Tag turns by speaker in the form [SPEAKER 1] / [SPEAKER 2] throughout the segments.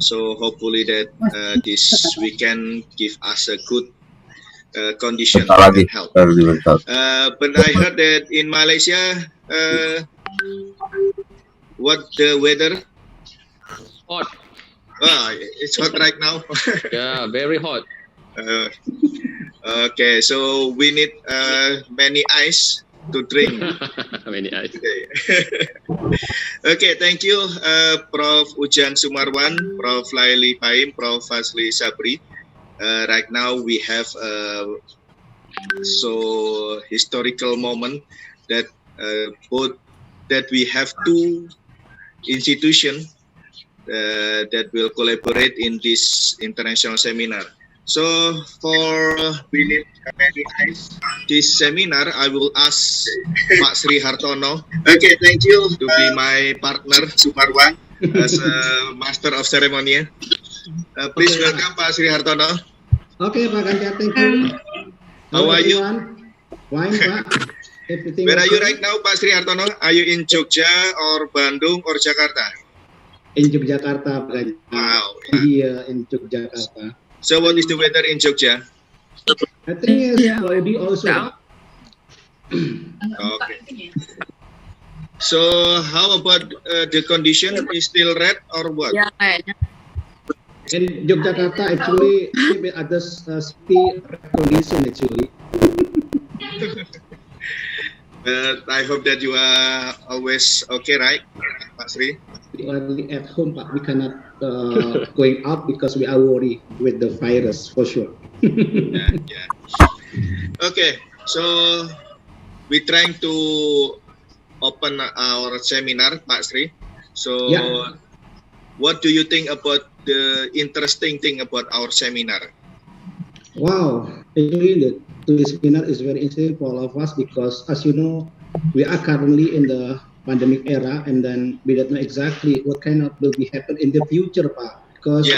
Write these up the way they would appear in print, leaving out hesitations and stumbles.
[SPEAKER 1] So hopefully that this weekend give us a good condition and health. But I heard that in Malaysia, what the weather?
[SPEAKER 2] Hot.
[SPEAKER 1] It's hot right now.
[SPEAKER 2] Yeah, very hot.
[SPEAKER 1] Okay, so we need many ice to drink.
[SPEAKER 2] Many ice.
[SPEAKER 1] Okay, thank you, Prof. Ujang Sumarwan, Prof. Laili Paim, Prof. Fazli Sabri. Right now we have so historical moment that both that we have two institutions that will collaborate in this international seminar. So for this seminar, I will ask Pak Sri Hartono. Okay, thank you to be my partner Sumarwan as a master of ceremony. Please welcome Pak Sri Hartono.
[SPEAKER 3] Okay, Pak Ganjar, thank you.
[SPEAKER 1] How are you?
[SPEAKER 3] Fine, Pak. Everything.
[SPEAKER 1] Where are you right now, Pak Sri Hartono? Are you in Jogja or Bandung or Jakarta?
[SPEAKER 3] In Yogyakarta, Pak Ganjar.
[SPEAKER 1] Wow.
[SPEAKER 3] Here in Yogyakarta.
[SPEAKER 1] So what is the weather in Jogja?
[SPEAKER 3] I think it's cloudy also.
[SPEAKER 1] Okay. So how about the condition is still red or what?
[SPEAKER 3] In Yogyakarta, actually, with other city condition actually.
[SPEAKER 1] But I hope that you are always okay, right, Pak Sri?
[SPEAKER 3] We are at home, but we cannot going out because we are worried with the virus for sure.
[SPEAKER 1] Yeah. Okay, so we're trying to open our seminar, Pak Sri. So, what do you think about the interesting thing about our seminar?
[SPEAKER 3] Wow, actually, the seminar is very interesting for all of us because, as you know, we are currently in the pandemic era, and then we don't know exactly what kind of will be happen in the future, Pak. Because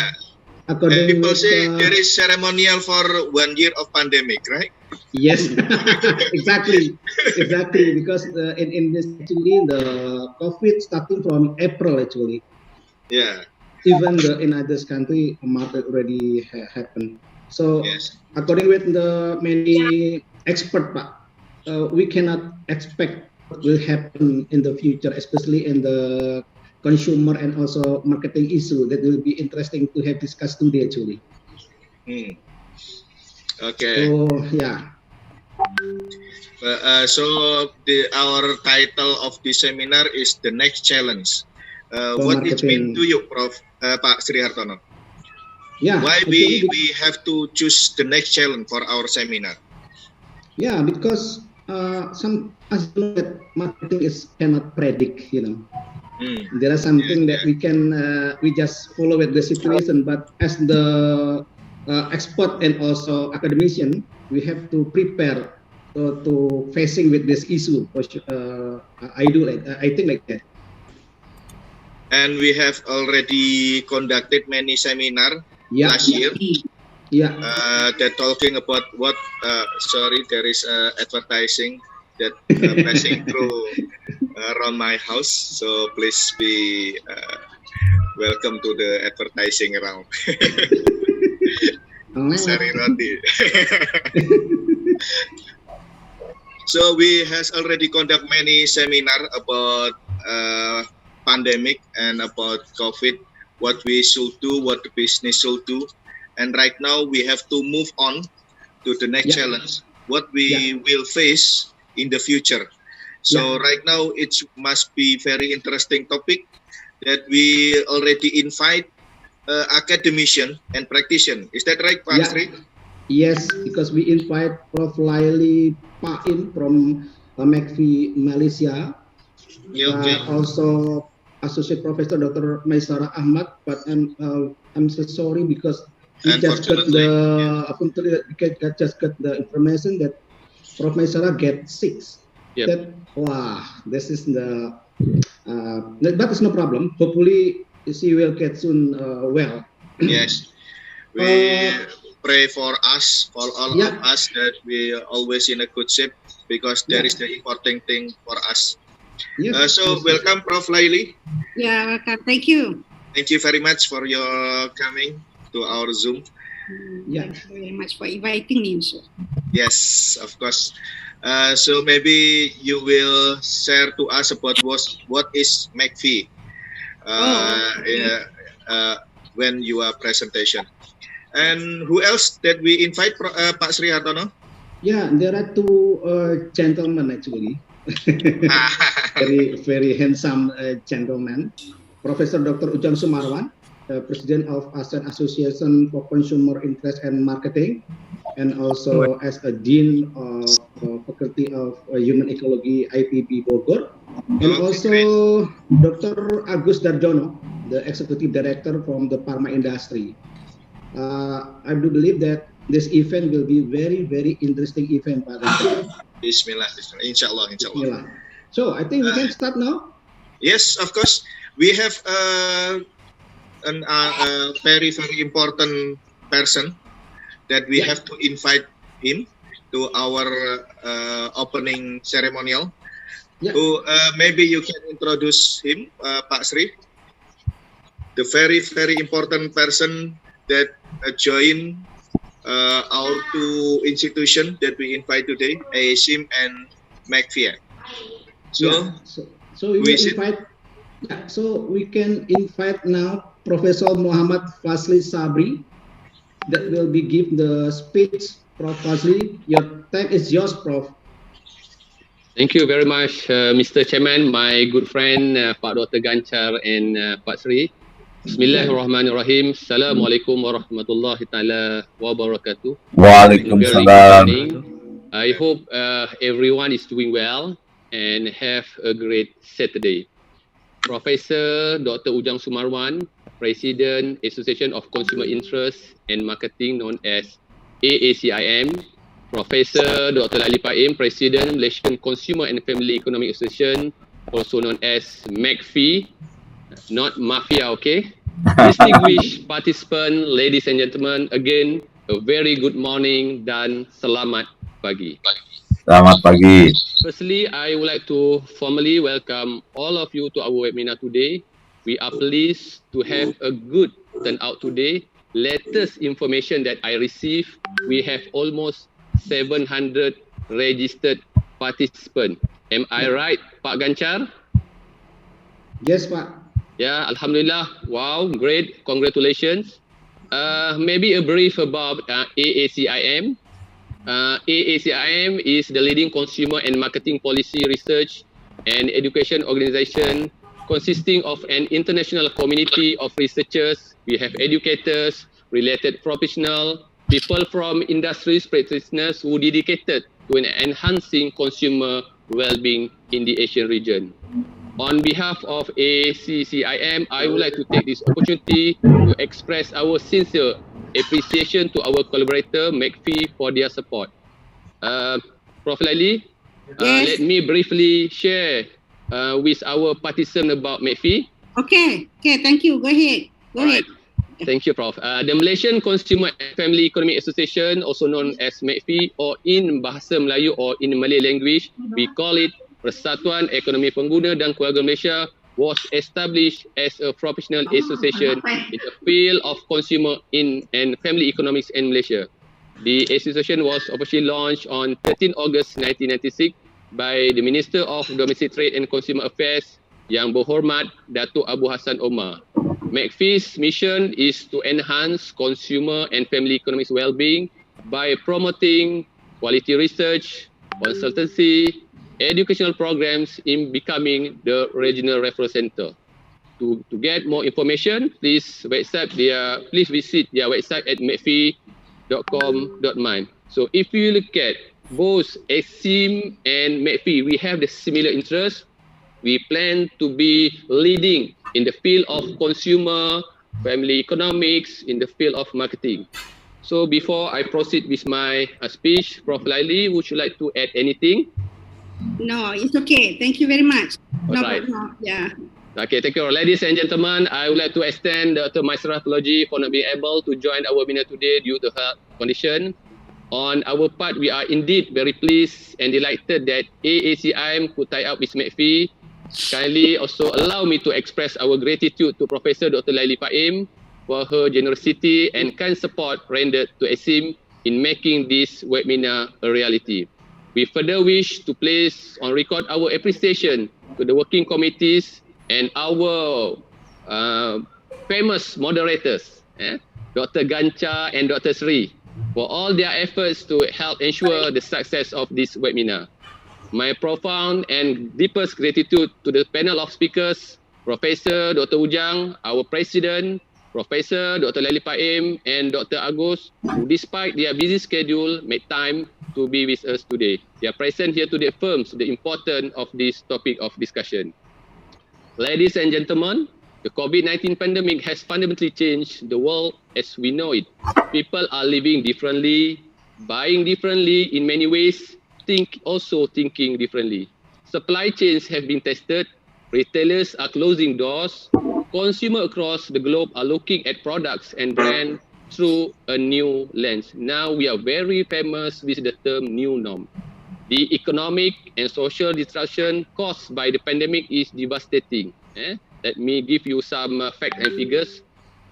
[SPEAKER 3] according
[SPEAKER 1] people
[SPEAKER 3] with,
[SPEAKER 1] say there is ceremonial for 1 year of pandemic, right?
[SPEAKER 3] Yes, exactly. Because in this actually the COVID starting from April actually.
[SPEAKER 1] Yeah.
[SPEAKER 3] Even in other country, market already happened. So according with the many expert, we cannot expect what will happen in the future, especially in the consumer and also marketing issue that will be interesting to have discussed today actually.
[SPEAKER 1] Okay.
[SPEAKER 3] So yeah.
[SPEAKER 1] So our title of the seminar is the next challenge. What it mean to you, Prof. Pak Sri Hartono?
[SPEAKER 3] Yeah.
[SPEAKER 1] Why we have to choose the next challenge for our seminar?
[SPEAKER 3] Yeah, because some as you know that marketing cannot predict, you know. There are something that we can we just follow with the situation, but as the expert and also academician, we have to prepare to facing with this issue. I think like that.
[SPEAKER 1] And we have already conducted many seminar last year.
[SPEAKER 3] Yeah.
[SPEAKER 1] They're talking about what? Sorry, there is advertising that passing through around my house. So please be welcome to the advertising around. Sari roti. So we has already conduct many seminar about pandemic and about COVID, what we should do, what the business should do. And right now we have to move on to the next challenge, what we will face in the future. So right now it must be very interesting topic that we already invite academician and practitioner. Is that right, Pak Sri?
[SPEAKER 3] Yes, because we invite Prof. Laili Paim from MACFEA Malaysia. Also Associate Professor Dr. Maisara Ahmad, but I'm so sorry because we just got the information that Prof. Maisara get sick. That this is the but it's no problem. Hopefully she will get soon well.
[SPEAKER 1] Yes, we pray for us, for all of us, that we are always in a good shape because that is the important thing for us. So welcome, Prof. Laili.
[SPEAKER 4] Yeah, welcome. Thank you.
[SPEAKER 1] Thank you very much for your coming to our Zoom.
[SPEAKER 3] Yeah.
[SPEAKER 4] Thank you very much for inviting me, sir.
[SPEAKER 1] Yes, of course. So maybe you will share to us about what is MACFEA
[SPEAKER 4] Okay.
[SPEAKER 1] when you are presentation. And who else that we invite, Pak Sri Hartono?
[SPEAKER 3] Yeah, there are two gentlemen actually, very handsome gentlemen. Professor Dr. Ujang Sumarwan, President of ASEAN Association for Consumer Interest and Marketing, and also as a Dean of Faculty of Human Ecology, IPB Bogor, and also Dr. Agus Darjono, the Executive Director from the Pharma industry. I do believe that this event will be very interesting event, Pak.
[SPEAKER 1] Bismillah, Inshallah.
[SPEAKER 3] Bismillah. So I think we can start now.
[SPEAKER 1] Yes, of course. We have a very important person that we have to invite him to our opening ceremonial. So maybe you can introduce him, Pak Sri. The very important person that join our two institutions that we invite today, AACIM and MACFEA.
[SPEAKER 3] So we will invite. Yeah, so we can invite now Professor Muhammad Fazli Sabri that will be give the speech. Prof. Fazli, your time is yours, Prof.
[SPEAKER 2] Thank you very much, Mr. Chairman, my good friend Pak Dr. Ganchar and Pak Sri. Bismillahirrahmanirrahim. Assalamualaikum warahmatullahi taala wabarakatuh.
[SPEAKER 5] Waalaikumsalam.
[SPEAKER 2] I hope everyone is doing well and have a great Saturday. Professor Dr. Ujang Sumarwan, President Association of Consumer Interest and Marketing known as AACIM. Professor Dr. Lali Paim, President Malaysian Consumer and Family Economic Association, also known as MACFEA, not Mafia, okay? Distinguished participants, ladies and gentlemen, again, a very good morning dan selamat pagi.
[SPEAKER 5] Selamat pagi.
[SPEAKER 2] Firstly, I would like to formally welcome all of you to our webinar today. We are pleased to have a good turnout today. Latest information that I received, we have almost 700 registered participants. Am I right, Pak Ganchar?
[SPEAKER 3] Yes, Pak.
[SPEAKER 2] Yeah, Alhamdulillah. Wow, great. Congratulations. Maybe a brief about AACIM. AACIM is the leading consumer and marketing policy research and education organization consisting of an international community of researchers. We have educators, related professionals, people from industries practitioners who dedicated to enhancing consumer well-being in the Asian region. On behalf of AACIM, I would like to take this opportunity to express our sincere appreciation to our collaborator, MACFEA, for their support. Prof. Lali, let me briefly share with our participants about MACFEA.
[SPEAKER 4] Okay, thank you. Go ahead.
[SPEAKER 2] Thank you, Prof. The Malaysian Consumer and Family Economic Association, also known as MACFEA, or in Bahasa Melayu or in Malay language, we call it Persatuan Ekonomi Pengguna dan Keluarga Malaysia, was established as a professional association in the field of consumer and family economics in Malaysia. The association was officially launched on 13 August 1996 by the Minister of Domestic Trade and Consumer Affairs, Yang Berhormat Datuk Abu Hassan Omar. MACFEA's mission is to enhance consumer and family economics well-being by promoting quality research, consultancy, educational programs in becoming the regional referral center. To get more information, please visit their website at macfea.com.my. So if you look at both AACIM and MACFEA, we have the similar interests. We plan to be leading in the field of consumer, family economics, in the field of marketing. So before I proceed with my speech, Prof. Laili, would you like to add anything?
[SPEAKER 4] No, it's okay. Thank you very much.
[SPEAKER 2] Right.
[SPEAKER 4] Yeah.
[SPEAKER 2] Okay, thank you. Ladies and gentlemen, I would like to extend my apology for not being able to join our webinar today due to health condition. On our part, we are indeed very pleased and delighted that AACIM could tie up with MACFEA Kindly also allow me to express our gratitude to Professor Dr. Laili Paim for her generosity and kind support rendered to AACIM in making this webinar a reality. We further wish to place on record our appreciation to the working committees and our famous moderators, Dr. Gancha and Dr. Sri, for all their efforts to help ensure the success of this webinar. My profound and deepest gratitude to the panel of speakers, Professor Dr. Ujang, our President, Professor Dr. Laili Paim, and Dr. Agus, who despite their busy schedule, made time to be with us today. Their presence here today affirms the importance of this topic of discussion. Ladies and gentlemen, the COVID-19 pandemic has fundamentally changed the world as we know it. People are living differently, buying differently in many ways, also thinking differently. Supply chains have been tested, retailers are closing doors, consumers across the globe are looking at products and brands through a new lens. Now we are very famous with the term new norm. The economic and social disruption caused by the pandemic is devastating. Let me give you some facts and figures.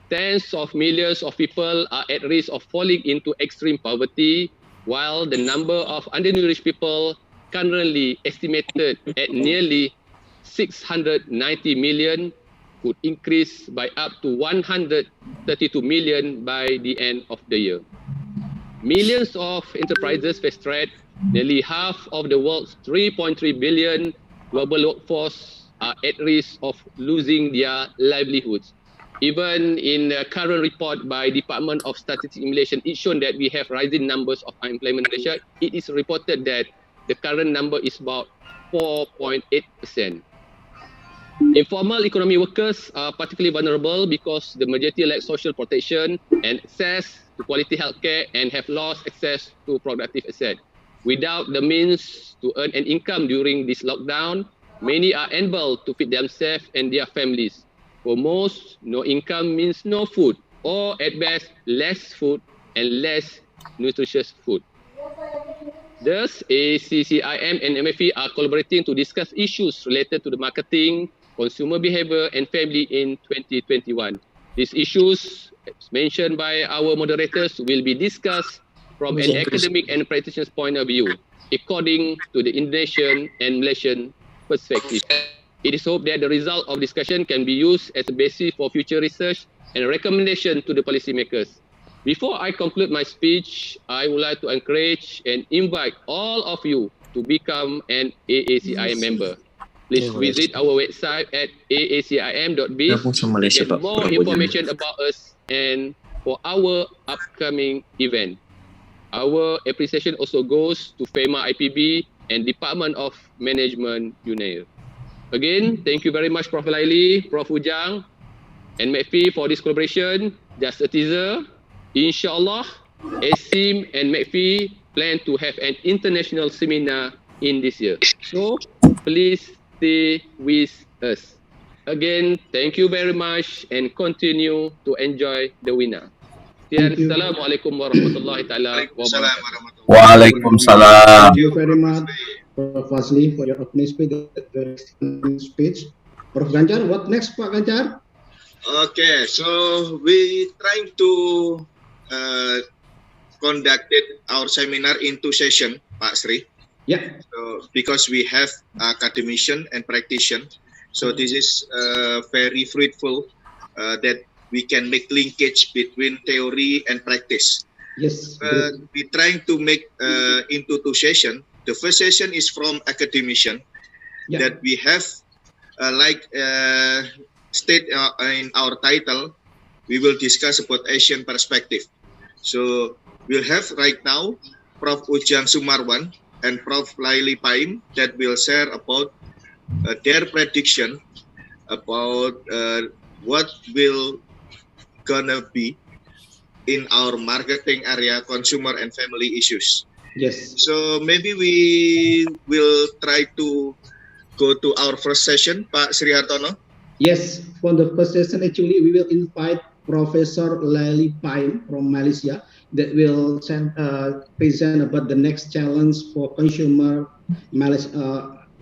[SPEAKER 2] Tens of millions of people are at risk of falling into extreme poverty, while the number of undernourished people currently estimated at nearly 690 million could increase by up to 132 million by the end of the year. Millions of enterprises face threat. Nearly half of the world's 3.3 billion global workforce are at risk of losing their livelihoods. Even in the current report by Department of Statistics in Malaysia, it shown that we have rising numbers of unemployment in Malaysia. It is reported that the current number is about 4.8%. Informal economy workers are particularly vulnerable because the majority lack social protection and access to quality healthcare and have lost access to productive assets. Without the means to earn an income during this lockdown, many are unable to feed themselves and their families. For most, no income means no food, or at best, less food and less nutritious food. Thus, ACCIM and MACFEA are collaborating to discuss issues related to the marketing, consumer behavior, and family in 2021. These issues, as mentioned by our moderators, will be discussed from an academic and practitioner's point of view, according to the Indonesian and Malaysian perspective. It is hoped that the result of discussion can be used as a basis for future research and recommendation to the policymakers. Before I conclude my speech, I would like to encourage and invite all of you to become an AACIM member. Please visit our website at aacim.biz to get more information about us and for our upcoming event. Our appreciation also goes to FEMA IPB and Department of Management UNAIR. Again, thank you very much, Prof. Laili, Prof. Ujang, and MACFEA for this collaboration. Just a teaser, inshallah, AACIM and MACFEA plan to have an international seminar in this year. So, please stay with us. Again, thank you very much and continue to enjoy the webinar. Assalamualaikum warahmatullahi taala wabarakatuh.
[SPEAKER 5] Waalaikumsalam.
[SPEAKER 3] Thank you very much, Prof. Fazli, for your opening speech. Prof. Ganjar, what next, Pak Ganjar?
[SPEAKER 1] Okay, so we trying to conducted our seminar in 2 sessions, Pak Sri.
[SPEAKER 3] Yeah.
[SPEAKER 1] So, because we have academician and practitioner, so this is very fruitful that we can make linkage between theory and practice.
[SPEAKER 3] Yes.
[SPEAKER 1] We trying to make into 2 sessions. The first session is from academician, that we have state in our title, we will discuss about Asian perspective. So we'll have right now Prof. Ujang Sumarwan and Prof. Laili Paim that will share about their prediction about what will gonna be in our marketing area, consumer and family issues.
[SPEAKER 3] Yes.
[SPEAKER 1] So maybe we will try to go to our first session, Pak Sri Hartono.
[SPEAKER 3] Yes, for the first session, actually, we will invite Professor Laili Paim from Malaysia that will present about the next challenge for consumer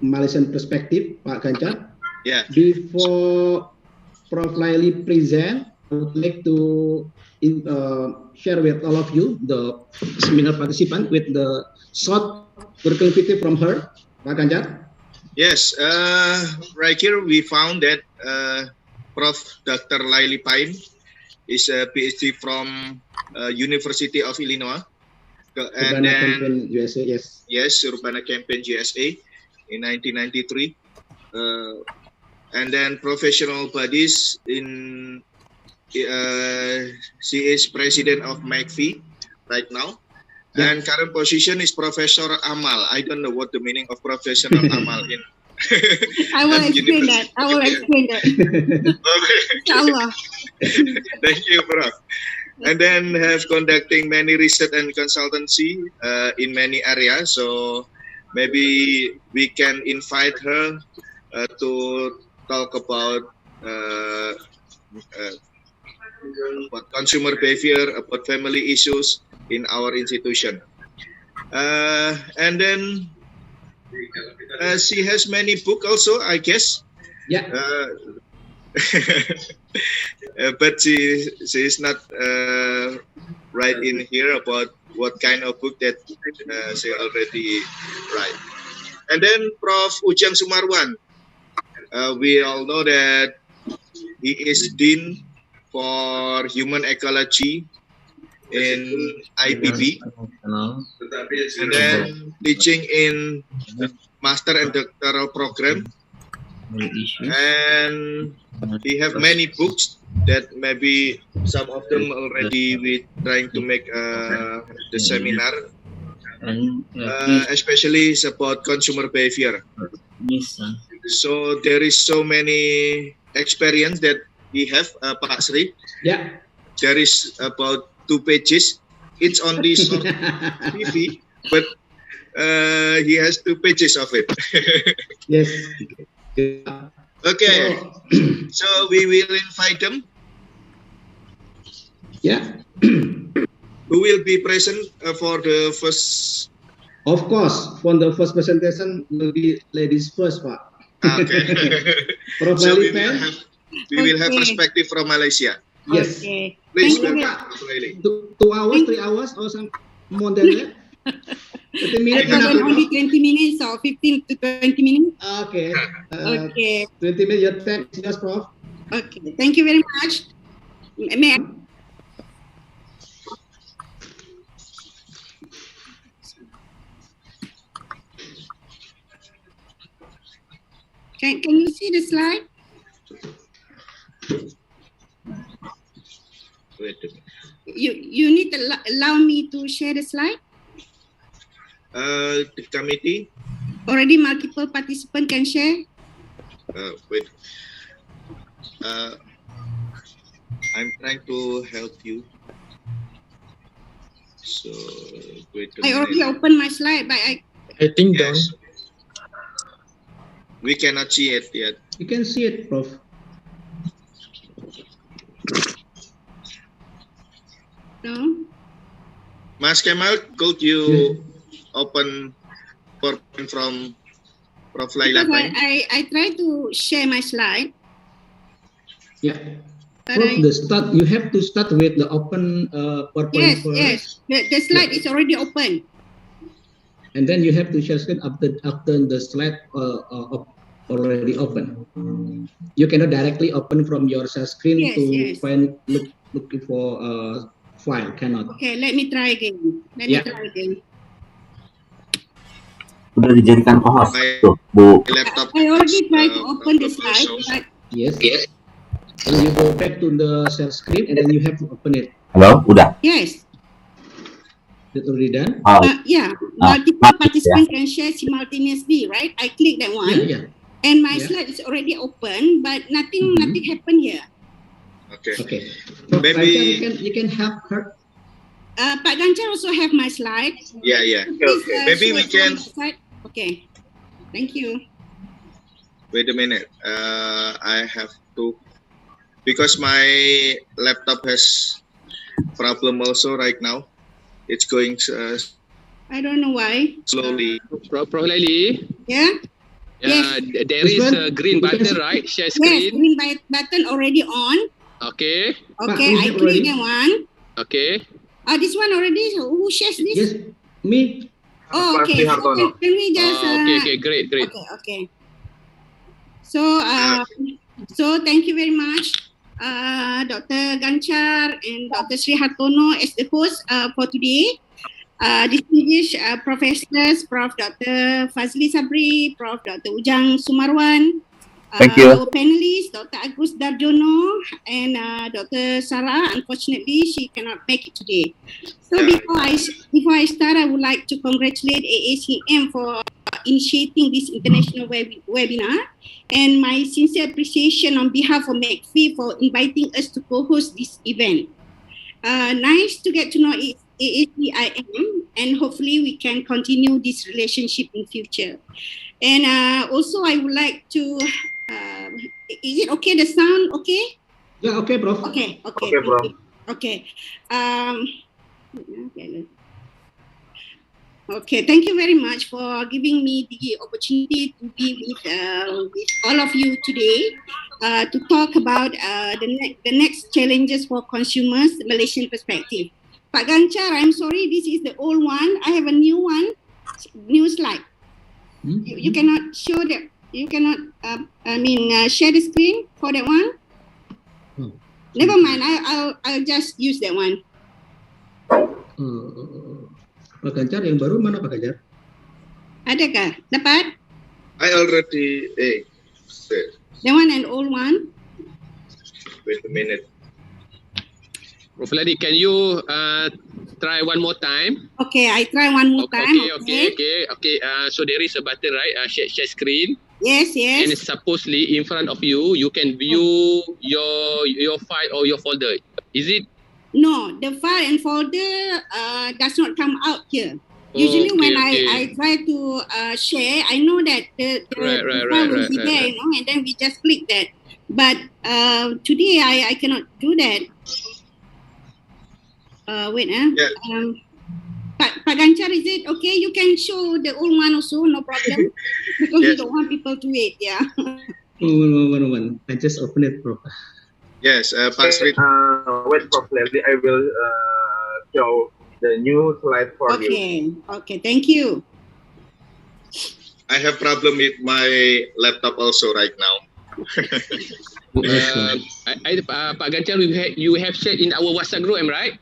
[SPEAKER 3] Malaysian perspective, Pak Ganjar.
[SPEAKER 1] Yeah.
[SPEAKER 3] Before Prof. Laili present, I would like to share with all of you, the seminar participant, with the short curriculum vitae from her, Pak Ganjar.
[SPEAKER 1] Yes, right here we found that Prof. Dr. Laili Pain is a PhD from University of Illinois. And then,
[SPEAKER 3] USA, yes.
[SPEAKER 1] Yes, Urbana-Champaign, USA in 1993. And then professional bodies in, she is president of MACFEA right now. Yeah. And current position is Professor Amal. I don't know what the meaning of professional Amal in.
[SPEAKER 4] I will explain that.
[SPEAKER 1] Okay.
[SPEAKER 4] Inshallah.
[SPEAKER 1] Thank you, Prof. And then have conducting many research and consultancy in many areas. So maybe we can invite her to talk about consumer behavior, about family issues in our institution. And then she has many books also, I guess.
[SPEAKER 3] Yeah.
[SPEAKER 1] But she is not right in here about what kind of book that she already write. And then Prof. Ujang Sumarwan, we all know that he is Dean for Human Ecology in IPB, and then teaching in master and doctoral program. And he have many books that maybe some of them already we trying to make the seminar, especially it's about consumer behavior. So there is so many experience that he have, Pak Sri.
[SPEAKER 3] Yeah.
[SPEAKER 1] There is about 2 pages. It's only short CV, but he has 2 pages of it.
[SPEAKER 3] Yes.
[SPEAKER 1] Okay, so we will invite them.
[SPEAKER 3] Yeah.
[SPEAKER 1] Who will be present for the first?
[SPEAKER 3] Of course, for the first presentation will be ladies first, Pak.
[SPEAKER 1] Okay. So we will have perspective from Malaysia.
[SPEAKER 3] Yes.
[SPEAKER 4] Okay.
[SPEAKER 1] Please,
[SPEAKER 4] Thank you.
[SPEAKER 1] welcome.
[SPEAKER 3] 2 hours, 3 hours, or some more than that? 30 minutes.
[SPEAKER 4] Only 20 minutes or 15 to 20 minutes.
[SPEAKER 3] Okay.
[SPEAKER 4] Okay.
[SPEAKER 3] 20 minutes, your time is yours, Prof.
[SPEAKER 4] Okay. Thank you very much. May I? Can you see the slide?
[SPEAKER 1] Wait a minute.
[SPEAKER 4] You need to allow me to share the slide.
[SPEAKER 1] The committee.
[SPEAKER 4] Already multiple participants can share.
[SPEAKER 1] Wait. I'm trying to help you. So wait a minute.
[SPEAKER 4] I already opened my slide, but I
[SPEAKER 6] think
[SPEAKER 1] yes. We cannot see it yet.
[SPEAKER 3] You can see it, Prof.
[SPEAKER 4] no.
[SPEAKER 1] Mas Kemal, could you open PowerPoint from Prof. Laila?
[SPEAKER 4] Because I try to share my slide.
[SPEAKER 3] Yeah.
[SPEAKER 4] But
[SPEAKER 3] Prof, the start, you have to start with the open PowerPoint first.
[SPEAKER 4] Yes. The slide is already open.
[SPEAKER 3] And then you have to share screen after the slide already open. You cannot directly open from your share screen to find looking for file. Cannot.
[SPEAKER 4] Okay, let me try again.
[SPEAKER 5] Udah dijadikan co-host tuh, Bu.
[SPEAKER 1] Laptop.
[SPEAKER 4] I already tried to open the slide, but
[SPEAKER 3] Yes. So you go back to the share screen and then you have to open it.
[SPEAKER 5] Halo, udah.
[SPEAKER 4] yes.
[SPEAKER 3] Is it already done?
[SPEAKER 4] Yeah, multiple participants can share simultaneously, right? I click that one,
[SPEAKER 3] Yeah.
[SPEAKER 4] and my slide is already open, but nothing happened here.
[SPEAKER 1] Okay.
[SPEAKER 3] So
[SPEAKER 1] Maybe
[SPEAKER 3] you can help her.
[SPEAKER 4] Pak Ganjar also have my slide.
[SPEAKER 1] Yeah.
[SPEAKER 4] Please,
[SPEAKER 1] Maybe we
[SPEAKER 4] share
[SPEAKER 1] can.
[SPEAKER 4] my slide. Okay, thank you.
[SPEAKER 1] Wait a minute. I have to, because my laptop has problem also right now. It's going
[SPEAKER 4] I don't know why.
[SPEAKER 1] slowly.
[SPEAKER 2] Prof. Laili,
[SPEAKER 4] Yeah.
[SPEAKER 2] There is a green button, right? Share screen.
[SPEAKER 4] Yes, green button already on.
[SPEAKER 2] Okay.
[SPEAKER 4] Okay, I click that one.
[SPEAKER 2] Okay.
[SPEAKER 4] This one already. Who shares this?
[SPEAKER 3] Yes, me.
[SPEAKER 4] Oh, okay. So can we just?
[SPEAKER 2] Okay. Great.
[SPEAKER 4] Okay. So, so thank you very much, Dr. Ganchar and Dr. Sri Hartono as the host for today. Distinguished professors, Prof. Dr. Fazli Sabri, Prof. Dr. Ujang Sumarwan,
[SPEAKER 5] Thank you.
[SPEAKER 4] our panelists, Dr. Agus Darjono and Dr. Sarah. Unfortunately, she cannot make it today. So before I start, I would like to congratulate AACM for initiating this international webinar, and my sincere appreciation on behalf of MACFEA for inviting us to co-host this event. Nice to get to know AACIM, and hopefully we can continue this relationship in future. And also I would like to, is it okay, the sound okay?
[SPEAKER 3] Yeah, okay, Prof.
[SPEAKER 4] Okay,
[SPEAKER 5] Prof.
[SPEAKER 4] Okay. Okay, thank you very much for giving me the opportunity to be with all of you today to talk about the next challenges for consumers, Malaysian perspective. Pak Ganchar, I'm sorry, this is the old one. I have a new one, new slide. You cannot show that. You cannot, share the screen for that one. Never mind. I'll just use that one.
[SPEAKER 3] Pak Ganchar, yang baru mana Pak Ganchar?
[SPEAKER 4] Adakah? Dapat?
[SPEAKER 1] I already
[SPEAKER 4] The one and old one.
[SPEAKER 1] Wait a minute.
[SPEAKER 2] Prof. Ladi, can you try one more time?
[SPEAKER 4] Okay, I try one more time.
[SPEAKER 2] Okay. So there is a button, right? Share screen.
[SPEAKER 4] Yes.
[SPEAKER 2] And supposedly in front of you, you can view your file or your folder. Is it?
[SPEAKER 4] No, the file and folder does not come out here. Usually when I try to share, I know that the file will be there, and then we just click that. But today I cannot do that.
[SPEAKER 1] Yeah.
[SPEAKER 4] Pak Ganchar, is it okay? You can show the old one also, no problem. Because we don't want people to wait, yeah.
[SPEAKER 3] One. I just open it, Prof.
[SPEAKER 1] Yes, Pak Sri.
[SPEAKER 5] Wait, Prof. Leslie, I will show the new slide for you.
[SPEAKER 4] Okay, thank you.
[SPEAKER 1] I have problem with my laptop also right now.
[SPEAKER 2] Pak Ganchar, you have shared in our WhatsApp group, am I right?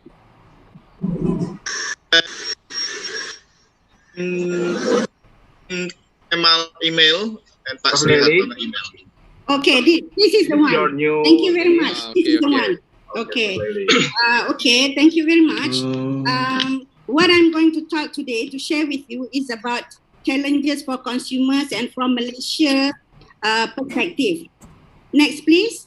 [SPEAKER 1] Email and Pak Sri Hartono email.
[SPEAKER 4] Okay, this is the one. Thank you very much. This is the one. Okay. Okay, thank you very much. What I'm going to talk today to share with you is about challenges for consumers and from Malaysia perspective. Next, please.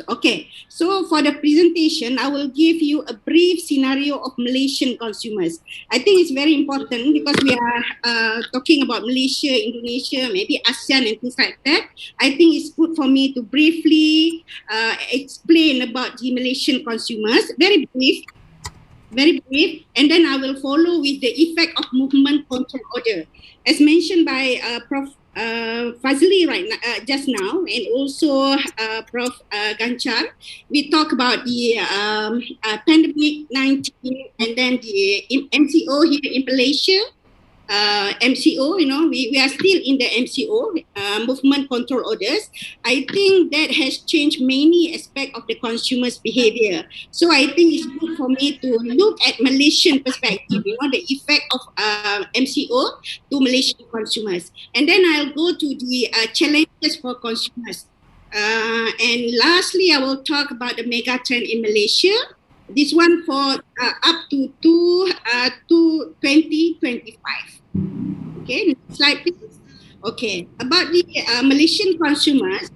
[SPEAKER 4] Okay, so for the presentation, I will give you a brief scenario of Malaysian consumers. I think it's very important because we are talking about Malaysia, Indonesia, maybe ASEAN and things like that. I think it's good for me to briefly explain about the Malaysian consumers, very brief, and then I will follow with the effect of movement control order. As mentioned by Prof. Fazli just now, and also Prof. Ganchar, we talk about the pandemic 19 and then the MCO here in Malaysia. MCO, we are still in the MCO, movement control orders. I think that has changed many aspects of the consumer's behavior. So I think it's good for me to look at Malaysian perspective, the effect of MCO to Malaysian consumers. And then I'll go to the challenges for consumers. And lastly, I will talk about the mega trend in Malaysia. This one for up to 2025. Okay, next slide please. Okay, about the Malaysian consumers,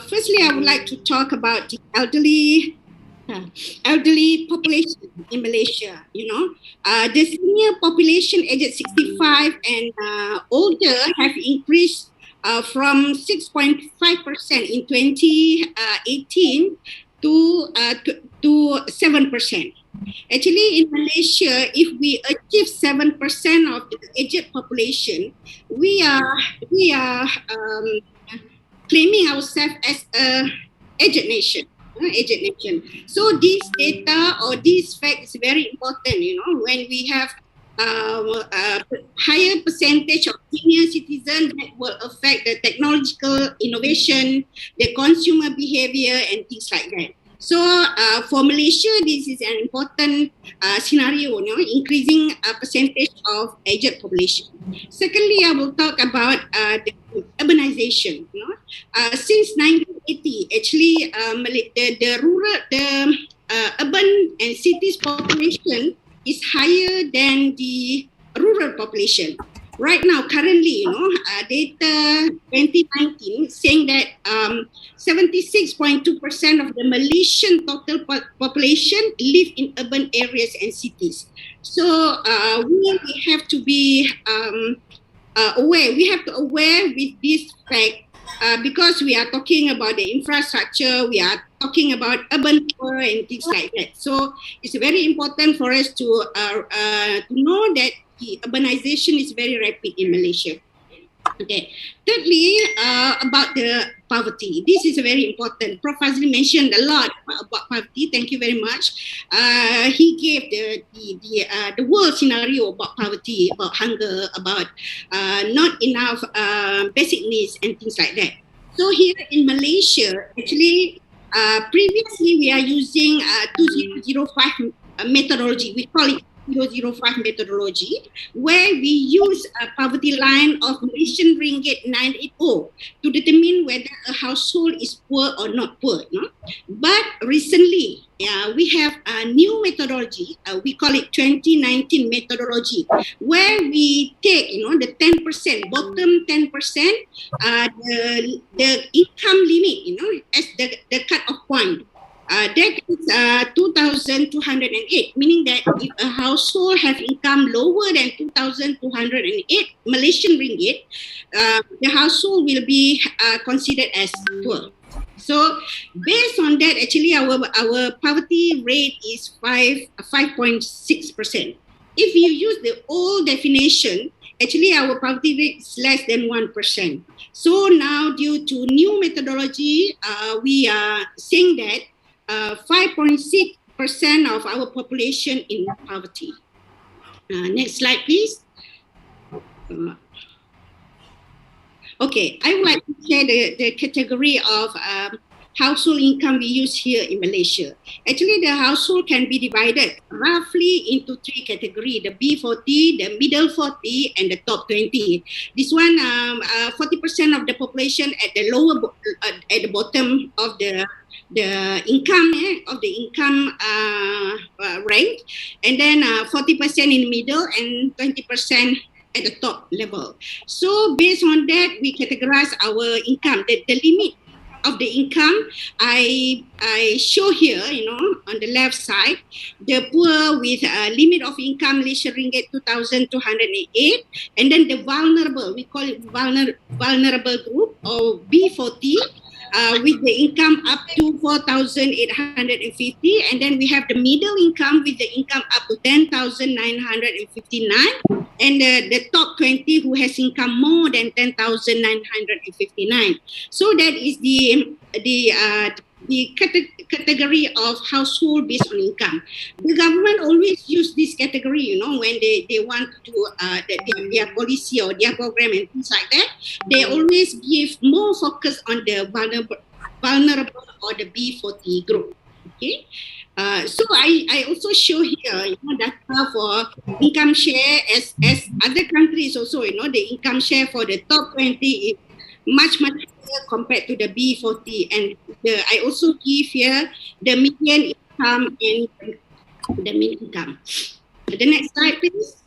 [SPEAKER 4] firstly I would like to talk about the elderly population in Malaysia. The senior population aged 65 and older have increased from 6.5% in 2018 to 7%. Actually, in Malaysia, if we achieve 7% of the aged population, we are claiming ourselves as a aged nation. Aged nation. So this data or this fact is very important. When we have a higher percentage of senior citizens, that will affect the technological innovation, the consumer behavior, and things like that. So for Malaysia, this is an important scenario, increasing a percentage of aged population. Secondly, I will talk about the urbanization. Since 1980, actually, the urban and cities population is higher than the rural population. Right now, currently, data 2019 saying that 76.2% of the Malaysian total population live in urban areas and cities. So we have to be aware. We have to aware with this fact because we are talking about the infrastructure. We are talking about urban poor and things like that. So it's very important for us to know that the urbanization is very rapid in Malaysia. Okay. Thirdly, about the poverty. This is very important. Prof. Fazli mentioned a lot about poverty. Thank you very much. He gave the world scenario about poverty, about hunger, about not enough basic needs and things like that. So here in Malaysia, actually, previously we are using 2005 methodology. We call it 005 methodology, where we use a poverty line of Malaysian ringgit 980 to determine whether a household is poor or not poor. But recently, we have a new methodology. We call it 2019 methodology, where we take, the 10%, bottom 10%, the income limit, as the cut-off point. That is 2,208, meaning that if a household have income lower than 2,208 Malaysian ringgit, the household will be considered as poor. So based on that, actually our poverty rate is 5.6%. If you use the old definition, actually our poverty rate is less than 1%. So now due to new methodology, we are saying that 5.6% of our population in poverty. Next slide, please. Okay, I would like to share the category of household income we use here in Malaysia. Actually, the household can be divided roughly into three categories: the B40, the middle 40, and the top 20. This one, 40% of the population at the at the bottom of the income rank, and then 40% in the middle and 20% at the top level. So based on that, we categorize our income. The limit of the income I show here, on the left side, the poor with a limit of income Malaysian ringgit 2,208, and then the vulnerable, we call it vulnerable group, or B40, with the income up to 4,850, and then we have the middle income with the income up to 10,959, and the top 20 who has income more than 10,959. So that is the category of household based on income. The government always use this category, when they want to do their policy or their program and things like that. They always give more focus on the vulnerable or the B40 group. Okay. So I also show here, data for income share as other countries also, the income share for the top 20 is much higher compared to the B40, and I also give here the median income and the mean income. The next slide, please.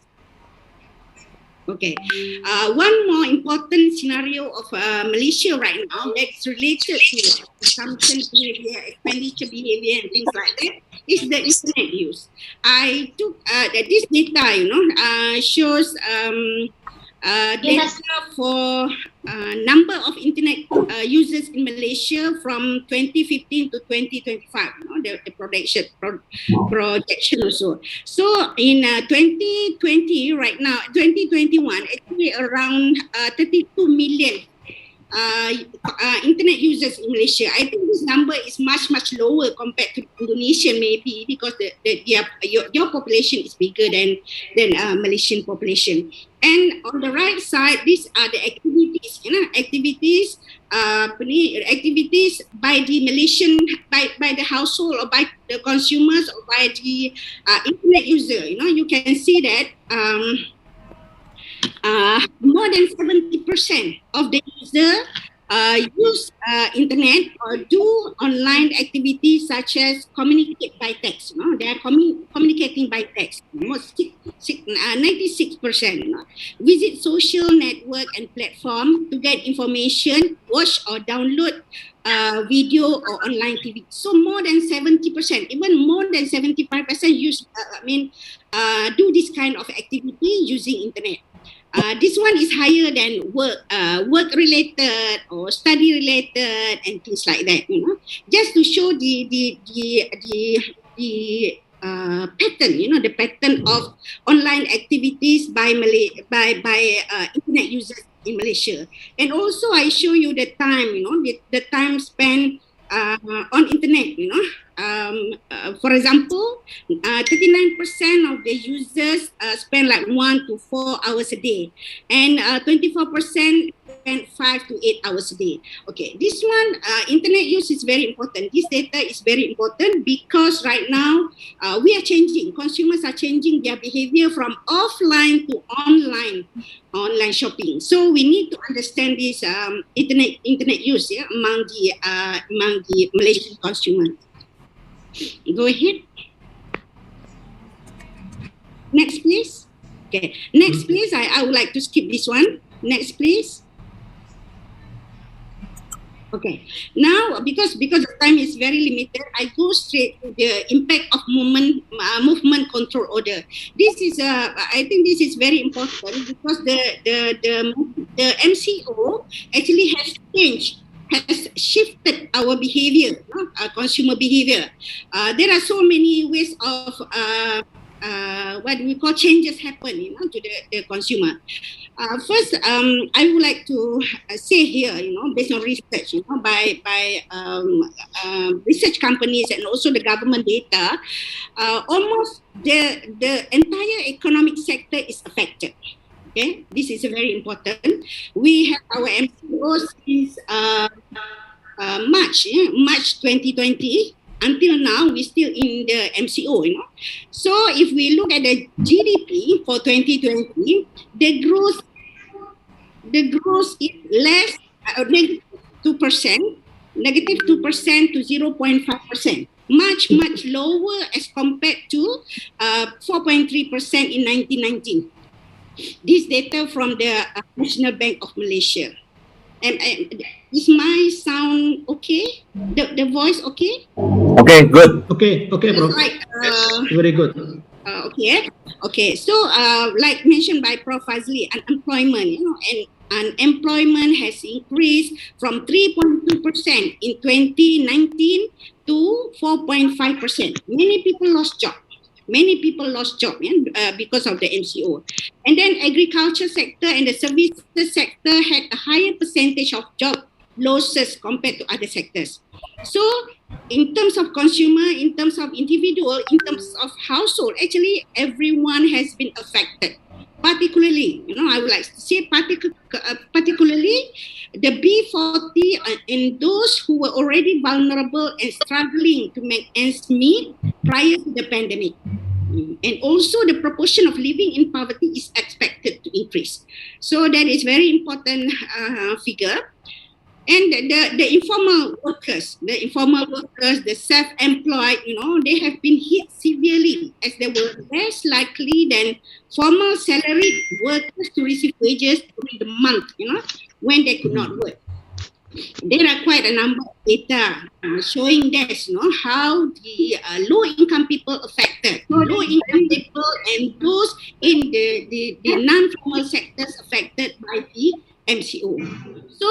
[SPEAKER 4] Okay. One more important scenario of Malaysia right now that's related to consumption behavior, expenditure behavior, and things like that is the internet use. I took this data, shows data for number of internet users in Malaysia from 2015 to 2025, the projection also. So in 2020, right now, 2021, actually around 32 million internet users in Malaysia. I think this number is much lower compared to Indonesia, maybe because your population is bigger than Malaysian population. And on the right side, these are the activities, activities by the Malaysian, by the household or by the consumers or by the internet user. You can see that more than 70% of the users use internet or do online activities such as communicate by text. They are communicating by text. Almost 96%. Visit social network and platform to get information, watch or download video or online TV. So more than 70%, even more than 75% use. Do this kind of activity using internet. This one is higher than work related or study related and things like that. Just to show the pattern, the pattern of online activities by internet users in Malaysia. And also I show you the time, the time spent on internet. For example, 39% of the users spend like 1 to 4 hours a day, and 24% spend 5 to 8 hours a day. Okay, this one, internet use is very important. This data is very important because right now we are changing. Consumers are changing their behavior from offline to online shopping. So we need to understand this internet use among the Malaysian consumers. Go ahead. Next, please. Okay. Next, please. I would like to skip this one. Next, please. Okay. Now, because the time is very limited, I go straight to the impact of movement control order. This is I think this is very important because the MCO actually has changed. Has shifted our behavior, consumer behavior. There are so many ways of what we call changes happen, to the consumer. First, I would like to say here, based on research, by research companies and also the government data, almost the entire economic sector is affected. Okay, this is very important. We have our MCO since March 2020. Until now, we're still in the MCO. So if we look at the GDP for 2020, the growth is less, -2%, -2% to 0.5%. Much lower as compared to 4.3% in 1919. This data from the National Bank of Malaysia. And is my sound okay? The voice okay?
[SPEAKER 5] Okay, good.
[SPEAKER 3] Okay, bro.
[SPEAKER 4] Like,
[SPEAKER 3] very good.
[SPEAKER 4] Okay. So, like mentioned by Prof. Fazli, unemployment, and unemployment has increased from 3.2% in 2019 to 4.5%. Many people lost job because of the MCO. And then agriculture sector and the services sector had a higher percentage of job losses compared to other sectors. So in terms of consumer, in terms of individual, in terms of household, actually everyone has been affected. Particularly, I would like to say particularly the B40 and those who were already vulnerable and struggling to make ends meet prior to the pandemic. And also the proportion of living in poverty is expected to increase. So that is very important figure. And the informal workers, the self-employed, they have been hit severely as they were less likely than formal salaried workers to receive wages during the month, when they could not work. there are quite a number of data showing this, how the low-income people affected. Low-income people and those in the non-formal sectors affected by the MCO. So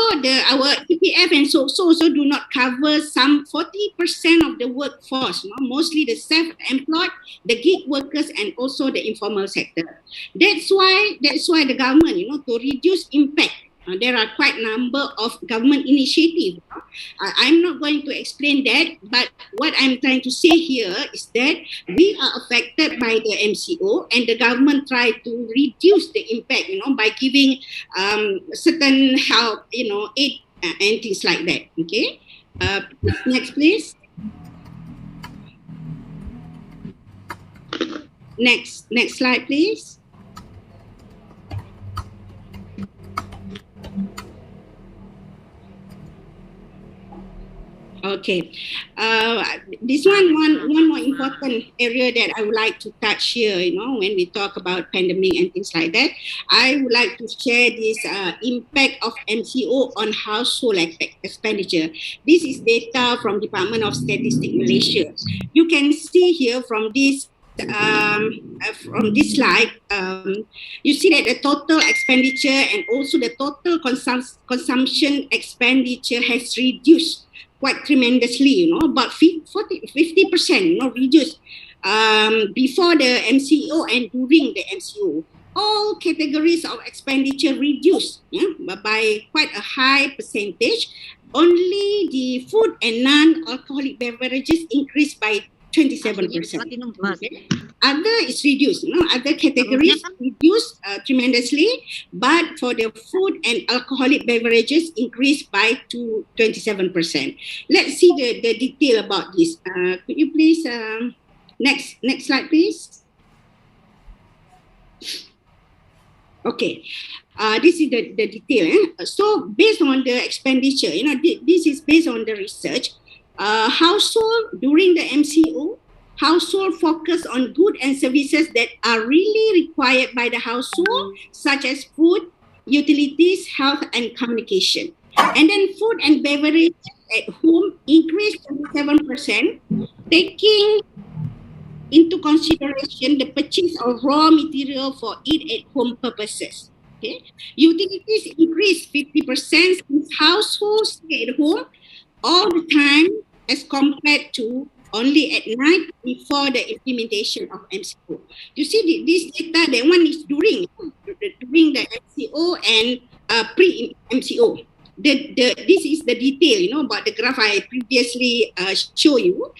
[SPEAKER 4] our EPF and so also do not cover some 40% of the workforce, mostly the self-employed, the gig workers, and also the informal sector. That's why the government, to reduce impact. There are quite a number of government initiatives. I'm not going to explain that, but what I'm trying to say here is that we are affected by the MCO, and the government try to reduce the impact, by giving certain help, aid and things like that. Okay, next please. Next slide, please. Okay, this one more important area that I would like to touch here, when we talk about pandemic and things like that, I would like to share this impact of MCO on household expenditure. This is data from Department of Statistics Malaysia. You can see here from this slide, you see that the total expenditure and also the total consumption expenditure has reduced quite tremendously, about 50%, reduced before the MCO and during the MCO. All categories of expenditure reduced by quite a high percentage. Only the food and non-alcoholic beverages increased by 27%. Okay. Other is reduced, other categories reduced tremendously, but for the food and alcoholic beverages increased by 27%. Let's see the detail about this. Could you please, next slide please. Okay, this is the detail. So based on the expenditure, this is based on the research. Household during the MCO, household focus on goods and services that are really required by the household, such as food, utilities, health, and communication. And then food and beverage at home increased 27%, taking into consideration the purchase of raw material for eat-at-home purposes. Okay, utilities increased 50% since households stay at home all the time as compared to only at night before the implementation of MCO. You see this data, that one is during the MCO and pre-MCO. This is the detail, about the graph I previously showed you.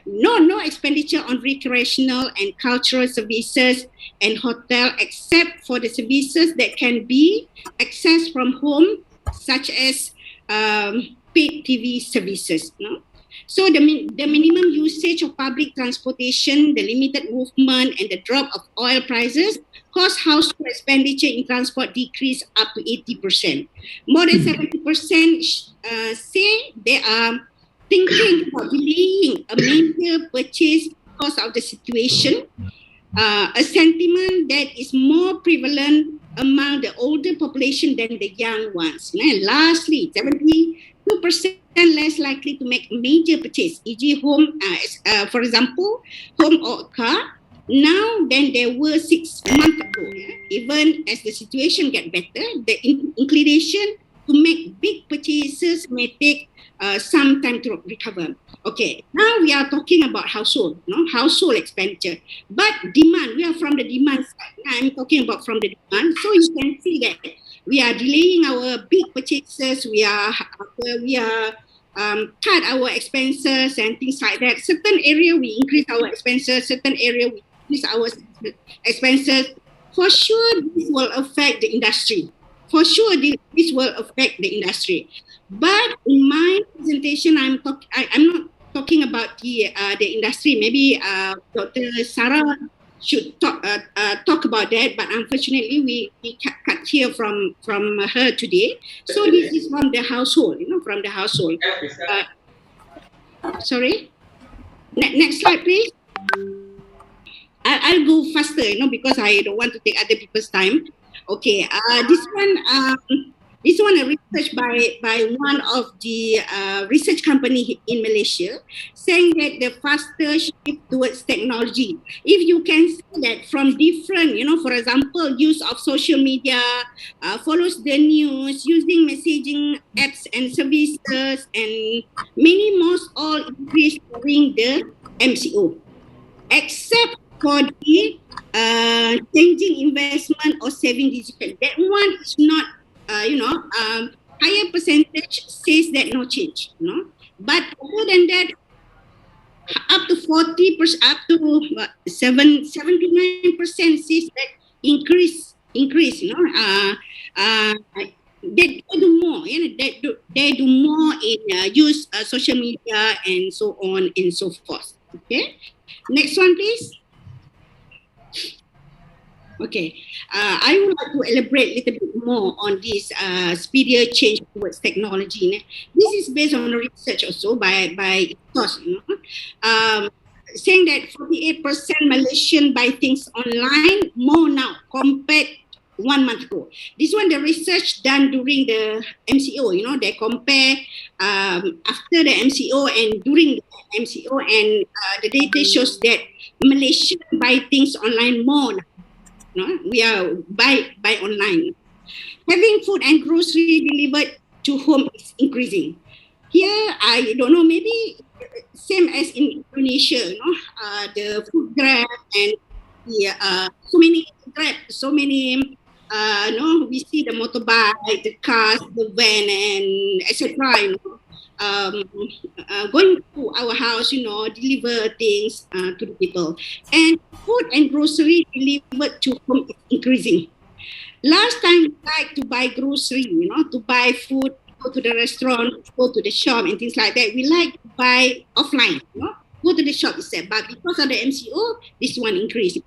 [SPEAKER 4] No expenditure on recreational and cultural services and hotel, except for the services that can be accessed from home, such as paid TV services. So the minimum usage of public transportation, the limited movement, and the drop of oil prices caused household expenditure in transport decrease up to 80%. More than 70% say they are thinking about delaying a major purchase because of the situation. A sentiment that is more prevalent among the older population than the young ones. And lastly, 72% less likely to make a major purchase, e.g. home, for example, home or car, now than there were 6 months ago. Even as the situation gets better, the inclination to make big purchases may take some time to recover. Okay, now we are talking about household expenditure. But demand, we are from the demand side. I'm talking about from the demand. So you can see that we are delaying our big purchases. We are cut our expenses and things like that. Certain area we increase our expenses. Certain area we increase our expenses. For sure, this will affect the industry. For sure, this will affect the industry. But in my presentation, I'm not talking about the industry. Maybe Dr. Sarah should talk about that, but unfortunately we cut here from her today. So this is from the household, from the household. Sorry. Next slide, please. I'll go faster, because I don't want to take other people's time. Okay. This one. This one a research by one of the research company in Malaysia, saying that the faster shift towards technology. If you can see that from different, for example, use of social media, follows the news, using messaging apps and services, and many most all increase during the MCO, except for the changing investment or saving decision. That one is not, higher percentage says that no change, But other than that, up to 40%, up to 79% says that increase, they do more, they do more in use social media and so on and so forth. Okay, next one, please. Okay, I would like to elaborate a little bit more on this speedier change towards technology. This is based on research also by IPSOS, saying that 48% Malaysian buy things online more now compared 1 month ago. This one, the research done during the MCO, they compare after the MCO and during the MCO, and the data shows that Malaysian buy things online more now. We are buy online. Having food and grocery delivered to home is increasing. Here, I don't know, maybe same as in Indonesia, the food grab and so many grab, so many, we see the motorbike, the cars, the van, and etc. Going to our house, deliver things to the people. And food and grocery delivered to home is increasing. Last time, we like to buy grocery, to buy food, go to the restaurant, go to the shop and things like that. We like to buy offline, go to the shop itself. But because of the MCO, this one increased,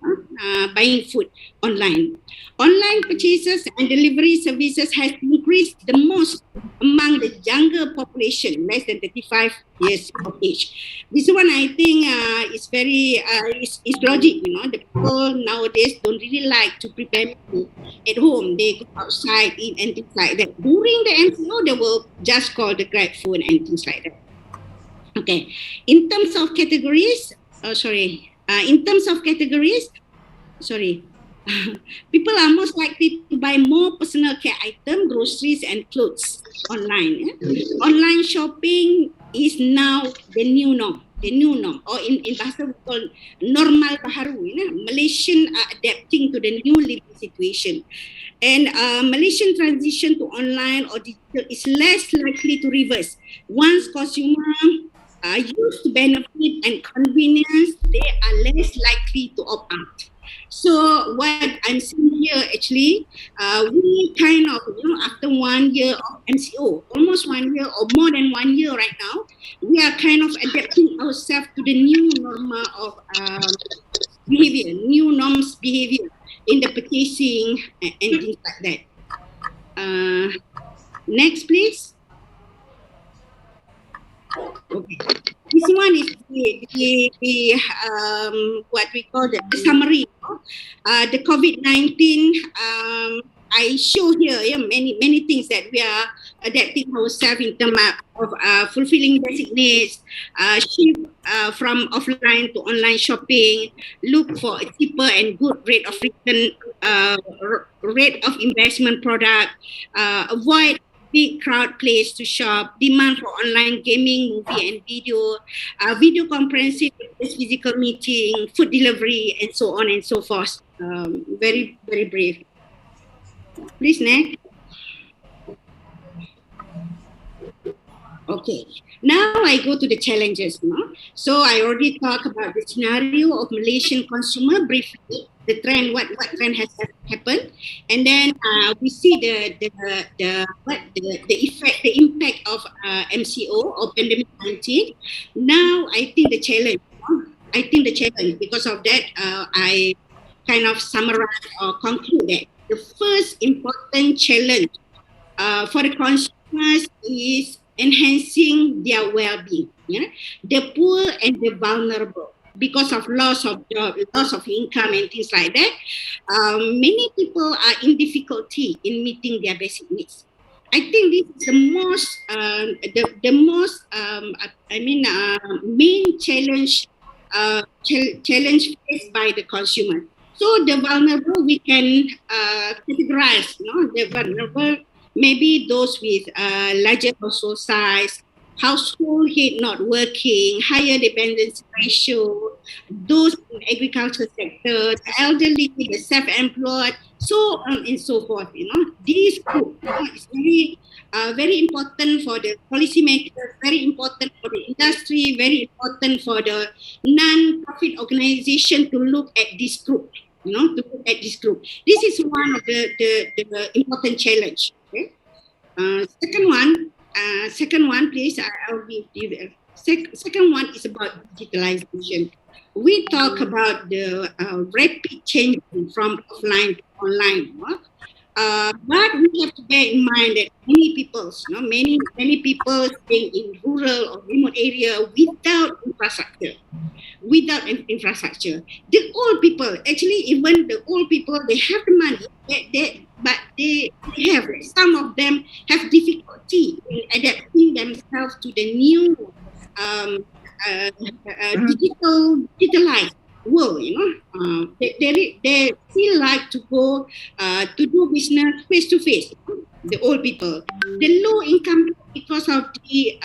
[SPEAKER 4] buying food online. Online purchases and delivery services has increased the most among the younger population, less than 35 years of age. This one, I think, is very, is logic, The people nowadays don't really like to prepare food at home. They go outside, eat and things like that. During the MCO, they will just call the Grab food and things like that. Okay. In terms of categories, people are most likely to buy more personal care items, groceries and clothes online. Online shopping is now the new norm. Or in bahasa we call normal baharu. Malaysian are adapting to the new living situation. And Malaysian transition to online or digital is less likely to reverse. Once consumers used to benefit and convenience, they are less likely to opt out. So what I'm seeing here, actually, we kind of, after 1 year of MCO, almost 1 year or more than 1 year right now, we are kind of adapting ourselves to the new normal of behavior, new norms behavior in the purchasing and things like that. Next, please. Okay. This one is the what we call the summary. The COVID-19. I show here many things that we are adapting ourselves in terms of fulfilling basic needs, shift from offline to online shopping, look for a cheaper and good rate of return, rate of investment product, avoid big crowd place to shop, demand for online gaming, movie and video conferencing, physical meeting, food delivery, and so on and so forth. Very, very brief. Please, next. Okay, now I go to the challenges. So I already talked about the scenario of Malaysian consumer briefly, the trend, what trend has happened, and then we see the effect, the impact of MCO or pandemic 19. Now I think the challenge. Because of that, I kind of summarize or conclude that the first important challenge for the consumers is enhancing their well-being. The poor and the vulnerable, because of loss of job, loss of income and things like that, many people are in difficulty in meeting their basic needs. I think this is the most main challenge faced by the consumer. So the vulnerable we can categorize, the vulnerable maybe those with larger household size, household head not working, higher dependency ratio, those in agriculture sector, the elderly, the self-employed, so on and so forth. This group is very important for the policymakers, very important for the industry, very important for the non-profit organization to look at this group. To look at this group. This is one of the important challenge. Okay? Second one, please. Second one is about digitalization. We talk about the rapid change from offline to online. But we have to bear in mind that many people staying in rural or remote area without infrastructure. The old people, actually, even the old people, they have the money, but they have, some of them have difficulty in adapting themselves to the new digitalized world. They still like to go to do business face to face. The old people, the low income, because of the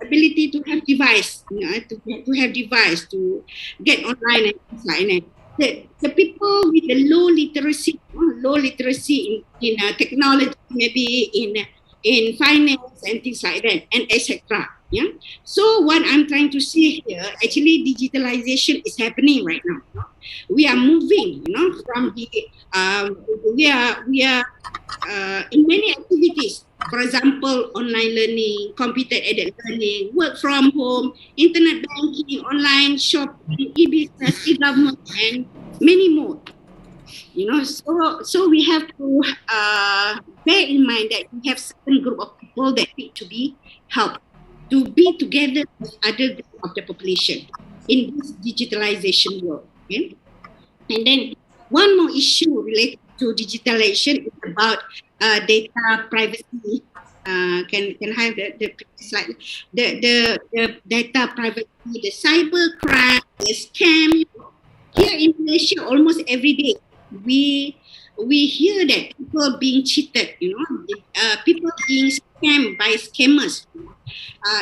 [SPEAKER 4] ability to have device, to get online and things like that. The people with the low literacy in technology, maybe in finance and things like that, and etc. Yeah. So what I'm trying to say here, actually, digitalization is happening right now. We are moving, from the we are in many activities. For example, online learning, computer-aided learning, work from home, internet banking, online shopping, e-business, e-government, and many more. So we have to bear in mind that we have certain group of people that need to be helped to be together with other group of the population in this digitalization world. Okay? And then one more issue related to digitalization is about data privacy. Can have the slide. The data privacy, the cyber crime, the scam. Here in Malaysia, almost every day we hear that people being cheated. People being scammed by scammers.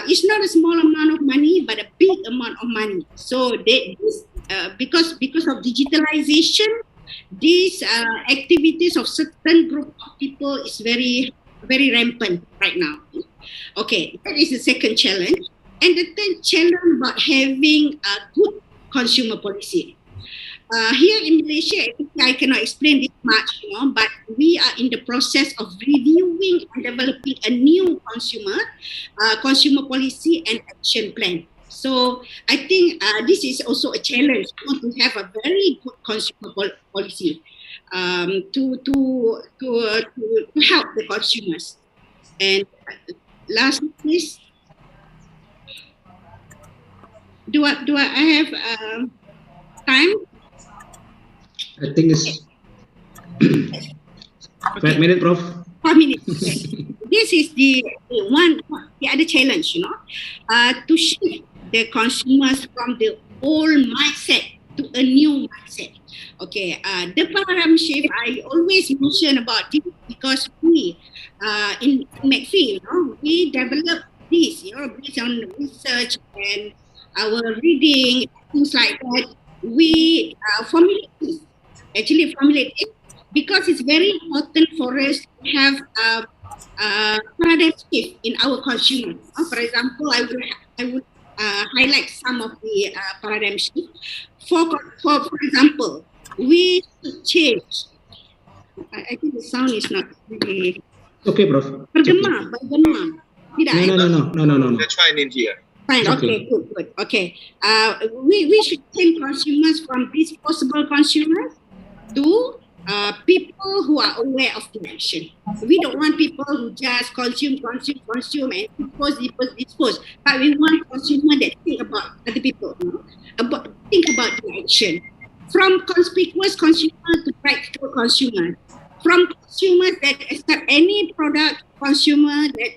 [SPEAKER 4] It's not a small amount of money, but a big amount of money. So because of digitalization, these activities of certain group of people is very, very rampant right now. Okay, that is the second challenge. And the third challenge about having a good consumer policy. Here in Malaysia, I cannot explain this much, but we are in the process of reviewing and developing a new consumer policy and action plan. So I think this is also a challenge to have a very good consumer policy to help the consumers. And lastly, please, do I have time?
[SPEAKER 3] I think it's 5 minutes, Prof.
[SPEAKER 4] 5 minutes. Okay. This is the other challenge, to shift the consumers from the old mindset to a new mindset. Okay, the paradigm shift, I always mention about this because we, in MACFEA, we developed this, based on research and our reading, things like that. We formulate it because it's very important for us to have a paradigm shift in our consumers. For example, I would highlight some of the paradigm shift. For example, we should change. I think the sound is not really
[SPEAKER 3] okay, Prof.
[SPEAKER 4] bergema.
[SPEAKER 3] No.
[SPEAKER 1] That's fine in here.
[SPEAKER 4] Fine. Okay. Good. Okay. We should change consumers from disposable consumers to people who are aware of direction. We don't want people who just consume and dispose. But we want consumers that think about other people, think about direction. from conspicuous consumer to practical consumer, from consumers that accept any product, consumer that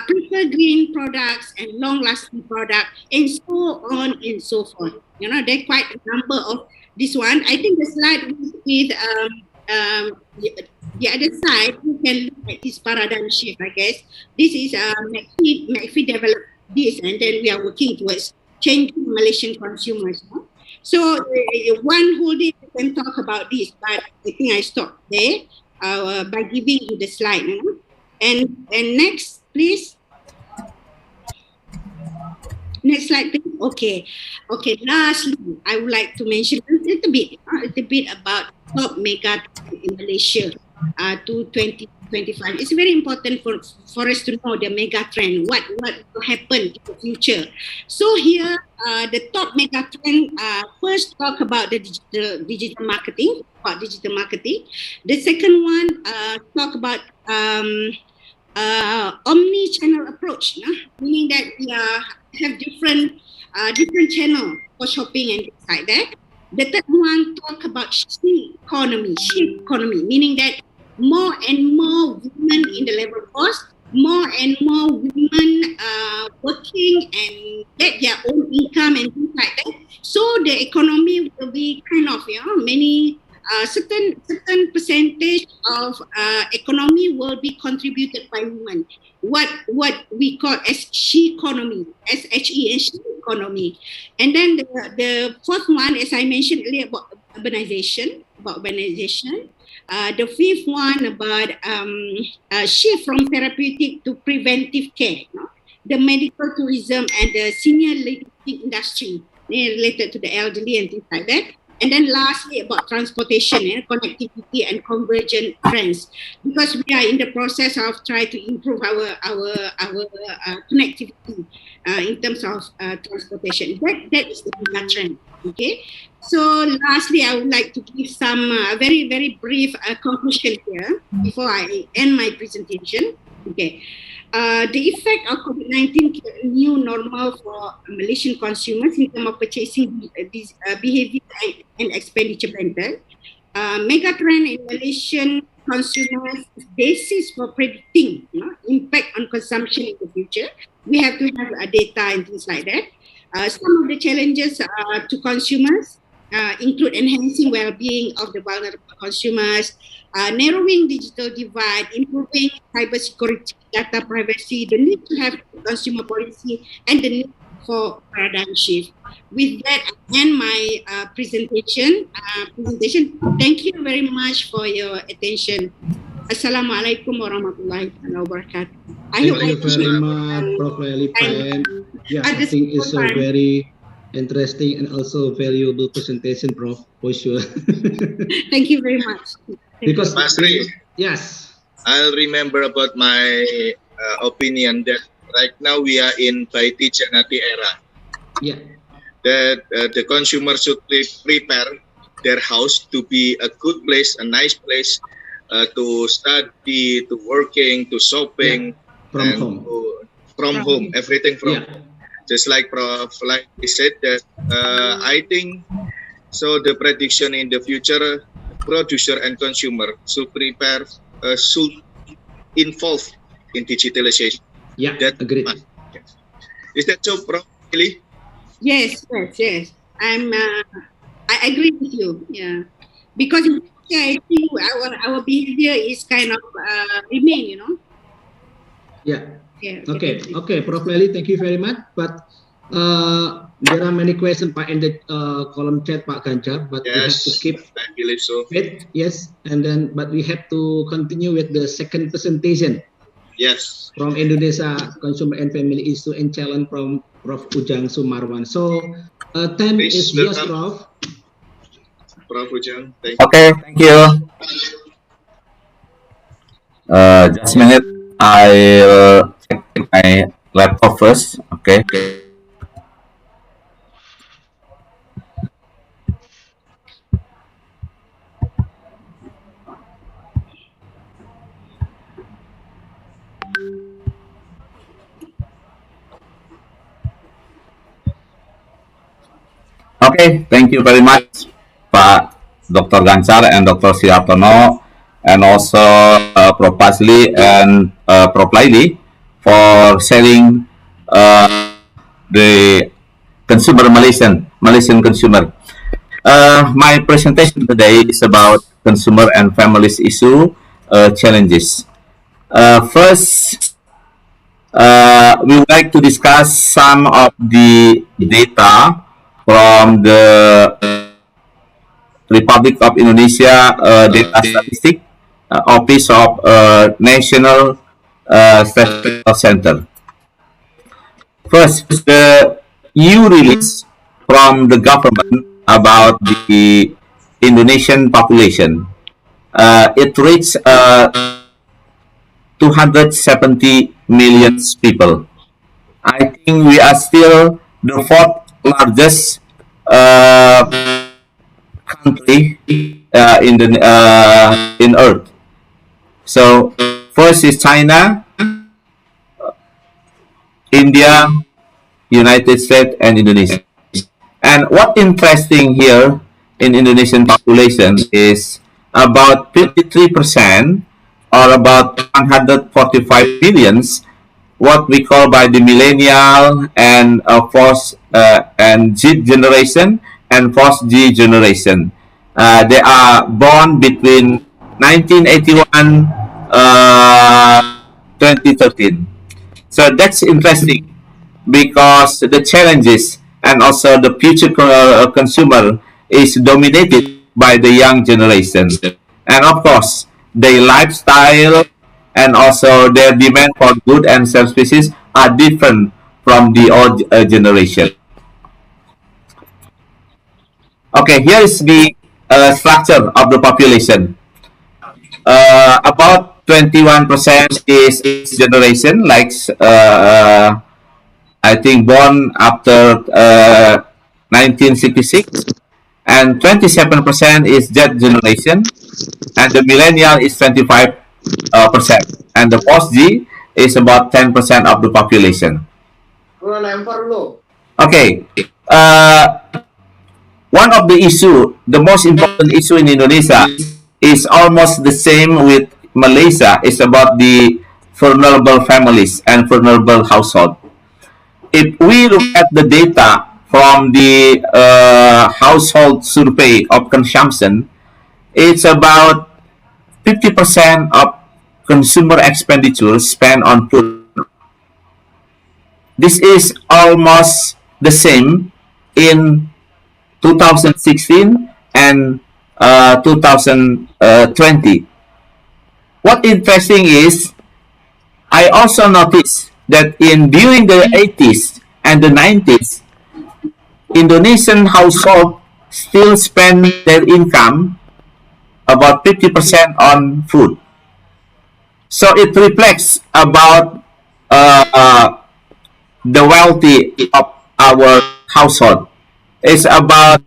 [SPEAKER 4] prefer green products and long-lasting products, and so on and so forth. You know, there are quite a number of this one. I think the slide with the other side, you can look at this paradigm shift, I guess. This is MACFEA developed this, and then we are working towards changing Malaysian consumers. No? So one whole day we can talk about this, but I think I stop there by giving you the slide. You know? And next, please. Next slide, please. Okay. Lastly, I would like to mention a little bit about top mega in Malaysia to 2025. It's very important for us to know the mega trend. What will happen in the future? So here, the top mega trend. First, talk about the digital marketing. The second one, talk about omni-channel approach, meaning that we have different channel for shopping and things like that. The third one talk about shape economy, meaning that more and more women in the labor force, more and more women working and get their own income and things like that. So the economy will be kind of many. Certain percentage of economy will be contributed by women. What we call as she economy, SHE and she economy. And then the fourth one, as I mentioned earlier, about urbanization. The fifth one about shift from therapeutic to preventive care. The medical tourism and the senior living industry related to the elderly and things like that. And then lastly, about transportation, connectivity and convergent trends, because we are in the process of trying to improve our connectivity in terms of transportation. That is the mega trend. Okay. So lastly, I would like to give some very, very brief conclusion here before I end my presentation. Okay. The effect of COVID-19 new normal for Malaysian consumers in terms of purchasing behavior and expenditure pattern. Mega trend in Malaysian consumers is basis for predicting impact on consumption in the future. We have to have data and things like that. Some of the challenges to consumers include enhancing well-being of the vulnerable consumers, narrowing digital divide, improving cybersecurity, data privacy, the need to have consumer policy, and the need for paradigm shift. With that, I end my presentation. Thank you very much for your attention. Assalamualaikum warahmatullahi wabarakatuh.
[SPEAKER 3] Thank you very much, Prof. Lelipan. Yeah, I think it's a very interesting and also valuable presentation, Prof, for sure.
[SPEAKER 4] Thank you very much.
[SPEAKER 1] Because Masri,
[SPEAKER 3] yes,
[SPEAKER 1] I'll remember about my opinion that right now we are in Baiti Janati era.
[SPEAKER 3] Yeah.
[SPEAKER 1] That the consumer should prepare their house to be a good place, a nice place to study, to working, to shopping,
[SPEAKER 3] from home.
[SPEAKER 1] From home, everything from home. Just like Prof. Like he said that I think so. The prediction in the future, producer and consumer should prepare, should involve in digitalization.
[SPEAKER 3] Yeah, that agreed.
[SPEAKER 1] Is that so, Prof? Really?
[SPEAKER 4] Yes. I agree with you. Yeah, because I think our behavior is kind of remain.
[SPEAKER 3] Yeah. Okay, Prof. Lely, thank you very much. But there are many questions, Pak, in the column chat, Pak Ganjar, but we have to keep.
[SPEAKER 1] I believe so.
[SPEAKER 3] Yes, but we have to continue with the second presentation.
[SPEAKER 1] Yes.
[SPEAKER 3] From Indonesia Consumer and Family Issue and Challenge from Prof. Ujang Sumarwan. So, time is yours, Prof.
[SPEAKER 1] Prof. Ujang, thank you.
[SPEAKER 6] Okay, thank you. Just a minute. I'll check my laptop first. Okay. Okay, thank you very much. Pak Dr. Gancar and Dr. Sihartono, and also Prof. Pasli and Prof. Laili for sharing the consumer Malaysian consumer. My presentation today is about consumer and families issue challenges. First, we would like to discuss some of the data from the Republic of Indonesia Data Statistic Office of National Statistical Center. First, the new release from the government about the Indonesian population. It reached 270 million people. I think we are still the fourth largest country in Earth. So first is China, India, United States, and Indonesia. And what interesting here in Indonesian population is about 53% or about 145 millions, what we call by the millennial and and Z generation and post G generation. They are born between 1981 2013. So that's interesting because the challenges and also the future consumer is dominated by the young generation. And of course, their lifestyle and also their demand for good and services are different from the old generation. Okay, here is the structure of the population. About 21% is generation, like I think born after 1966, and 27% is Z generation, and the millennial is 25%, and the post G is about 10% of the population. Okay, one of the issue, the most important issue in Indonesia is almost the same with Malaysia. It's about the vulnerable families and vulnerable household. If we look at the data from the household survey of consumption, it's about 50% of consumer expenditure spent on food. This is almost the same in 2016 and 2020. What interesting is, I also noticed that during the 80s and the 90s, Indonesian household still spend their income about 50% on food. So it reflects about the wealthy of our household. It's about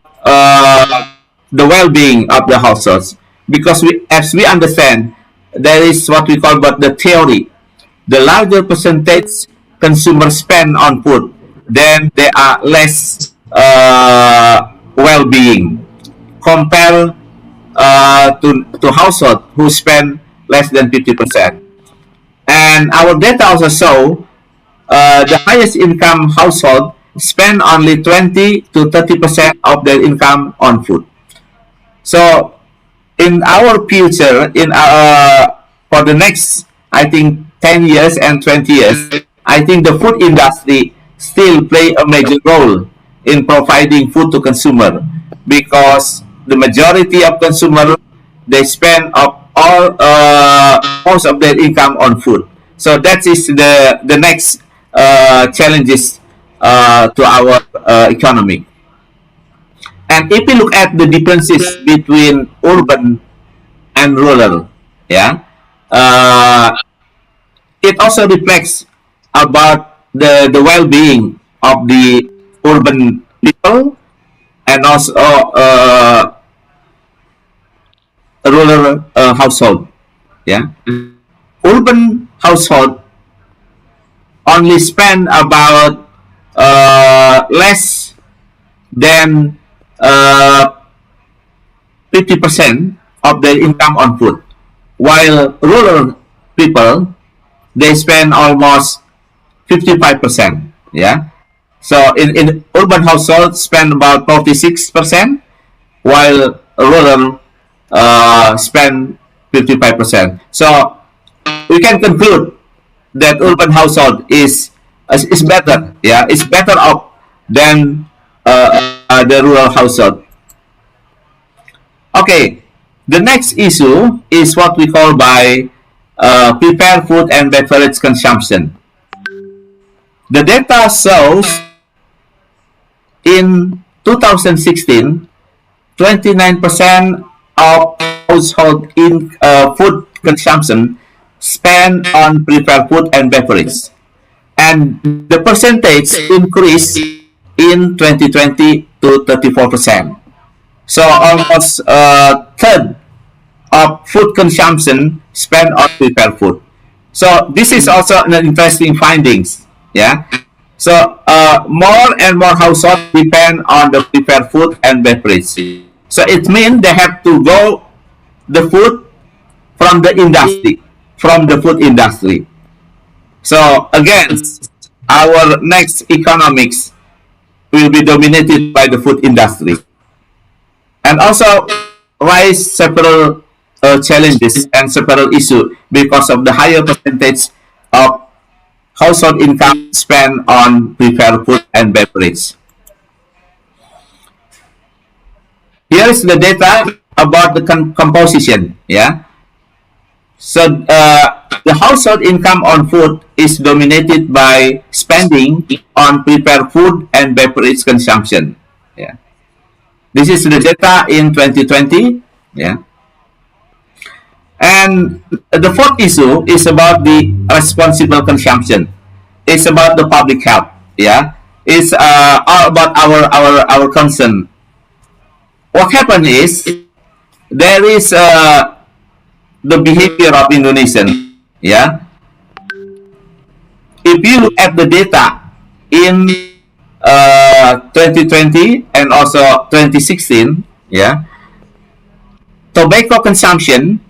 [SPEAKER 6] the well-being of the households, because as we understand, there is what we call but the theory. The larger percentage consumers spend on food, then they are less well-being compared to household who spend less than 50%. And our data also show the highest income household spend only 20 to 30% of their income on food. So in our future, for the next, I think 10 years and 20 years, I think the food industry still play a major role in providing food to consumer, because the majority of consumer, they spend all most of their income on food. So that is the next challenges to our economy. And if we look at the differences between urban and rural, yeah, it also reflects about the well-being of the urban people and also rural household. Yeah, urban household only spend about less than 50% of their income on food, while rural people, they spend almost 55%. Yeah. So in urban households spend about 46%, while rural spend 55%. So we can conclude that urban household is better. Yeah, it's better off than the rural household. Okay, the next issue is what we call by prepared food and beverage consumption. The data shows in 2016, 29% of household in food consumption spent on prepared food and beverage, and the percentage increased in 2020 to 34%. So almost a third of food consumption spent on prepared food. So this is also an interesting findings. Yeah. So more and more households depend on the prepared food and beverage. So it means they have to go the food from the industry, from the food industry. So again, our next economics will be dominated by the food industry, and also rise several challenges and several issues because of the higher percentage of household income spent on prepared food and beverage. Here is the data about the composition. Yeah. So the household income on food is dominated by spending on prepared food and beverage consumption. Yeah. This is the data in 2020. Yeah. And the fourth issue is about the responsible consumption. It's about the public health. Yeah. It's all about our concern. What happened is there is the behavior of Indonesian. Yeah. If you look at the data in 2020 and also 2016, yeah, tobacco consumption,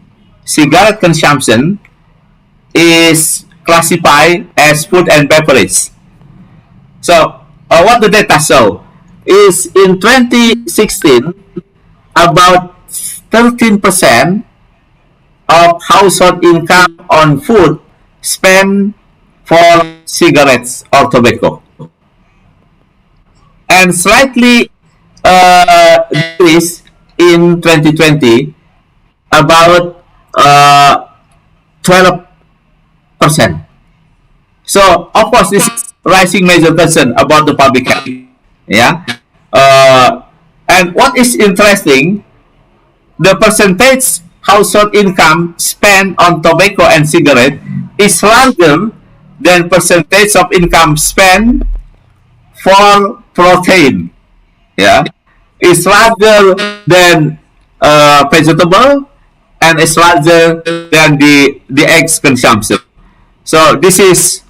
[SPEAKER 6] cigarette consumption is classified as food and beverage. So what the data show is in 2016, about 13% of household income on food spent for cigarettes or tobacco, and slightly decreased in 2020, about 12%. So of course this is rising major concern about the public health. Yeah. And what is interesting, the percentage household income spent on tobacco and cigarette is larger than percentage of income spent for protein. Yeah, it's larger than vegetable, and it's larger than the eggs consumption. So this is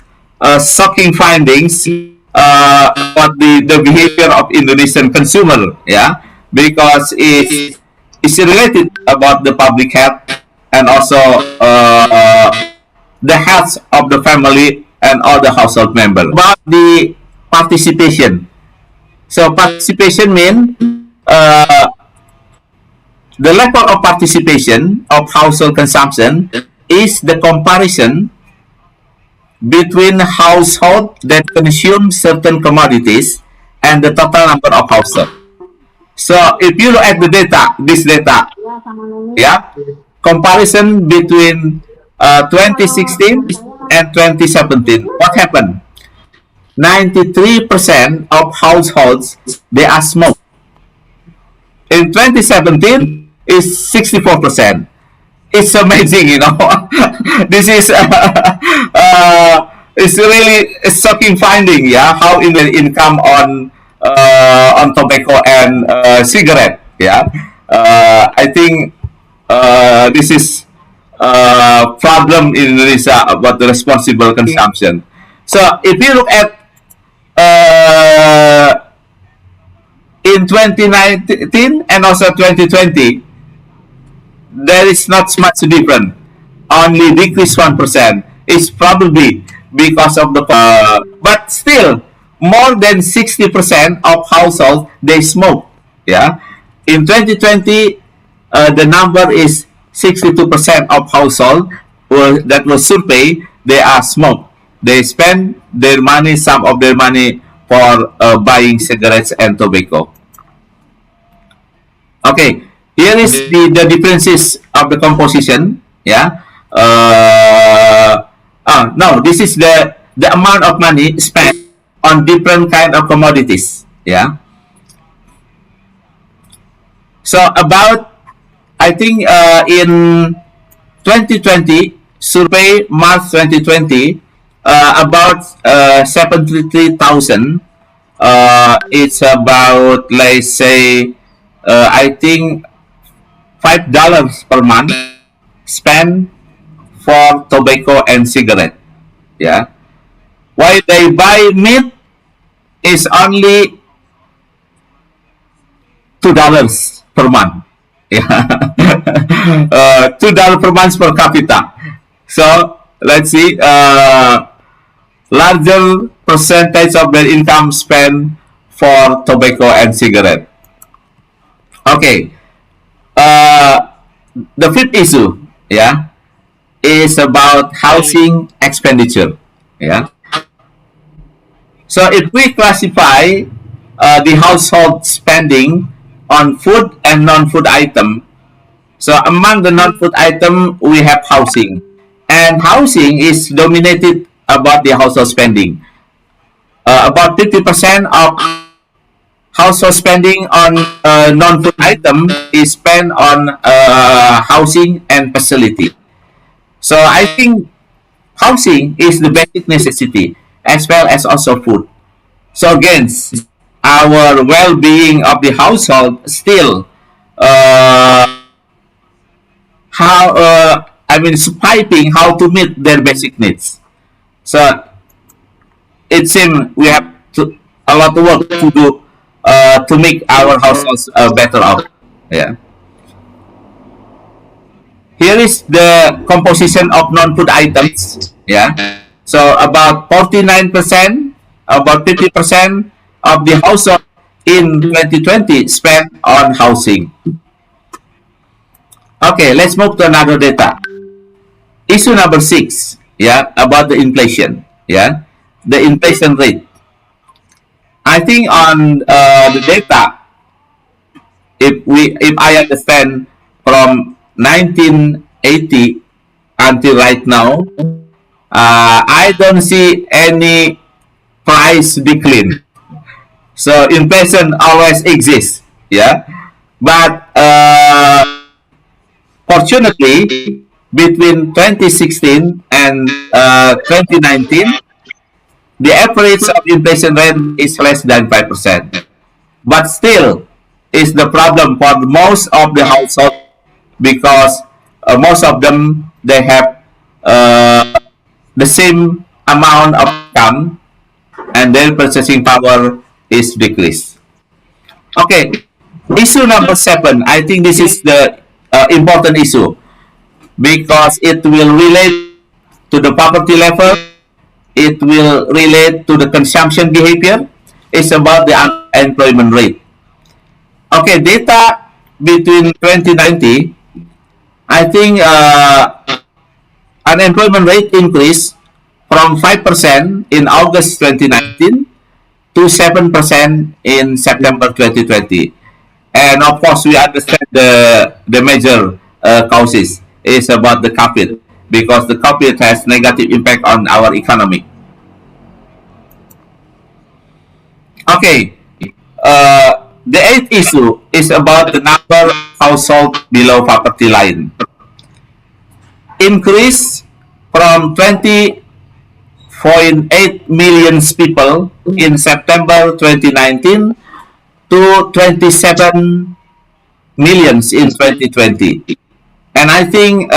[SPEAKER 6] shocking findings about the behavior of Indonesian consumer. Yeah, because it's related about the public health and also the health of the family and all the household members. About the participation. So participation means the level of participation of household consumption is the comparison between household that consume certain commodities and the total number of households. So if you look at the data, this data, yeah, comparison between 2016 and 2017, what happened? 93% of households, they are smoke. In 2017, is 64%. It's amazing, you know. This is it's really a shocking finding, yeah. How in the income on tobacco and cigarette, yeah. I think this is problem in Indonesia about the responsible consumption. So if you look at in 2019 and also 2020, there is not much different. Only decrease 1%. It's probably because of the but still more than 60% of households they smoke. Yeah, in 2020, the number is 62% of households that was surveyed. They are smoke. They spend their money, some of their money, for buying cigarettes and tobacco. Okay, here is the differences of the composition. Yeah. No, this is the amount of money spent on different kind of commodities. Yeah. So about, I think in 2020 survey March 2020, about 73,000. It's about, let's say, I think $5 per month spent for tobacco and cigarette. Yeah. Why they buy meat is only $2 per month. Yeah. $2 per month per capita. So let's see. Larger percentage of their income spent for tobacco and cigarette. Okay. The fifth issue, yeah, is about housing expenditure. Yeah. So if we classify the household spending on food and non-food item, so among the non-food item we have housing, and housing is dominated about the household spending. About 50% of household spending on non-food item is spent on housing and facility. So I think housing is the basic necessity as well as also food. So again, our well-being of the household still swiping how to meet their basic needs. So it seems we have a lot of work to do to make our households better out. Yeah. Here is the composition of non-food items. Yeah. So about 49%, about 50% of the household in 2020 spent on housing. Okay, let's move to another data. Issue number 6, yeah, about the inflation, yeah, the inflation rate. I think on the data, if I understand from 1980 until right now, I don't see any price decline. So inflation always exists, yeah, but fortunately, between 2016 and 2019, the average of inflation rate is less than 5%. But still, is the problem for most of the households because most of them, they have the same amount of income and their purchasing power is decreased. Okay, issue number 7, I think this is the important issue because it will relate to the poverty level, it will relate to the consumption behavior. It's about the unemployment rate. Okay, data between 2090, I think unemployment rate increased from 5% in August 2019 to 7% in September 2020. And of course, we understand the major causes is about the COVID because the COVID has negative impact on our economy. Okay, the 8th issue is about the number of households below poverty line. Increase from 20.8 million people in September 2019 to 27 millions in 2020. And I think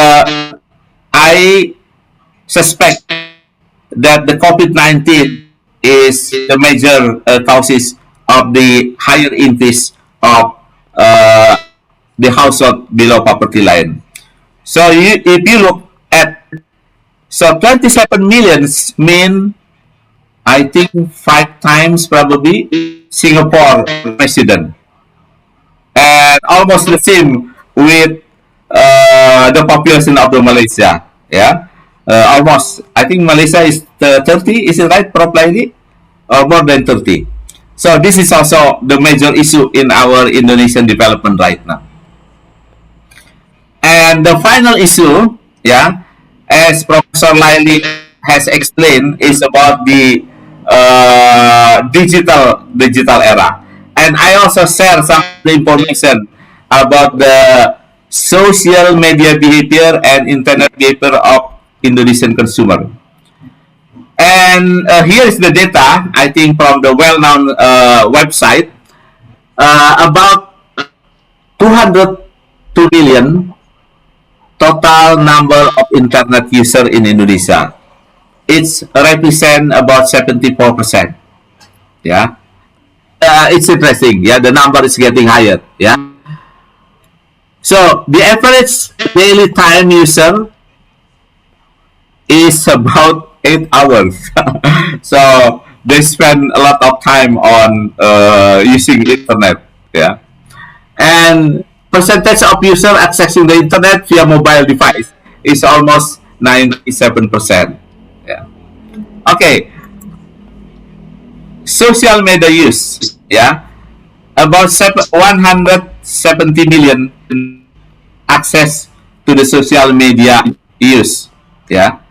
[SPEAKER 6] I suspect that the COVID-19 is the major causes of the higher increase of the household below poverty line. So if you look at, so 27 millions mean, I think 5 times probably Singapore resident, and almost the same with the population of the Malaysia. Yeah, almost. I think Malaysia is 30. Is it right, Prof. Laili? Or more than 30. So this is also the major issue in our Indonesian development right now. And the final issue, yeah, as Professor Laili has explained, is about the digital era. And I also share some of the information about the social media behavior and internet behavior of Indonesian consumer. And here is the data, I think, from the well-known website. About 202 million total number of internet user in Indonesia. It's represent about 74%. Yeah, it's interesting. Yeah, the number is getting higher. Yeah. So the average daily time user is about 8 hours. So they spend a lot of time on using internet. Yeah, and percentage of user accessing the internet via mobile device is almost 97%. Yeah. Okay. Social media use. Yeah. About 170 million access to the social media use. Yeah.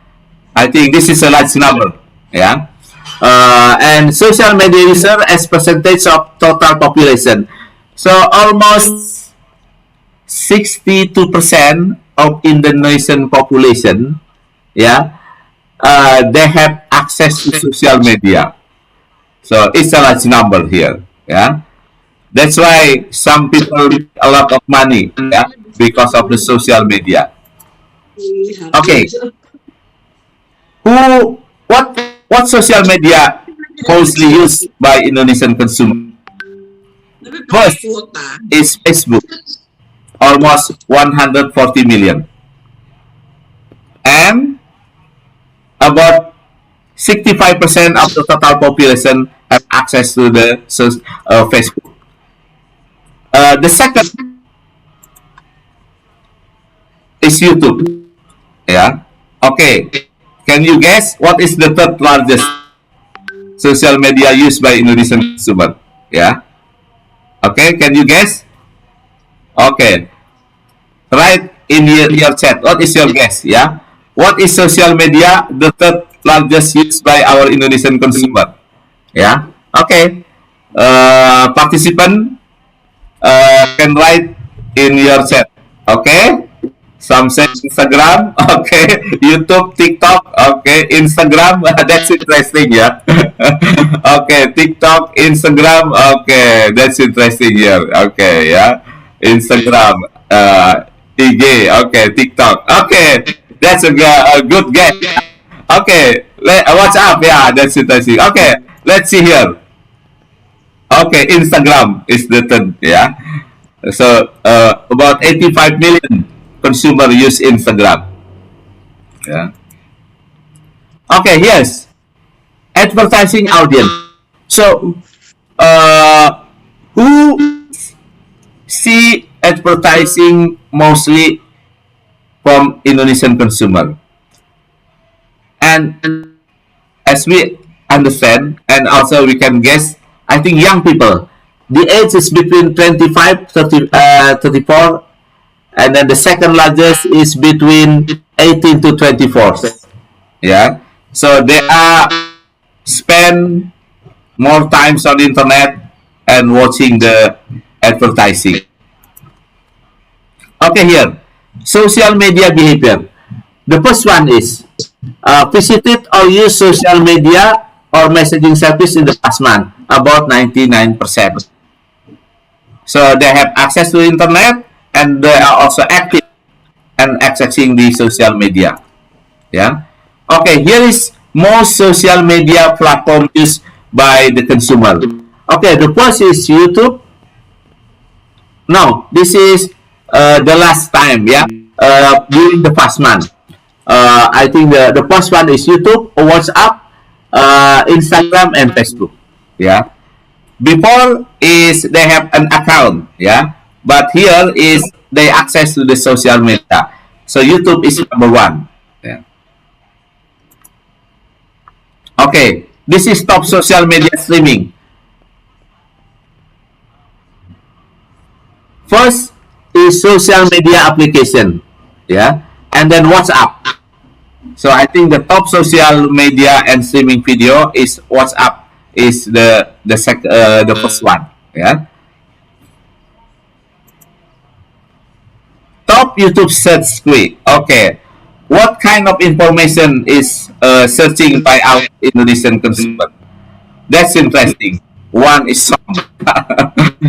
[SPEAKER 6] I think this is a large number. Yeah. And social media user as percentage of total population. So almost 62% of Indonesian population, yeah, they have access to social media. So it's a large number here, yeah. That's why some people make a lot of money, yeah, because of the social media. Okay, what social media mostly used by Indonesian consumers? First is Facebook. Almost 140 million, and about 65% of the total population have access to the Facebook. The second is YouTube. Yeah. Okay. Can you guess what is the third largest social media used by Indonesian consumer? Yeah. Okay. Can you guess? Okay. Write in your chat. What is your guess? Yeah. What is social media the third largest used by our Indonesian consumer? Yeah. Okay. Participant can write in your chat. Okay. Some say Instagram. Okay. YouTube, TikTok. Okay. Instagram. That's interesting. Yeah. Okay. TikTok, Instagram. Okay. That's interesting here. Okay. Yeah. Instagram, IG, okay, TikTok, okay, that's a good guess. Okay, WhatsApp, yeah, that's interesting. Okay, let's see here. Okay, Instagram is the third, yeah. So about 85 million consumer use Instagram. Yeah. Okay, yes, advertising audience. So who see advertising mostly from Indonesian consumer? And as we understand, and also we can guess, I think young people, the age is between 25, 34, and then the second largest is between 18 to 24. Yeah, so they are spend more times on the internet and watching the advertising. Okay, here, social media behavior. The first one is visited or use social media or messaging service in the past month, about 99%. So they have access to the internet and they are also active and accessing the social media. Yeah. Okay, here is most social media platform used by the consumer. Okay, the first is YouTube. No, this is the last time, yeah. during the past month. I think the first one is YouTube, WhatsApp, Instagram, and Facebook. Yeah. Before is they have an account. Yeah. But here is they access to the social media. So YouTube is number one. Yeah. Okay. This is top social media streaming. First is social media application. Yeah. And then WhatsApp. So I think the top social media and streaming video is WhatsApp is the first one. Yeah. Top YouTube search query. Okay. What kind of information is searching by our Indonesian consumer? That's interesting. One is song.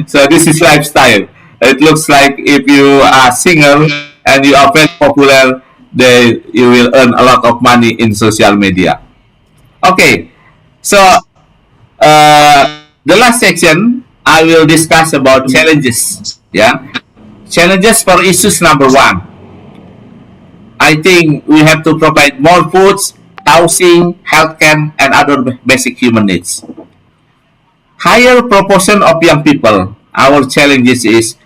[SPEAKER 6] So this is lifestyle. It looks like if you are singer and you are very popular, then you will earn a lot of money in social media. Okay. So the last section I will discuss about challenges. Yeah. Challenges for issues number one. I think we have to provide more foods, housing, healthcare, and other basic human needs. Higher proportion of young people. Our challenges is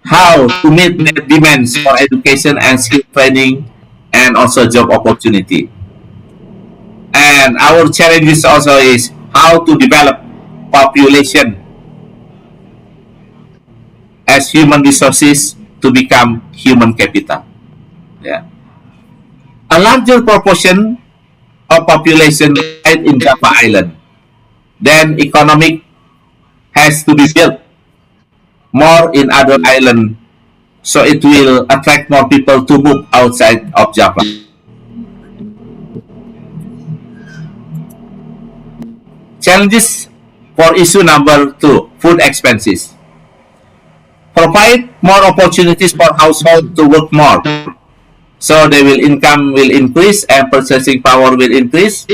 [SPEAKER 6] how to meet their demands for education and skill training, and also job opportunity. And our challenges also is how to develop population as human resources to become human capital. Yeah. A larger proportion of population reside in Java Island. Then economic has to be built more in other island, so it will attract more people to move outside of Java. Challenges for issue number two, food expenses. Provide more opportunities for households to work more, so their income will increase and purchasing power will increase.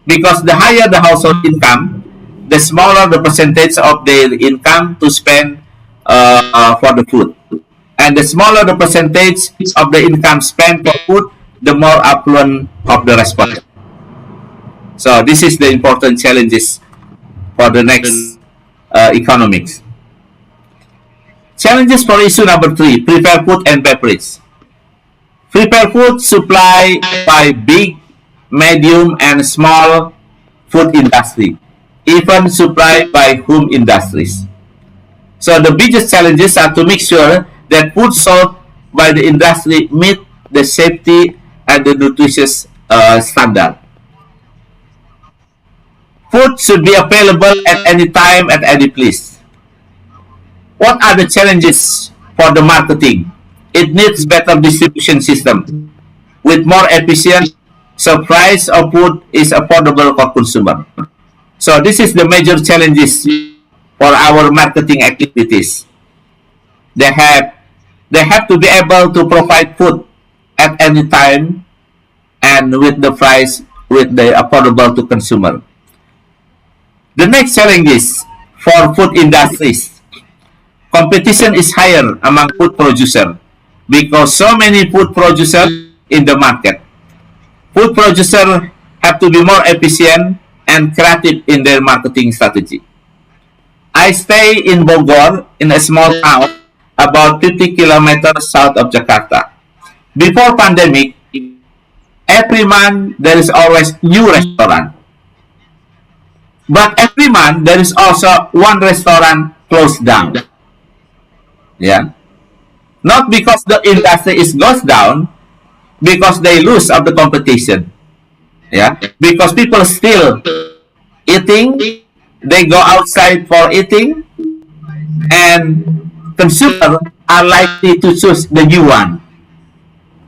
[SPEAKER 6] Because the higher the household income, the smaller the percentage of their income to spend for the food. And the smaller the percentage of the income spent for food, the more affluent of the respondent. So this is the important challenges for the next economics. Challenges for issue number three, prepare food and beverage. Prepare food supply by big, medium, and small food industry, even supplied by home industries. So the biggest challenges are to make sure that food sold by the industry meet the safety and the nutritious standard. Food should be available at any time, at any place. What are the challenges for the marketing? It needs better distribution system with more efficient, so price of food is affordable for consumer. So this is the major challenges for our marketing activities. They have to be able to provide food at any time and with the price with the affordable to consumer. The next challenge is for food industries. Competition is higher among food producers because so many food producers in the market. Food producers have to be more efficient and creative in their marketing strategy. I stay in Bogor, in a small town about 50 kilometers south of Jakarta. Before pandemic, every month there is always new restaurant. But every month there is also one restaurant closed down. Yeah. Not because the industry is goes down, because they lose of the competition. Yeah. Because people still eating, they go outside for eating, and consumers are likely to choose the new one.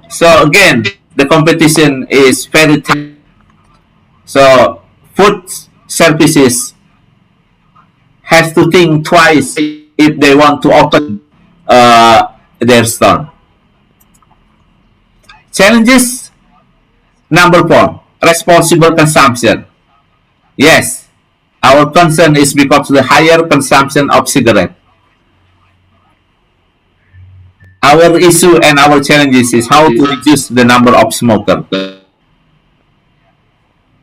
[SPEAKER 6] So again, the competition is very tight. So food services has to think twice if they want to open their store. Challenges number 4, responsible consumption. Yes, our concern is because of the higher consumption of cigarette. our issue and our challenges is how to reduce the number of smokers.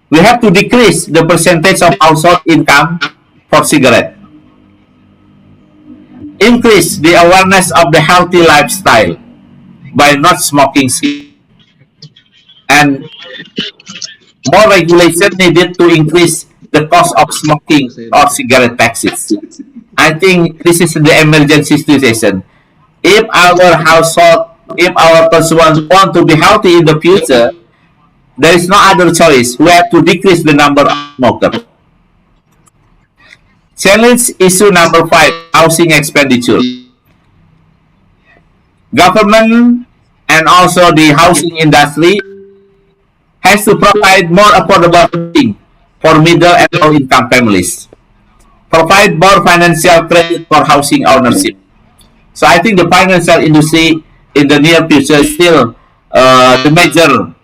[SPEAKER 6] We have to decrease the percentage of household income for cigarette. Increase the awareness of the healthy lifestyle by not smoking cigarettes. And more regulation needed to increase the cost of smoking or cigarette taxes. I think this is the emergency situation. If our household, if our consumers want to be healthy in the future, there is no other choice. We have to decrease the number of smokers. Challenge issue number 5, housing expenditure. Government and also the housing industry has to provide more affordable housing for middle and low income families. Provide more financial credit for housing ownership. So I think the financial industry in the near future is still the major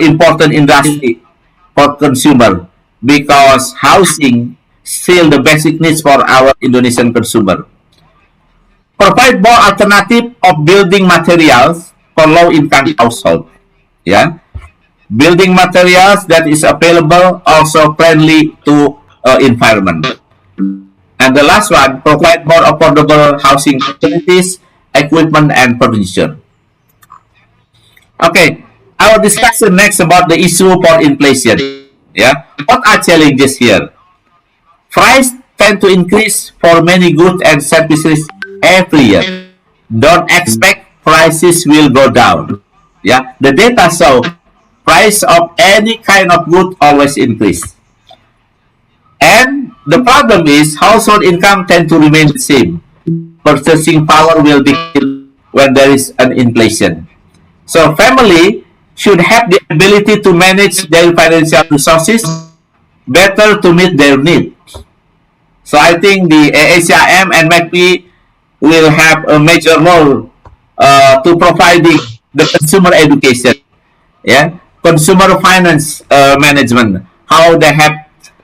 [SPEAKER 6] important industry for consumer, because housing still the basic needs for our Indonesian consumer. Provide more alternative of building materials for low income household. Yeah, building materials that is available, also friendly to environment. And the last one, provide more affordable housing facilities, equipment, and furniture. Okay, our discussion next about the issue for inflation. Yeah, what are challenges here? Price tend to increase for many goods and services every year. Don't expect prices will go down. Yeah, the data show price of any kind of good always increase. And the problem is household income tend to remain the same. Purchasing power will decrease when there is an inflation. So family should have the ability to manage their financial resources better to meet their needs. So I think the AACIM and MACFEA will have a major role to providing the consumer education, yeah, consumer finance management, how they have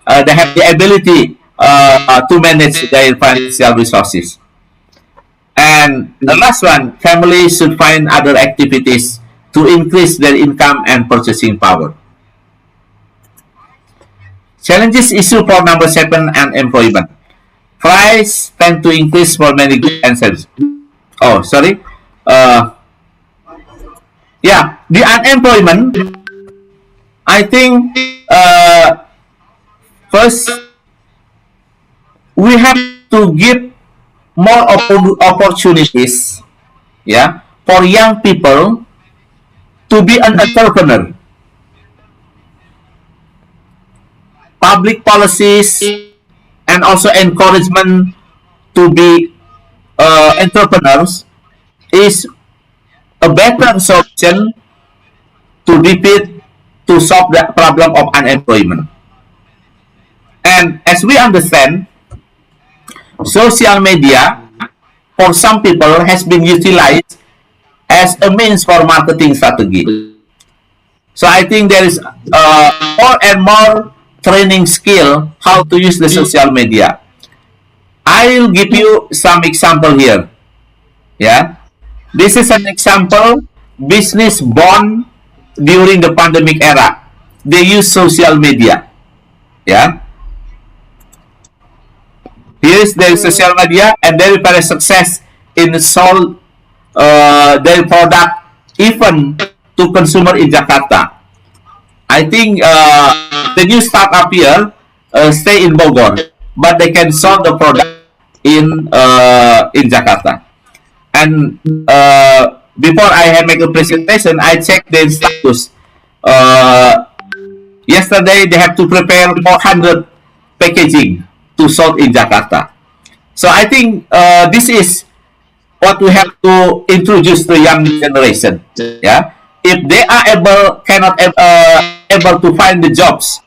[SPEAKER 6] the ability to manage their financial resources. And the last one, families should find other activities to increase their income and purchasing power. Challenges issue for number 7, unemployment. Price tend to increase for many goods and services. Oh, sorry. Yeah, the unemployment, I think first we have to give more opportunities, yeah, for young people to be an entrepreneur. Public policies and also encouragement to be entrepreneurs is a better solution to defeat, to solve the problem of unemployment. And as we understand, social media for some people has been utilized as a means for marketing strategy. So I think there is more and more training skill how to use the social media. I'll give you some example here. Yeah, this is an example business born during the pandemic era. They use social media. Yeah, here is their social media, and they will very success in sold their product even to consumer in Jakarta. I think the new startup here stay in Bogor, but they can sell the product in Jakarta. And before I make a presentation, I check their status. Yesterday they have to prepare 400 packaging to sold in Jakarta. So I think this is what we have to introduce to young generation. Yeah, if they are cannot able to find the jobs,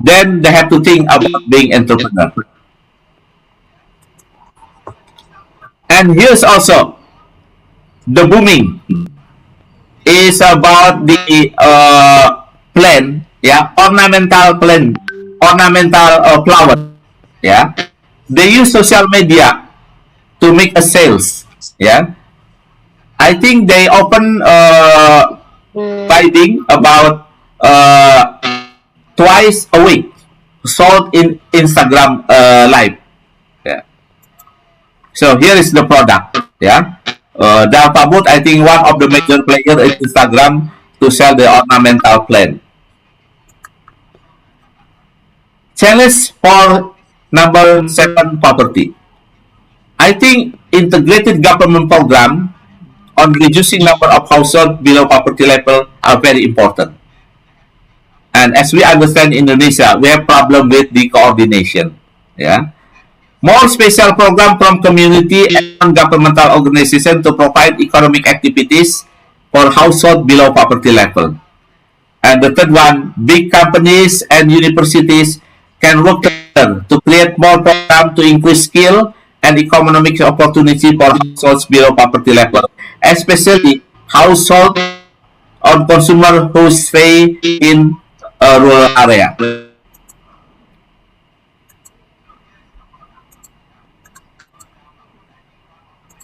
[SPEAKER 6] then they have to think about being entrepreneur. And here's also the booming is about the plant, yeah, ornamental plant, ornamental flower, yeah. They use social media to make a sales, yeah. I think they open bidding about twice a week, sold in Instagram live. Yeah. So here is the product. Yeah. The Alphabet, I think one of the major players in Instagram to sell the ornamental plant. Challenge for number 7 property. I think integrated government program on reducing number of households below poverty level are very important. And as we understand in Indonesia, we have problem with the coordination. Yeah. More special program from community and governmental organization to provide economic activities for household below poverty level. And the third one, big companies and universities can work together to create more programs to increase skill and economic opportunity for households below poverty level, especially household or consumer who stay in a rural area.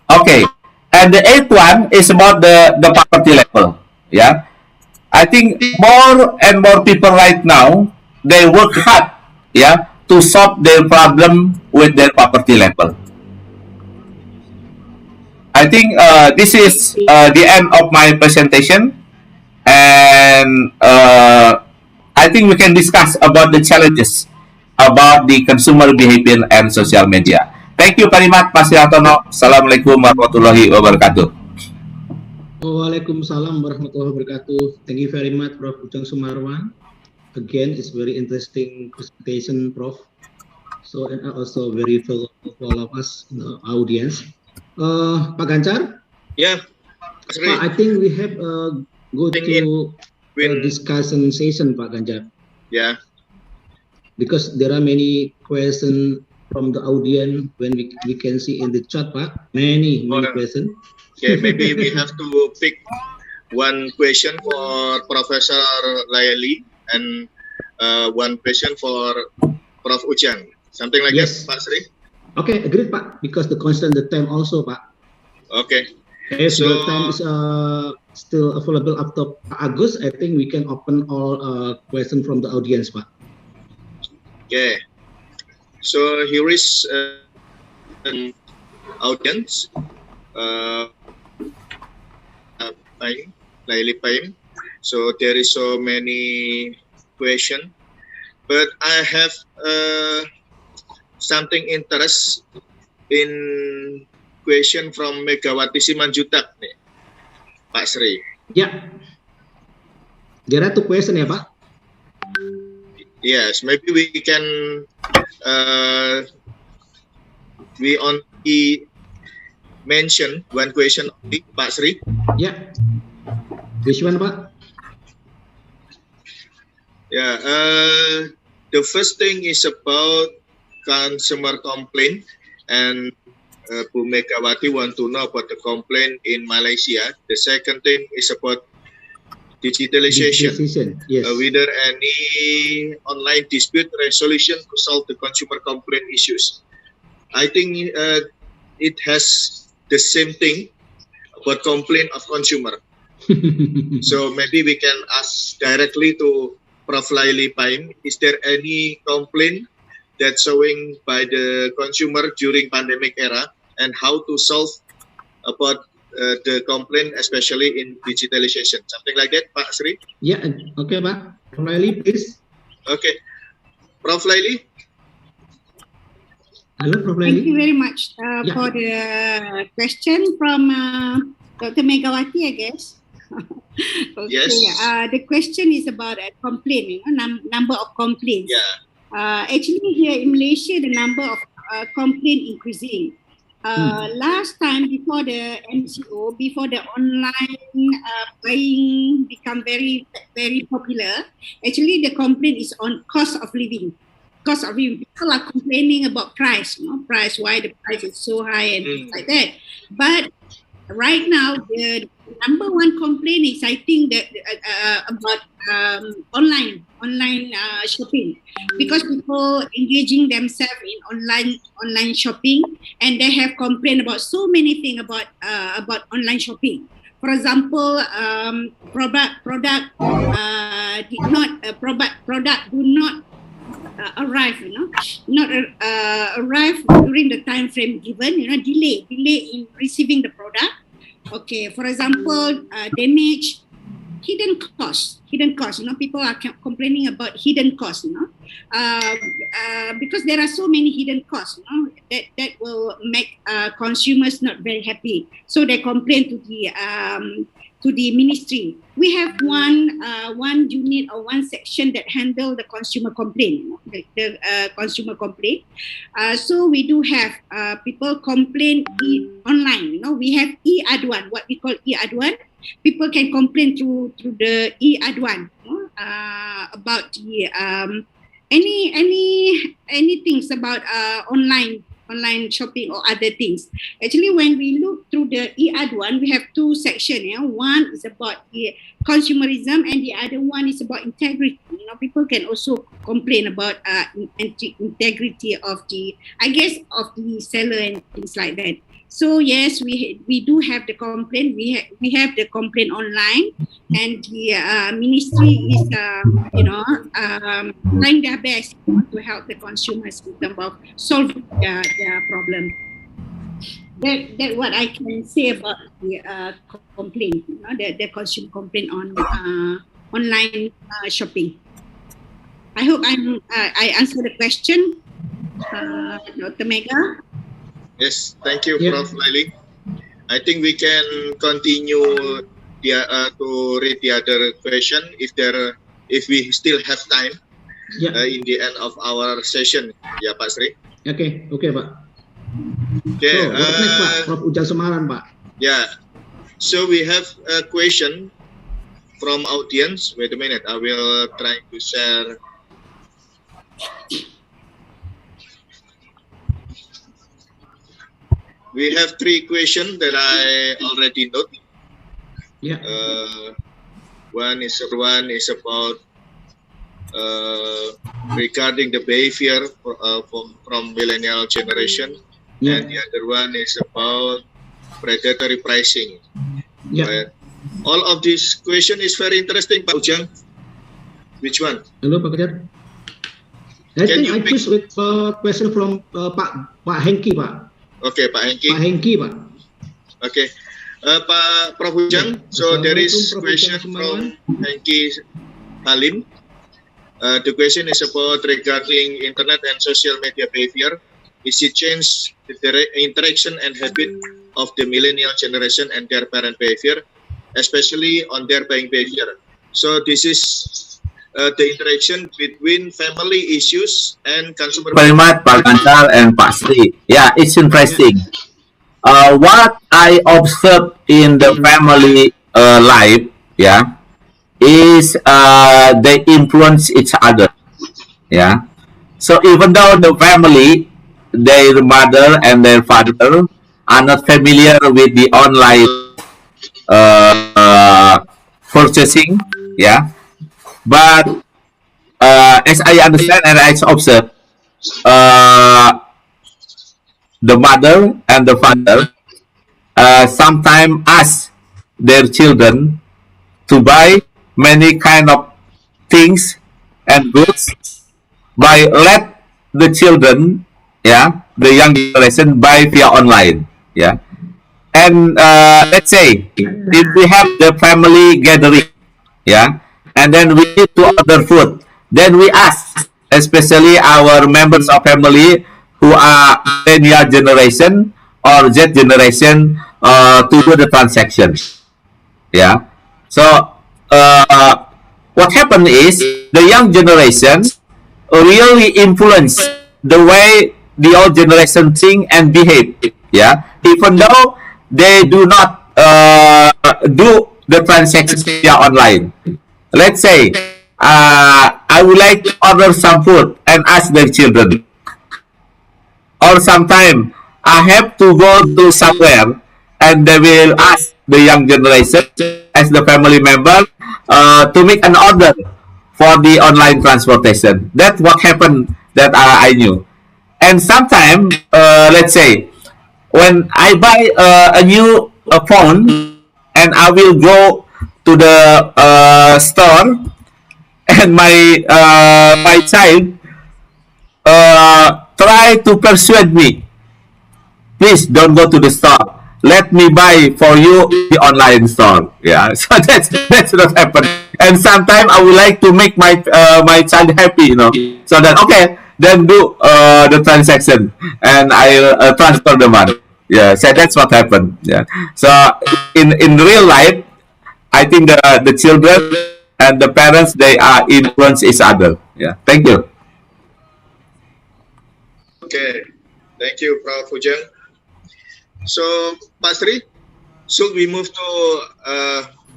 [SPEAKER 6] Okay, and the eighth one is about the poverty level. Yeah, I think more and more people right now, they work hard, yeah, to solve their problem with their poverty level. I think this is the end of my presentation, and I think we can discuss about the challenges about the consumer behavior and social media. Thank you very much, Mas Yatono. Assalamualaikum warahmatullahi wabarakatuh.
[SPEAKER 3] Waalaikumsalam warahmatullahi wabarakatuh. Thank you very much, Prof. Ujang Sumarwan. Again, it's very interesting presentation, Prof. So, and also very full of all of us in the audience. Pak Ganjar?
[SPEAKER 1] Yeah.
[SPEAKER 3] Pak, I think we have go to discussion session, Pak Ganjar.
[SPEAKER 1] Yeah.
[SPEAKER 3] Because there are many questions from the audience when we can see in the chat, Pak. Many questions.
[SPEAKER 1] Okay, maybe we have to pick one question for Professor Laeli and one question for Prof. Ujang. Something like that, Pak Sri?
[SPEAKER 3] Okay, agreed, Pak. Because the constant the time also, Pak.
[SPEAKER 1] Okay.
[SPEAKER 3] If the time is still available up to August, I think we can open all questions from the audience, Pak.
[SPEAKER 1] Okay. So here is an audience. Laili Paim. So there is so many questions, but I have something interest in question from Megawati Simanjutak nih, Pak Sri.
[SPEAKER 3] Yeah. There are two questions, ya, Pak.
[SPEAKER 1] Yes, maybe we can we only mention one question only, Pak Sri.
[SPEAKER 3] Yeah. Which one, Pak?
[SPEAKER 1] Yeah, the first thing is about consumer complaint, and Bu Megawati want to know about the complaint in Malaysia. The second thing is about digitalization.
[SPEAKER 3] Yes.
[SPEAKER 1] Whether any online dispute resolution to solve the consumer complaint issues. I think it has the same thing about complaint of consumer. So maybe we can ask directly to Prof. Laili Paim, is there any complaint that's showing by the consumer during pandemic era, and how to solve about the complaint, especially in digitalization? Something like that, Pak Sri?
[SPEAKER 3] Yeah, okay, Pak. Prof. Laili, please.
[SPEAKER 1] Okay. Prof. Laili?
[SPEAKER 3] Hello, Prof. Laili.
[SPEAKER 4] Thank you very much for the question from Dr. Megawati, I guess. Okay.
[SPEAKER 1] Yes.
[SPEAKER 4] The question is about a complaint, number of complaints.
[SPEAKER 1] Yeah.
[SPEAKER 4] Actually, here in Malaysia, the number of complaint increasing. Last time, before the MCO, before the online buying become very, very popular, actually the complaint is on cost of living. Cost of living. People are complaining about price, price, why the price is so high and things like that. But right now, the number one complaint is, I think, that about online shopping, because people engaging themselves in online shopping, and they have complained about so many things about online shopping. For example, product do not arrive, not arrive during the time frame given, delay in receiving the product. Okay, for example, damage, hidden cost, people are complaining about hidden cost, because there are so many hidden costs, that will make consumers not very happy. So they complain to the ministry. We have one unit or one section that handle the consumer complaint, the consumer complaint. So we do have people complain online. We have e-aduan, what we call e-aduan. People can complain through the e-aduan about the any things about online shopping or other things. Actually, when we look through the e-aduan, we have two sections. One is about consumerism, and the other one is about integrity. People can also complain about integrity of the seller and things like that. So yes, we do have the complaint. We have the complaint online, and the ministry is trying their best to help the consumers in terms of solving their problem. That what I can say about the complaint, the consumer complaint on online shopping. I hope I answered the question, Dr. Mega.
[SPEAKER 1] Yes, thank you, Prof. Laili. I think we can continue to read the other question if we still have time in the end of our session. Ya, Pak Sri.
[SPEAKER 3] Oke, Pak.
[SPEAKER 1] Okay,
[SPEAKER 3] so, next, Pak, Prof. Ujang Semaran, Pak.
[SPEAKER 1] Yeah. So we have a question from audience. Wait a minute, I will try to share. We have 3 questions that I already note.
[SPEAKER 3] Yeah.
[SPEAKER 1] One is about regarding the behavior from millennial generation, and the other one is about predatory pricing.
[SPEAKER 3] Yeah.
[SPEAKER 1] Right? All of these question is very interesting, Pak Ujang. Which one?
[SPEAKER 3] Hello, Pak Kejar. I choose with question from Pak Hengki, Pak.
[SPEAKER 1] Okay, Pak Hengki.
[SPEAKER 3] Pak.
[SPEAKER 1] Okay, Pak Prof. Ujang. So there is question from Hengki Halim. The question is about regarding internet and social media behavior. Is it change the interaction and habit of the millennial generation and their parent behavior, especially on their buying behavior? So this is the interaction between family issues and consumer.
[SPEAKER 6] Very much, Pak Ansar and Pak Sri. Yeah, it's interesting. What I observe in the family life, is they influence each other. Yeah. So even though the family, their mother and their father are not familiar with the online purchasing, but as I understand and I observe, the mother and the father sometimes ask their children to buy many kind of things and goods by let the children, the young generation buy via online, and let's say if we have the family gathering, and then we need to order food, then we ask, especially our members of family who are millennial generation or Z generation, to do the transaction. So what happened is the young generation really influence the way the old generation think and behave. Even though they do not do the transaction via online. Let's say I would like to order some food and ask their children. Or sometime I have to go to somewhere and they will ask the young generation as the family member to make an order for the online transportation. That's what happened that I knew. And sometimes, let's say, when I buy a new phone and I will go to the store and my child try to persuade me, please don't go to the store. Let me buy for you the online store. Yeah, so that's what happened. And sometimes I would like to make my child happy, so that okay, then do the transaction and I transfer the money. Yeah, so that's what happened. Yeah, so in real life, I think the children and the parents, they are influence each other. Yeah, thank you.
[SPEAKER 1] Okay, thank you, Prof. Ujang. So, Pak Sri, should we move to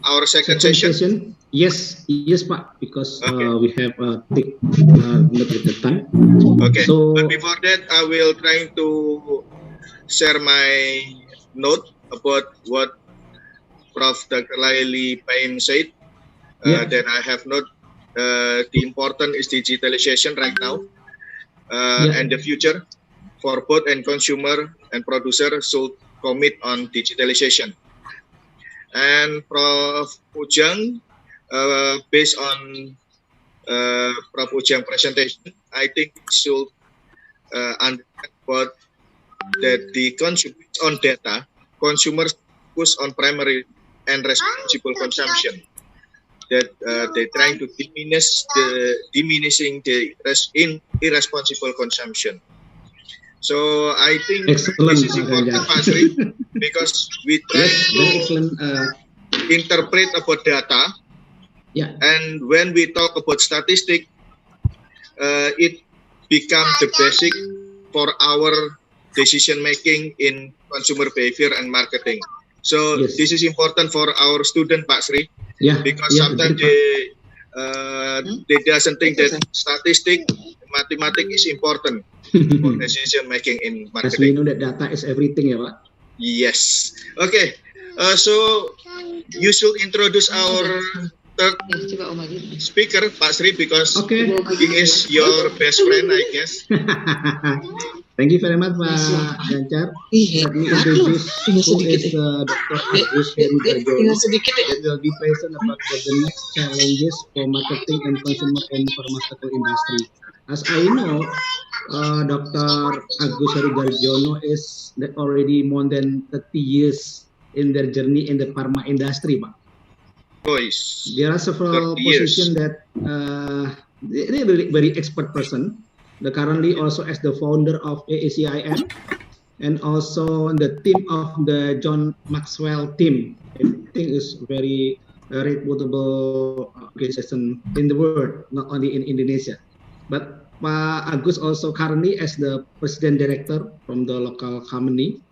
[SPEAKER 1] our second session?
[SPEAKER 3] Yes, Pak, because we have take limited time.
[SPEAKER 1] Okay,
[SPEAKER 3] so,
[SPEAKER 1] but before that, I will try to share my note about what Prof. Dr. Laili Paim said. That I have not the important is digitalization right now and the future for both end consumer and producer should commit on digitalization. And Prof. Ujang, based on Prof. Ujang presentation, I think we should understand what that the consumer on data, consumers focus on primary and responsible consumption. That they're trying to diminishing the irresponsible consumption. So I think
[SPEAKER 3] excellent,
[SPEAKER 1] this is important, Pak Sri, because we try to interpret about data.
[SPEAKER 3] Yeah.
[SPEAKER 1] And when we talk about statistic, it becomes the basic for our decision making in consumer behavior and marketing. So this is important for our student, Pak Sri.
[SPEAKER 3] Yeah,
[SPEAKER 1] because sometimes they doesn't think that statistic, mathematics is important for decision making in marketing.
[SPEAKER 3] As we know that data is everything, ya Pak.
[SPEAKER 1] Yes. Okay. So you should introduce our third speaker, Pak Sri, because he is your best friend, I guess.
[SPEAKER 3] Thank you very much, Pak Ganjar. Let me introduce who is Dr. Agus Herudarjono that will be present about the next challenges for marketing and consumer and pharmaceutical industry. As I know, Dr. Agus Herudarjono is already more than 30 years in their journey in the pharma industry, Pak. There are several positions that really very expert person. The currently also as the founder of AACIM and also the team of the John Maxwell team. I think is very reputable organization in the world, not only in Indonesia. But Pak Agus also currently as the president director from the local company,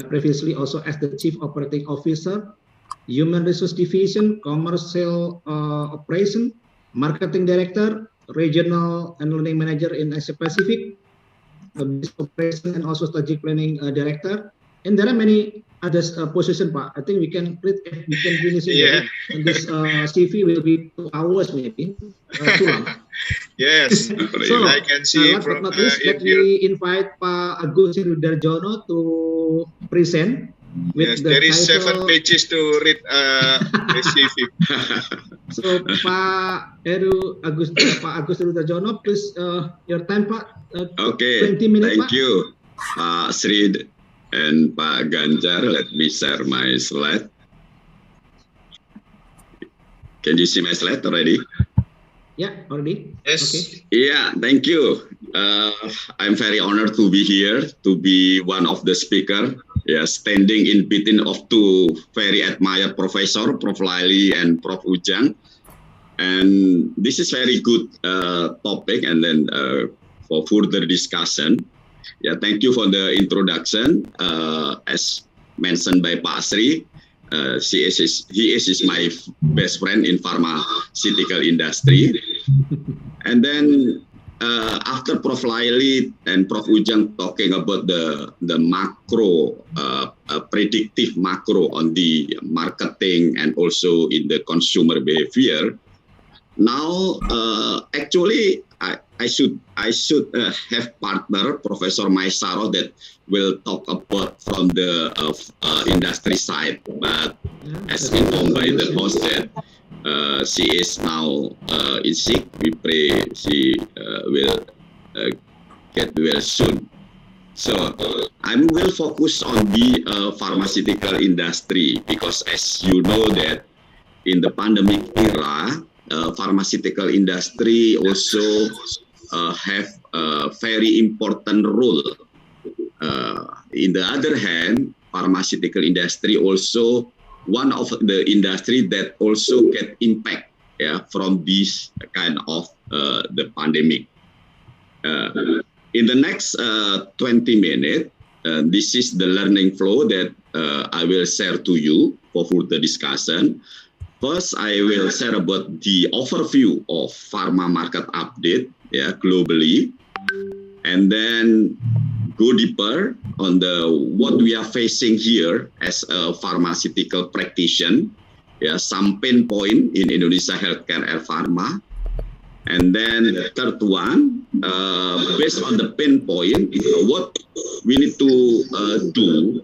[SPEAKER 3] previously also as the chief operating officer, human resource division, commercial operation, marketing director, regional and learning manager in Asia Pacific, business operation and also strategic planning director. And there are many other positions, Pak. I think we can finish it.
[SPEAKER 1] Yeah.
[SPEAKER 3] And this CV will be 2 hours maybe. Too long.
[SPEAKER 1] Yes.
[SPEAKER 3] So,
[SPEAKER 1] I can see
[SPEAKER 3] last
[SPEAKER 1] from
[SPEAKER 3] but not least, let me invite Pak Agus Herudarjono to present.
[SPEAKER 1] Yes, there is
[SPEAKER 3] title,
[SPEAKER 1] 7 pages to read the CV.
[SPEAKER 3] So Pak Agus Herudarjono, please your time, Pak.
[SPEAKER 7] Okay,
[SPEAKER 3] 20 minutes,
[SPEAKER 7] thank you, Pak Sri and Pak Ganjar. Let me share my slide. Can you see my slide already?
[SPEAKER 3] Yeah, already.
[SPEAKER 1] Yes.
[SPEAKER 3] Okay.
[SPEAKER 7] Yeah, thank you. I'm very honored to be here, to be one of the speaker. Yeah, standing in between of two very admired professor, Prof. Laili and Prof. Ujang. And this is very good topic, and then for further discussion. Yeah, thank you for the introduction. As mentioned by Pak Sri, he is my best friend in pharmaceutical industry. And then after Prof. Laili and Prof. Ujang talking about the macro predictive macro on the marketing and also in the consumer behavior. Now, actually, I should have partner Professor Maisaro that will talk about from the industry side. But as informed by the host that she is now in sick, we pray she will get well soon. So I will focus on the pharmaceutical industry because, as you know, that in the pandemic era, pharmaceutical industry also have a very important role. In the other hand, pharmaceutical industry also one of the industry that also get impact from this kind of the pandemic. In the next 20 minutes, this is the learning flow that I will share to you for further discussion. First, I will share about the overview of pharma market update globally, and then go deeper on the what we are facing here as a pharmaceutical practitioner, some pain point in Indonesia healthcare and pharma. And then the third one, based on the pain point, what we need to do,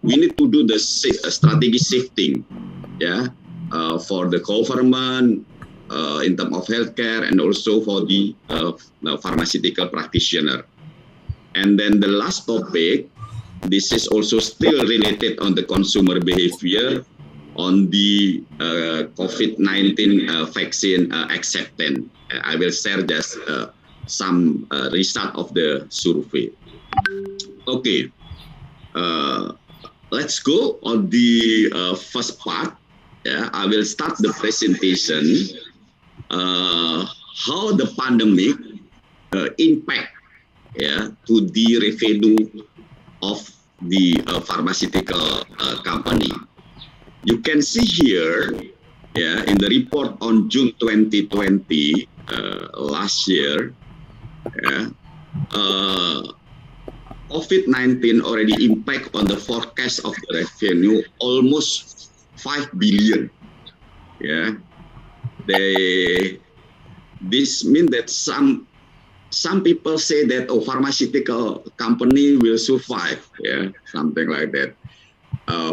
[SPEAKER 7] we need to do the strategy shifting, for the government in terms of healthcare and also for the pharmaceutical practitioner. And then the last topic, this is also still related on the consumer behavior on the COVID-19 vaccine acceptance. I will share just some result of the survey. Okay, let's go on the first part. I will start the presentation. How the pandemic impact to the revenue of the pharmaceutical company. You can see here, in the report on June 2020, last year, COVID-19 already impact on the forecast of the revenue almost 5 billion. This means that some people say that pharmaceutical company will survive, something like that.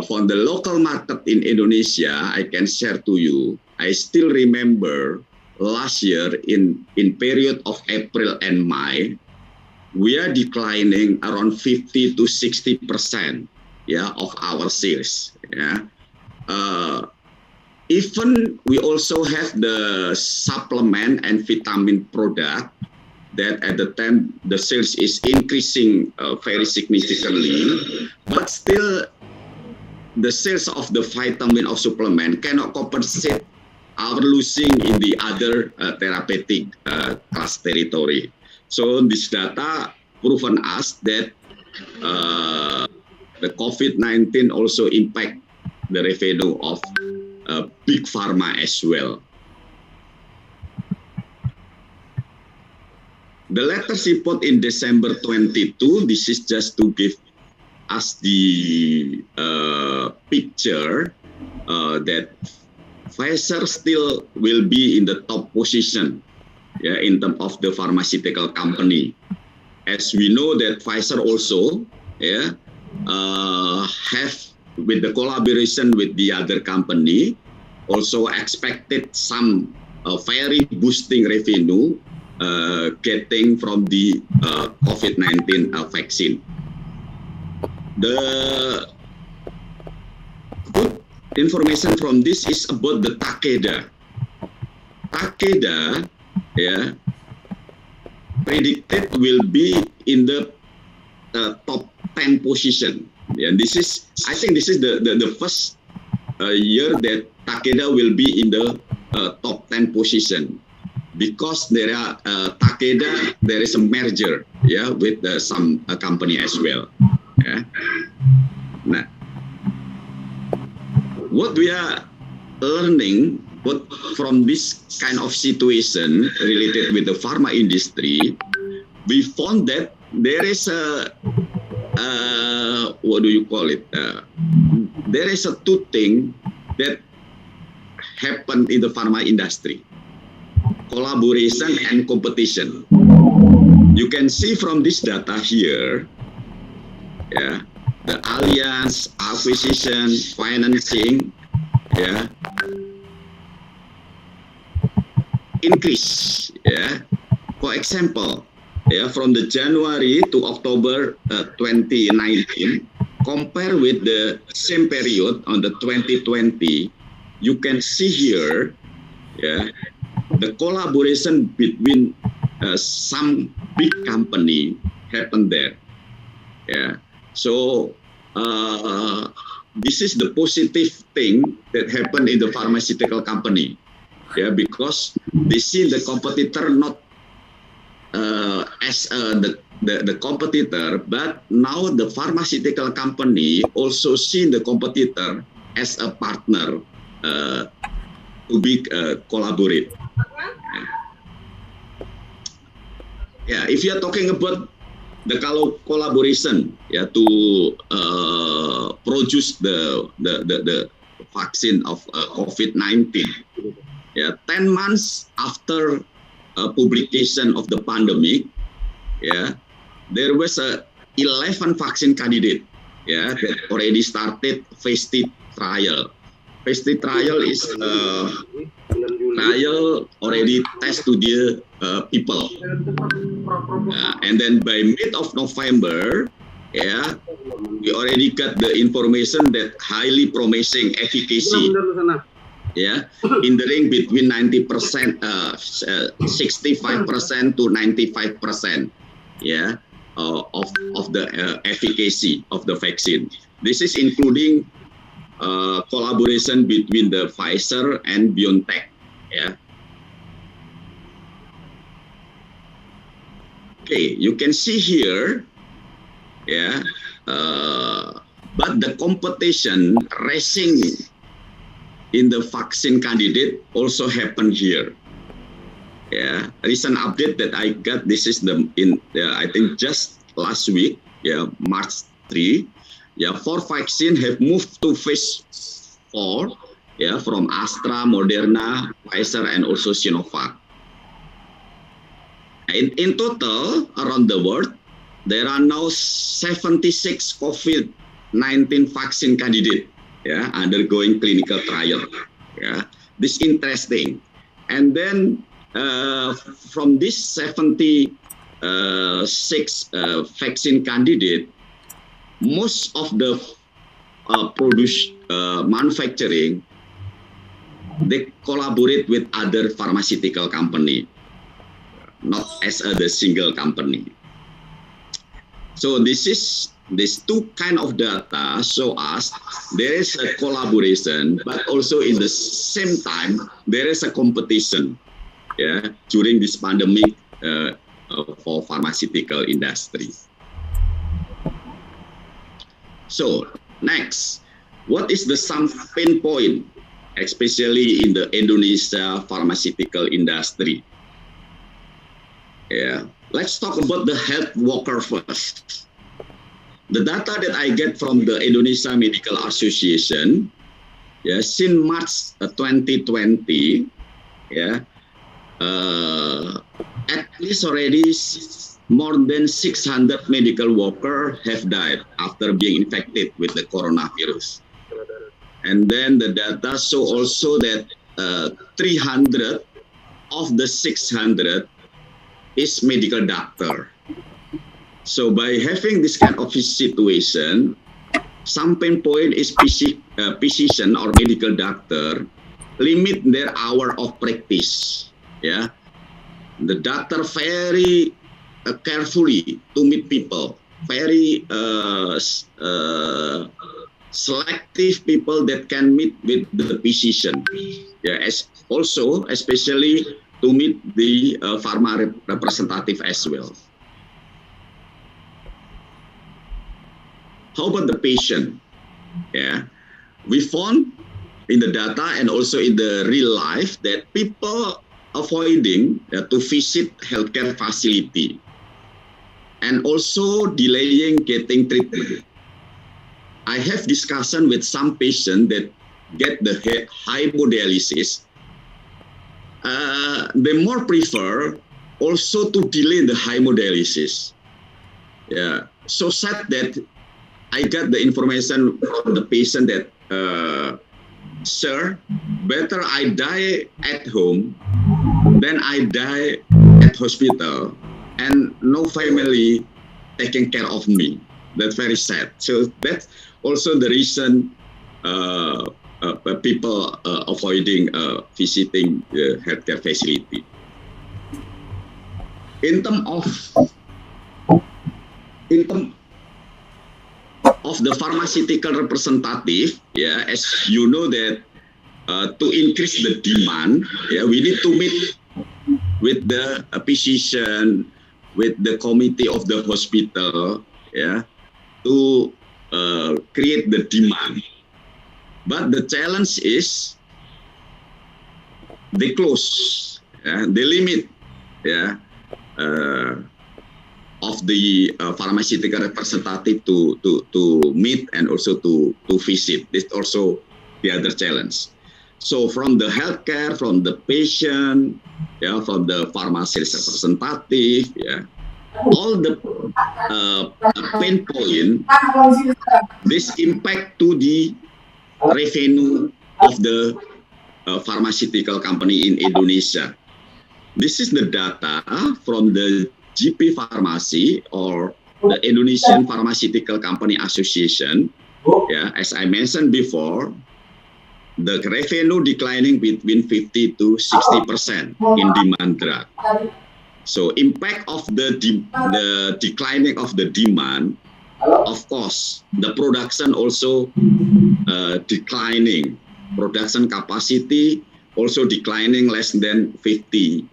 [SPEAKER 7] For the local market in Indonesia, I can share to you, I still remember last year in period of April and May, we are declining around 50 to 60% of our sales. Even we also have the supplement and vitamin product that at the time the sales is increasing very significantly, but still the sales of the vitamin or supplement cannot compensate our losing in the other therapeutic class territory. So this data proven us that the COVID-19 also impact the revenue of big pharma as well. The latest report in December 22, this is just to give us the picture that Pfizer still will be in the top position in terms of the pharmaceutical company. As we know that Pfizer also have, with the collaboration with the other company, also expected some very boosting revenue getting from the COVID-19 vaccine. The good information from this is about the Takeda. Takeda, predicted will be in the top 10 position. And this is, I think this is the first year that Takeda will be in the top 10 position, because there are Takeda, there is a merger with some company as well. Now, what we are learning from this kind of situation related with the pharma industry, we found that there is a what do you call it? There is a two thing that happened in the pharma industry: collaboration and competition. You can see from this data here, yeah, the alliance, acquisition, financing, yeah, increase, yeah. For example, yeah, from the January to October 2019, compare with the same period on the 2020, you can see here, yeah, the collaboration between some big company happened there, yeah. So this is the positive thing that happened in the pharmaceutical company, yeah, because they see the competitor not as the competitor, but now the pharmaceutical company also see the competitor as a partner to be collaborate. Yeah, if you are talking about the collaboration, yeah, to produce the vaccine of COVID-19, yeah, 10 months after publication of the pandemic, yeah, there was a 11 vaccine candidate, yeah, that already started phase 3 trial. Phase 3 trial is trial already test to the people, and then by mid of November, yeah, we already got the information that highly promising efficacy, yeah, in the range between 90%, 65% to 95%, yeah, of the efficacy of the vaccine. This is including collaboration between the Pfizer and BioNTech, yeah. Okay, you can see here, yeah, but the competition racing in the vaccine candidate also happened here. Yeah, recent update that I got, this is I think just last week, yeah, March 3, yeah, 4 vaccine have moved to phase 4, yeah, from Astra, Moderna, Pfizer, and also Sinovac. In total, around the world, there are now 76 COVID-19 vaccine candidates, yeah, undergoing clinical trial. Yeah, this is interesting. And then from this 76 vaccine candidate, most of the manufacturing, they collaborate with other pharmaceutical company, not as the single company. So these two kind of data show us there is a collaboration, but also in the same time there is a competition, yeah, during this pandemic for pharmaceutical industry. So next, what is the some pain point, especially in the Indonesia pharmaceutical industry? Yeah, let's talk about the health worker first. The data that I get from the Indonesia Medical Association, yeah, since March 2020, yeah, at least already more than 600 medical workers have died after being infected with the coronavirus. And then the data show also that 300 of the 600 is medical doctor. So by having this kind of situation, some pain point is physician or medical doctor limit their hour of practice. Yeah, the doctor very carefully to meet people, very selective people that can meet with the physician. Yeah, also especially to meet the pharma representative as well. How about the patient? Yeah, we found in the data and also in the real life that people avoiding to visit healthcare facility and also delaying getting treatment. I have discussion with some patients that get the hemodialysis. They more prefer also to delay the hemodialysis. Yeah, so sad that I got the information from the patient that, sir, better I die at home than I die at hospital and no family taking care of me. That's very sad. So that's also the reason people avoiding visiting the healthcare facility. In terms of the pharmaceutical representative, yeah, as you know that to increase the demand, yeah, we need to meet with the physician, with the committee of the hospital, yeah, to create the demand. But the challenge is they close, they limit, yeah, of the pharmaceutical representative to meet and also to visit. This also the other challenge. So from the healthcare, from the patient, yeah, from the pharmacist representative, yeah, all the pain point, this impact to the revenue of the pharmaceutical company in Indonesia. This is the data from the GP Pharmacy or the Indonesian Pharmaceutical Company Association. Yeah, as I mentioned before, the revenue declining between 50 to 60% in demand drug. So impact of the declining of the demand, of course, the production also declining. Production capacity also declining less than 50%,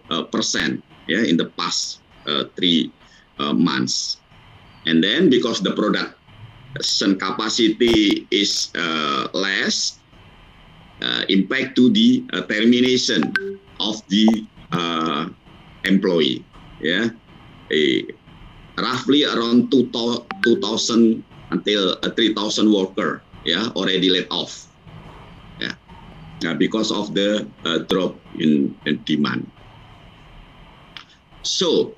[SPEAKER 7] yeah, in the past 3 months. And then because the production capacity is less, impact to the termination of the employee, yeah, roughly around 2,000 until 3,000 worker, yeah, already laid off, yeah, because of the drop in demand. So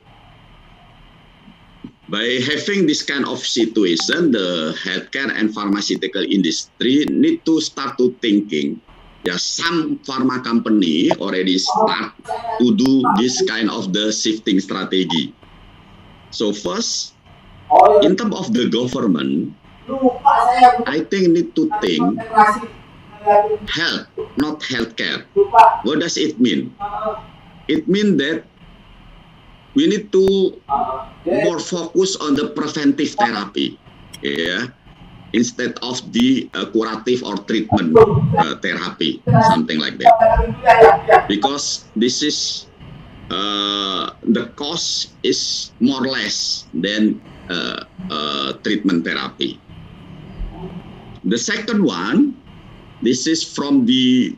[SPEAKER 7] by having this kind of situation, the healthcare and pharmaceutical industry need to start to thinking. Yeah, some pharma company already start to do this kind of the shifting strategy. So first, in terms of the government, I think need to think health, not healthcare. What does it mean? It means that we need to more focus on the preventive therapy, yeah, instead of the curative or treatment therapy, something like that. Because this is the cost is more or less than treatment therapy. The second one, this is from the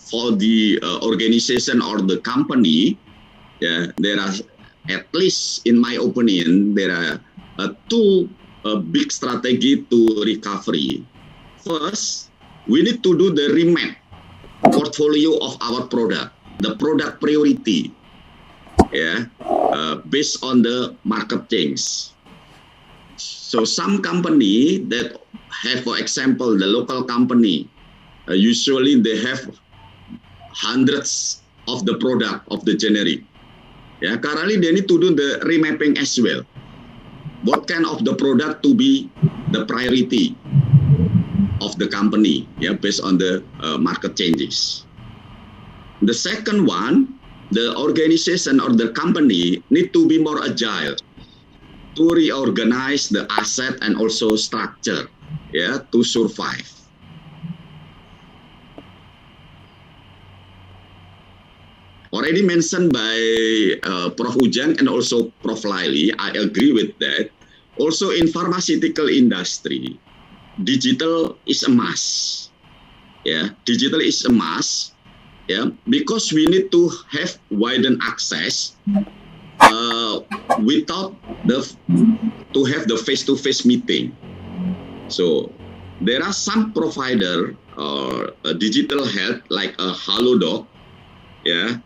[SPEAKER 7] for the organization or the company. Yeah, there are, at least in my opinion, there are two big strategy to recovery. First, we need to do the remap portfolio of our product, the product priority, yeah, based on the market change. So some company that have, for example, the local company, usually they have hundreds of the product of the generic. Yeah, currently they need to do the remapping as well. What kind of the product to be the priority of the company, yeah, based on the market changes. The second one, the organization or the company need to be more agile to reorganize the asset and also structure, yeah, to survive. Already mentioned by Prof. Ujang and also Prof. Laili, I agree with that. Also in pharmaceutical industry, digital is a must. Yeah, digital is a must. Yeah, because we need to have widen access without to have the face-to-face meeting. So there are some provider or digital health like a Halodoc. Yeah,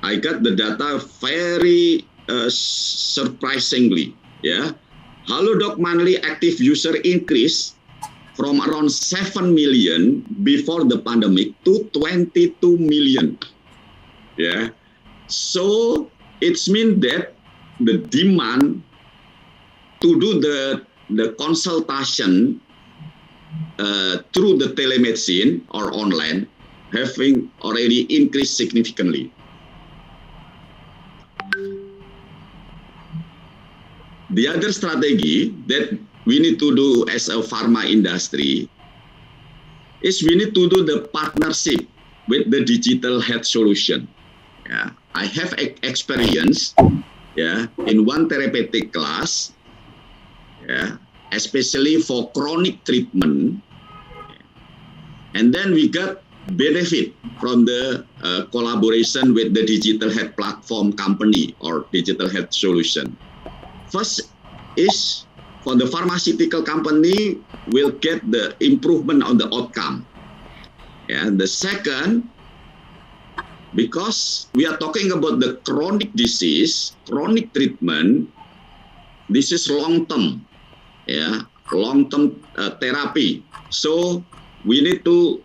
[SPEAKER 7] I got the data very surprisingly. Yeah, Halodoc monthly active user increase from around 7 million before the pandemic to 22 million. Yeah, so it's mean that the demand to do the consultation through the telemedicine or online having already increased significantly. The other strategy that we need to do as a pharma industry is we need to do the partnership with the digital health solution. Yeah, I have experience, yeah, in one therapeutic class, yeah, especially for chronic treatment, and then we got benefit from the collaboration with the digital health platform company or digital health solution. First is for the pharmaceutical company will get the improvement on the outcome. And the second, because we are talking about the chronic disease, chronic treatment, this is long-term, yeah, long-term therapy. So we need to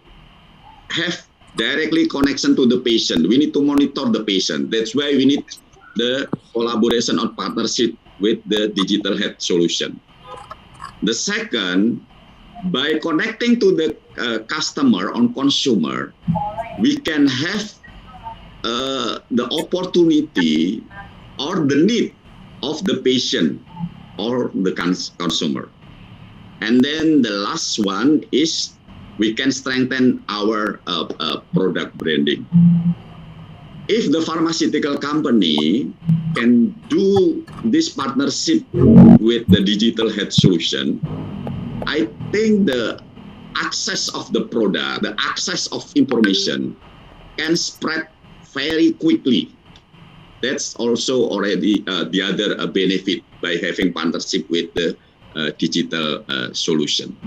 [SPEAKER 7] have directly connection to the patient. We need to monitor the patient. That's why we need the collaboration or partnership with the digital health solution. The second, by connecting to the customer or consumer, we can have the opportunity or the need of the patient or the consumer. And then the last one is we can strengthen our product branding. If the pharmaceutical company can do this partnership with the digital health solution, I think the access of the product, the access of information can spread very quickly. That's also already the other benefit by having partnership with the digital solution.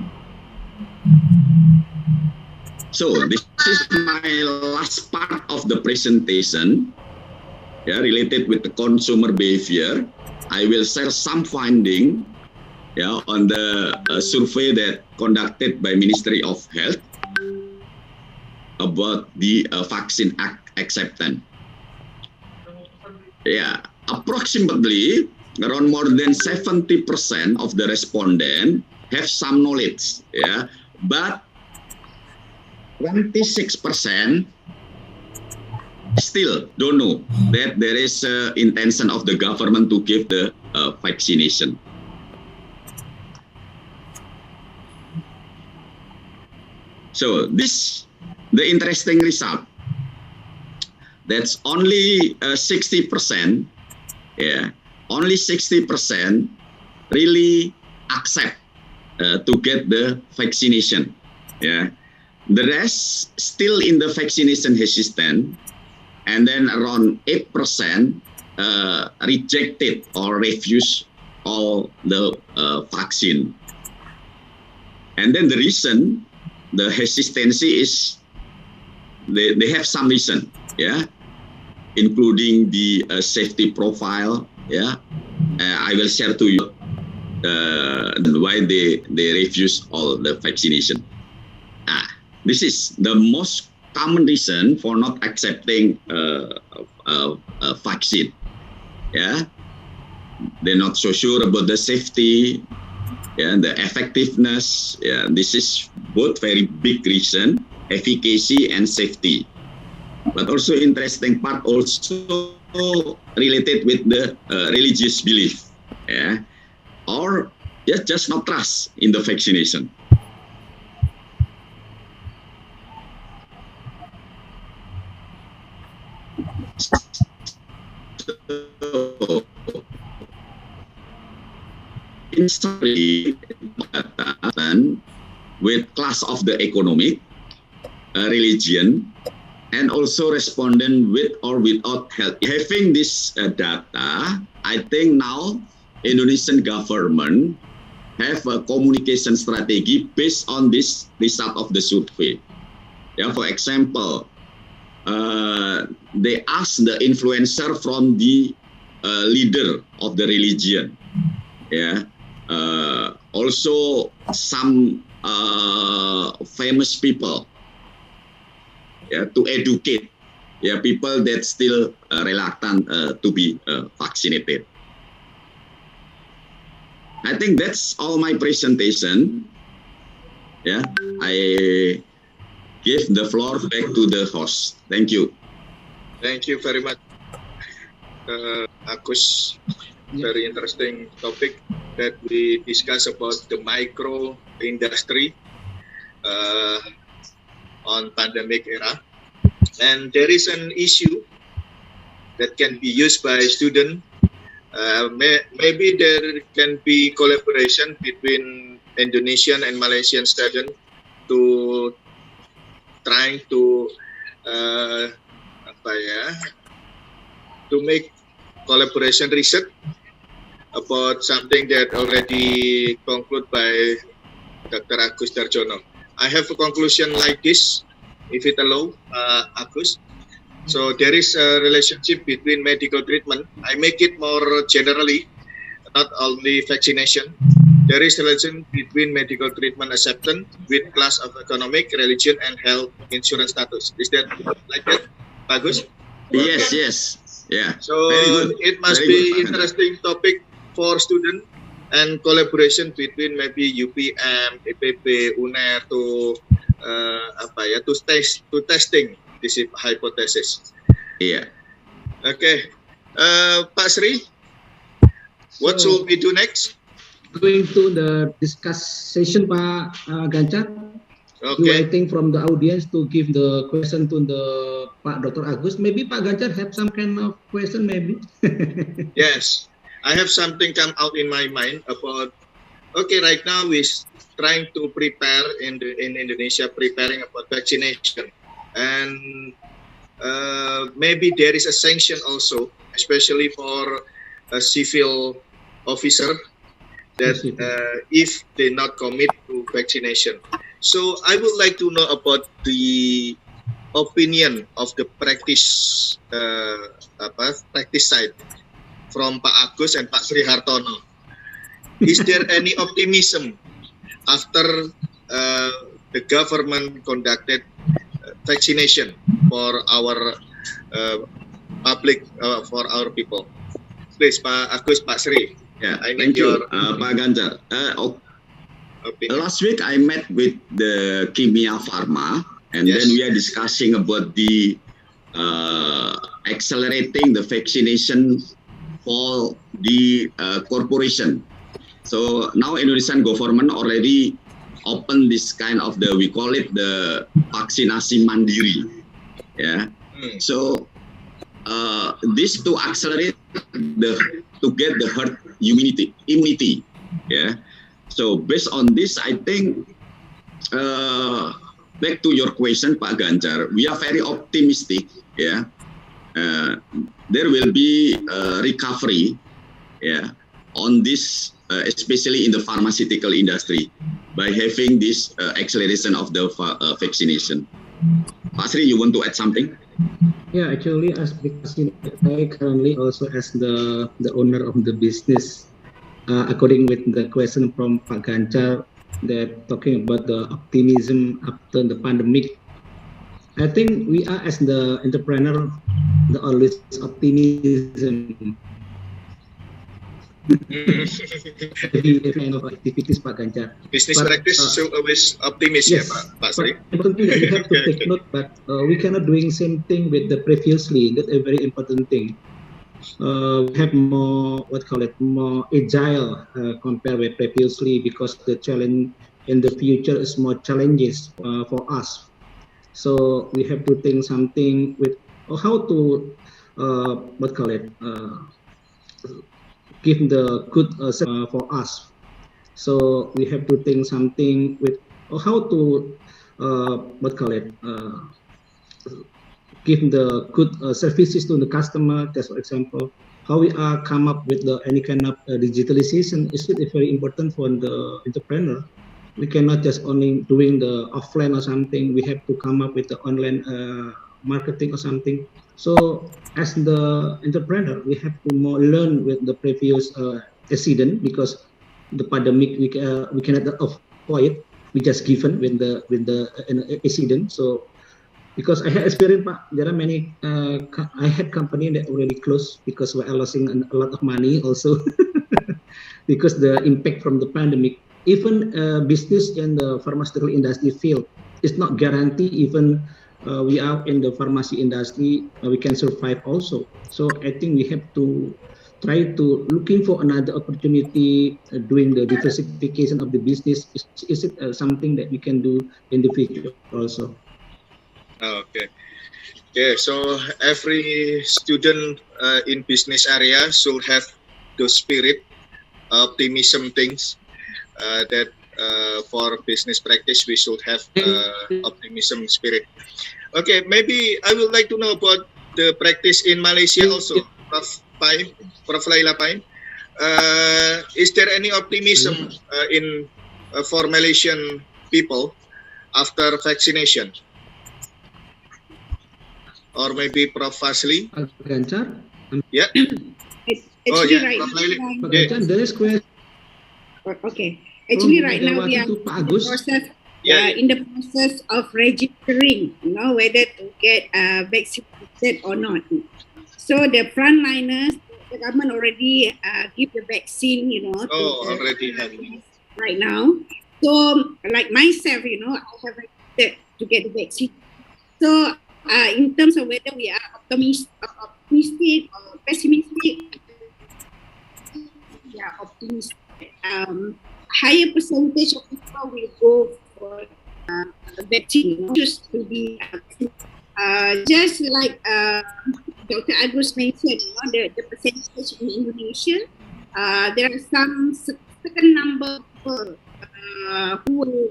[SPEAKER 7] So this is my last part of the presentation, yeah, related with the consumer behavior. I will share some finding, yeah, on the survey that conducted by Ministry of Health about the vaccine acceptance. Yeah, approximately around more than 70% of the respondents have some knowledge, yeah, but 26% still don't know that there is intention of the government to give the vaccination. So this the interesting result. That's only 60%. Yeah, only 60% really accept to get the vaccination. Yeah. The rest still in the vaccination hesitant, and then around 8% rejected or refused all the vaccine. And then the reason, the hesitancy is they have some reason, yeah, including the safety profile, yeah. I will share to you why they refuse all the vaccination. This is the most common reason for not accepting a vaccine. Yeah, they're not so sure about the safety, yeah, the effectiveness. Yeah, this is both very big reason, efficacy and safety. But also interesting part also related with the religious belief, yeah, or just not trust in the vaccination. In summary, with class of the economic, religion, and also respondent with or without health. Having this data, I think now Indonesian government have a communication strategy based on this result of the survey. Yeah, for example, they ask the influencer from the leader of the religion. Yeah, also some famous people. Yeah, to educate people that still reluctant to be vaccinated. I think that's all my presentation. Yeah, I give the floor back to the host. Thank you.
[SPEAKER 1] Thank you very much, Agus. Very interesting topic that we discuss about the micro industry on pandemic era. And there is an issue that can be used by students. Maybe there can be collaboration between Indonesian and Malaysian students to trying to to make collaboration research about something that already concluded by Dr. Agus Darjono. I have a conclusion like this, if it allow, Agus. So there is a relationship between medical treatment. I make it more generally, not only vaccination. There is a relation between medical treatment acceptance with class of economic, religion, and health insurance status. Is that like that, Agus?
[SPEAKER 7] Yes, yes, yeah.
[SPEAKER 1] So it must be interesting topic for students and collaboration between maybe UPM, ipb, UNER to to testing this hypothesis.
[SPEAKER 7] Yeah.
[SPEAKER 1] Okay, Pak Sri, what should we do next?
[SPEAKER 3] Going to the discussion, Pak Ganjar.
[SPEAKER 1] Okay.
[SPEAKER 3] Waiting from the audience to give the question to the Pak Dr. Agus. Maybe Pak Ganjar have some kind of question, maybe.
[SPEAKER 1] Yes, I have something come out in my mind about. Okay, right now we're trying to prepare in Indonesia, preparing about vaccination, and maybe there is a sanction also, especially for a civil officer that if they not commit to vaccination. So I would like to know about the opinion of the practice practice side from Pak Agus and Pak Sri Hartono. Is there any optimism after the government conducted vaccination for our public, for our people? Please, Pak Agus, Pak Sri.
[SPEAKER 7] Yeah, thank you, Pak Ganjar. Last week I met with the Kimia Pharma, and then we are discussing about the accelerating the vaccination for the corporation. So now Indonesian government already open this kind of we call it the vaksinasi mandiri. Yeah. So this to accelerate to get the herd immunity. Yeah. So based on this, I think back to your question, Pak Ganjar, we are very optimistic. Yeah, there will be recovery. Yeah, on this, especially in the pharmaceutical industry, by having this acceleration of the vaccination. Pak Sri, you want to add something?
[SPEAKER 3] Yeah, actually, because I currently also as the owner of the business. According with the question from Pak Ganjar, that talking about the optimism after the pandemic, I think we are as the entrepreneur, the always optimism. Every kind of activities, Pak Ganjar.
[SPEAKER 1] Business practice so always optimism, yes, Pak Sri.
[SPEAKER 3] Important thing that we have to take note, but we cannot doing same thing with the previously. That's a very important thing. We have more more agile compared with previously, because the challenge in the future is more challenges for us. So we have to think something with how to give the good for us. So we have to think something with how to give the good services to the customer. That's for example, how we are come up with any kind of digitalization is very important for the entrepreneur. We cannot just only doing the offline or something. We have to come up with the online marketing or something. So as the entrepreneur, we have to more learn with the previous accident, because the pandemic we cannot avoid. We just given with the accident. So because I had experience, Pak, there are many. I had company that already closed because we are losing a lot of money also because the impact from the pandemic. Even business in the pharmaceutical industry field is not guaranteed. Even we are in the pharmacy industry, we can survive also. So I think we have to try to looking for another opportunity, doing the diversification of the business. Is it something that we can do in the future also?
[SPEAKER 1] Okay. Okay. So every student in business area should have the spirit, optimism things. That for business practice we should have optimism spirit. Okay, maybe I would like to know about the practice in Malaysia also, Prof. Laila Paim. Is there any optimism for Malaysian people after vaccination? Or maybe Prof. Fasli? Yeah.
[SPEAKER 4] Actually,
[SPEAKER 1] yeah.
[SPEAKER 4] right
[SPEAKER 1] Prof. Laila.
[SPEAKER 3] Yeah. There is question.
[SPEAKER 4] Okay. Actually, right now we are in the process of registering, whether to get vaccinated or not. So the frontliners, the government already give the vaccine,
[SPEAKER 1] already
[SPEAKER 4] right now. So like myself, I have registered to get the vaccine. So in terms of whether we are optimistic or pessimistic, we are optimistic. Higher percentage of people will go for vaccine, just to be just like Dr. Agus mentioned, the percentage in Indonesia, there are some certain number of people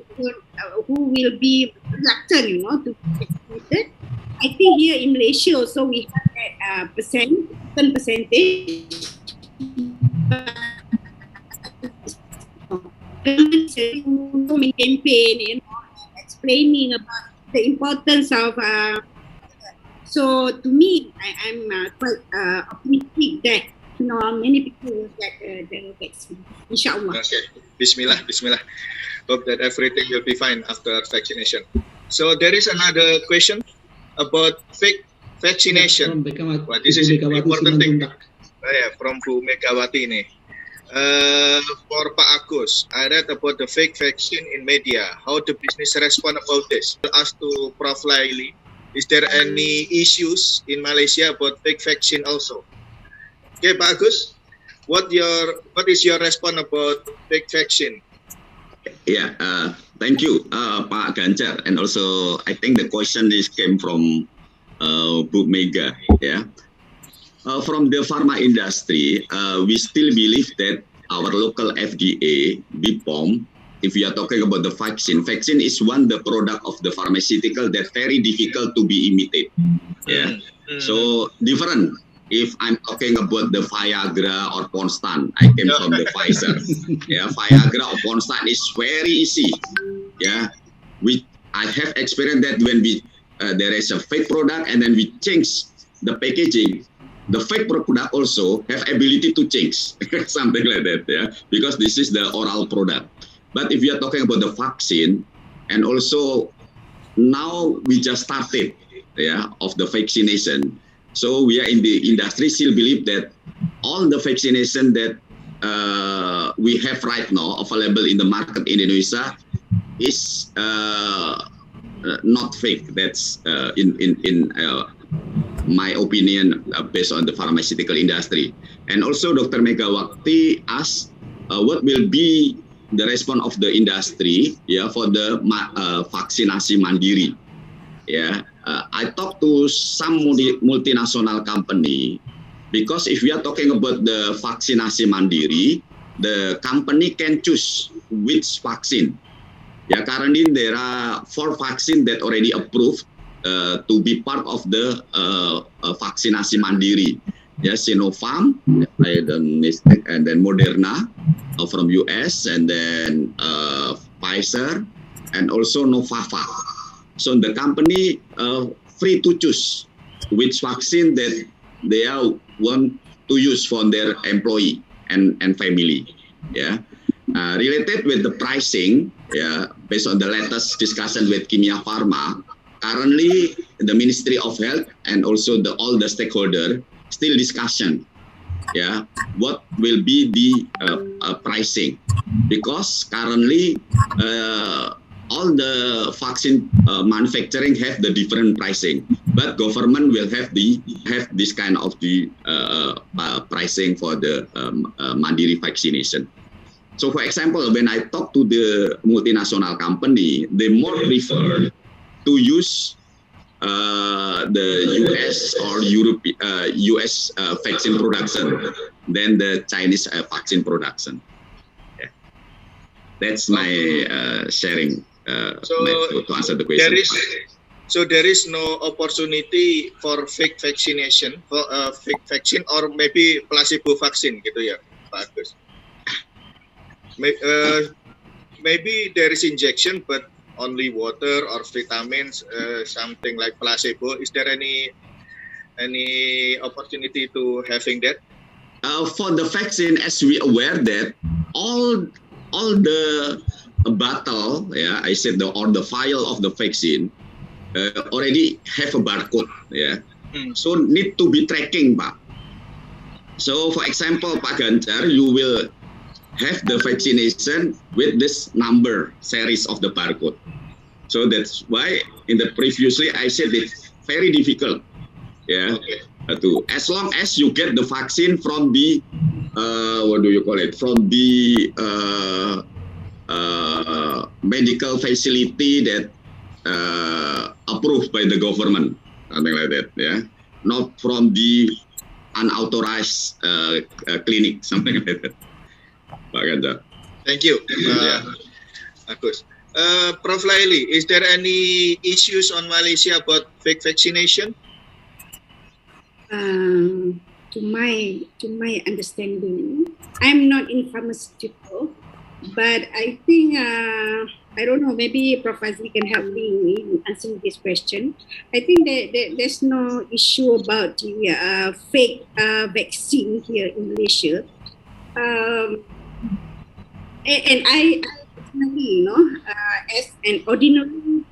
[SPEAKER 4] who will be reluctant, to be vaccinated. I think here in Malaysia also we have that certain percentage. So many campaign, explaining about the importance of. So to me, I'm quite optimistic that many people will get the vaccine. Inshallah.
[SPEAKER 1] Okay. Bismillah. Hope that everything will be fine after vaccination. So there is another question about fake vaccination. This is an important thing. From Bu Megawati nih. For Pak Agus, I read about the fake vaccine in media. How the business respond about this? Ask to Prof. Laili, is there any issues in Malaysia about fake vaccine also? Okay, Pak Agus, what is your response about fake vaccine?
[SPEAKER 7] Yeah, thank you, Pak Ganjar, and also I think the question came from Bu Mega. Yeah. From the pharma industry, we still believe that our local FDA, BPOM, if we are talking about the vaccine is one the product of the pharmaceutical that very difficult to be imitated. Yeah, so different. If I'm talking about the Viagra or Constant, I came from the Pfizer. Yeah, Viagra or Constant is very easy. Yeah, I have experienced that when there is a fake product and then we change the packaging. The fake product also have ability to change, something like that, yeah, because this is the oral product. But if you are talking about the vaccine, and also now we just started, yeah, of the vaccination. So we are in the industry still believe that all the vaccination that we have right now available in the market in Indonesia is not fake. That's in my opinion, based on the pharmaceutical industry. And also Dr. Megawati asked what will be the response of the industry, yeah, for the vaksinasi mandiri. Yeah, I talked to some multinational company, because if we are talking about the vaksinasi mandiri, the company can choose which vaccine. Yeah, currently there are 4 vaccines that already approved to be part of the vaksinasi mandiri. Yeah, Sinopharm, I don't mistake, and then Moderna from US, and then Pfizer, and also Novavax. So the company free to choose which vaccine that they want to use for their employee and family. Yeah, related with the pricing. Yeah, based on the latest discussion with Kimia Pharma, currently the Ministry of Health and also all the stakeholder still discussion. Yeah, what will be the pricing? Because currently all the vaccine manufacturing have the different pricing, but government will have this kind of the pricing for the mandiri vaccination. So, for example, when I talk to the multinational company, they more prefer to use the US or US vaccine production than the Chinese vaccine production. Yeah. That's my sharing to answer the question.
[SPEAKER 1] There is no opportunity for fake vaccination, for fake vaccine or maybe placebo vaccine gitu ya, Pak Agus. Maybe there is injection, but only water or vitamins, something like placebo. Is there any opportunity to having that?
[SPEAKER 7] For the vaccine, as we aware that all the bottle, yeah, I said or the vial of the vaccine already have a barcode, yeah. So need to be tracking, Pak. So for example, Pak Ganjar, you will have the vaccination with this number series of the barcode. So that's why in the previously I said it's very difficult, yeah, to as long as you get the vaccine from the what do you call it, from the medical facility that approved by the government, something like that, yeah, not from the unauthorized clinic, something like that. Pak Ganjar.
[SPEAKER 1] Thank you, Agus. Prof. Laili, is there any issues on Malaysia about fake vaccination?
[SPEAKER 4] To my understanding, I'm not in pharmaceutical, but I think I don't know. Maybe Prof. Azli can help me in answering this question. I think that there's no issue about the fake vaccine here in Malaysia. And I personally, as an ordinary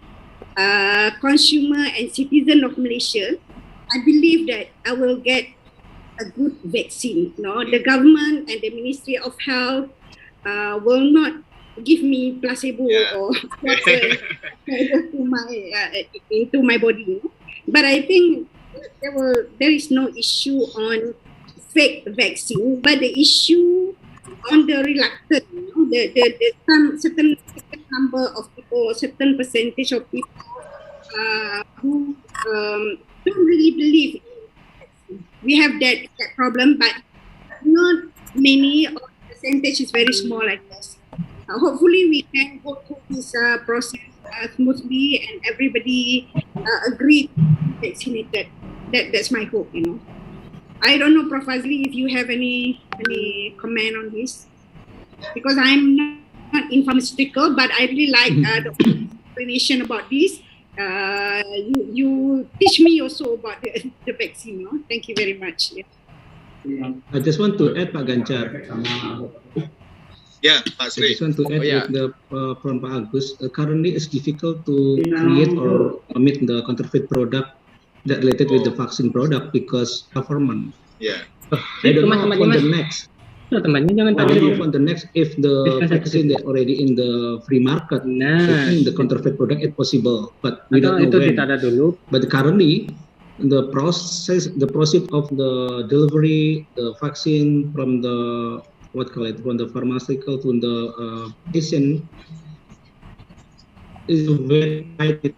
[SPEAKER 4] consumer and citizen of Malaysia, I believe that I will get a good vaccine. The government and the Ministry of Health will not give me placebo or water into my body. But I think there is no issue on fake vaccine, but the issue on the reluctant, some certain number of people, certain percentage of people who don't really believe in vaccine. We have that problem, but not many, or the percentage is very small, I guess. Hopefully we can go through this process smoothly and everybody agree to be vaccinated. That's my hope, I don't know, Prof. Azli, if you have any comment on this, because I'm not in pharmaceutical, but I really like the explanation about this. You teach me also about the vaccine. Thank you very much. Yeah.
[SPEAKER 3] I just want to add, Pak Ganjar.
[SPEAKER 1] Yeah, Pak Sri.
[SPEAKER 3] I just want to add from Pak Agus. Currently, it's difficult to create or omit the counterfeit product that related with the vaccine product because government.
[SPEAKER 1] Yeah.
[SPEAKER 3] I don't know on the next. I don't know on the next if the vaccine that already in the free market, the counterfeit product is possible, but we don't know when. But currently, the process of the delivery, the vaccine from the from the pharmaceutical to the patient is very tight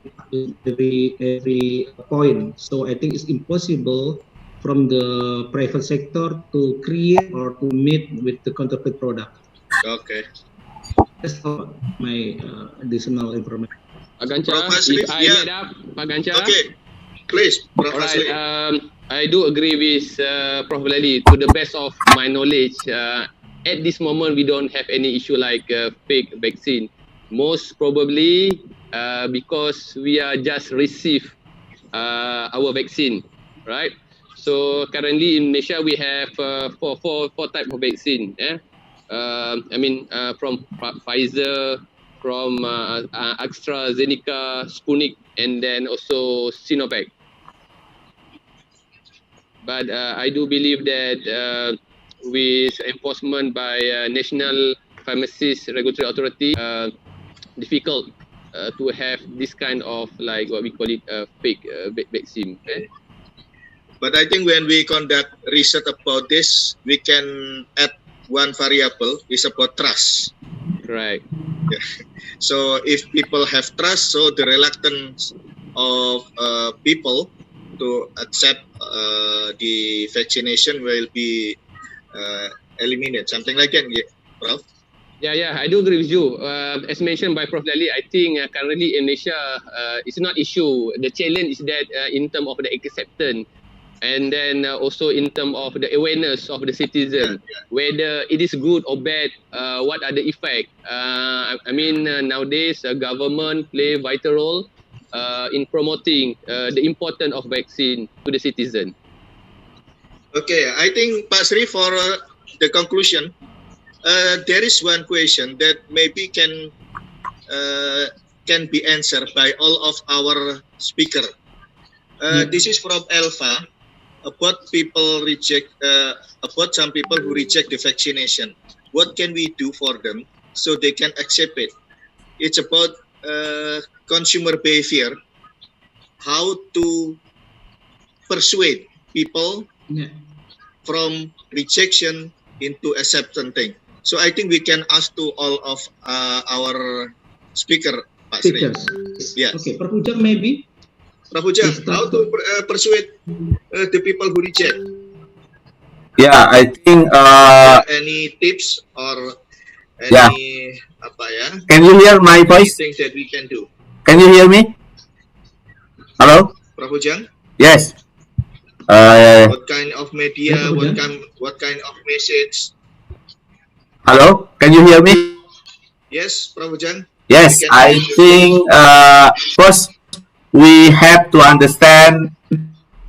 [SPEAKER 3] every point. So I think it's impossible from the private sector to create or to meet with the counterfeit product.
[SPEAKER 1] Okay.
[SPEAKER 3] That's all my additional information.
[SPEAKER 2] Pak Gancha,
[SPEAKER 1] Prof. Hasli,
[SPEAKER 2] if I may up, Pak Gancha.
[SPEAKER 1] Okay, please, Prof. Hasli.
[SPEAKER 2] I do agree with Prof. Lali. To the best of my knowledge, at this moment we don't have any issue like fake vaccine. Most probably because we are just received our vaccine, right? So currently in Malaysia we have four type of vaccine. From Pfizer, from AstraZeneca, Sputnik, and then also Sinovac. But I do believe that with enforcement by National Pharmacist Regulatory Authority, difficult to have this kind of like what we call it fake vaccine.
[SPEAKER 1] But I think when we conduct research about this, we can add one variable is about trust.
[SPEAKER 2] Right.
[SPEAKER 1] Yeah. So if people have trust, so the reluctance of people to accept the vaccination will be eliminated. Something like that, yeah, Prof?
[SPEAKER 2] Yeah, I do agree with you. As mentioned by Prof. Lali, I think currently in Malaysia, it's not issue. The challenge is that in terms of the acceptance, and then also in terms of the awareness of the citizen, whether it is good or bad, what are the effects. Nowadays, government play a vital role in promoting the importance of vaccine to the citizen.
[SPEAKER 1] Okay, I think Pak Sri, for the conclusion, there is one question that maybe can be answered by all of our speaker. This is from Alpha about some people who reject the vaccination. What can we do for them so they can accept it? It's about consumer behavior, how to persuade people from rejection into acceptance thing. So I think we can ask to all of our speakers. Yes.
[SPEAKER 3] Okay, Prof. Ujang maybe.
[SPEAKER 1] Prof. Ujang, how to persuade the people who reject?
[SPEAKER 6] Yeah, I think.
[SPEAKER 1] Any tips or any
[SPEAKER 6] Can you hear my voice?
[SPEAKER 1] Things that we can do.
[SPEAKER 6] Can you hear me? Hello.
[SPEAKER 1] Prof. Ujang?
[SPEAKER 6] Yes.
[SPEAKER 1] What kind of media? What kind of message?
[SPEAKER 6] Hello. Can you hear me?
[SPEAKER 1] Yes, Prof. Ujang.
[SPEAKER 6] Yes, I think first we have to understand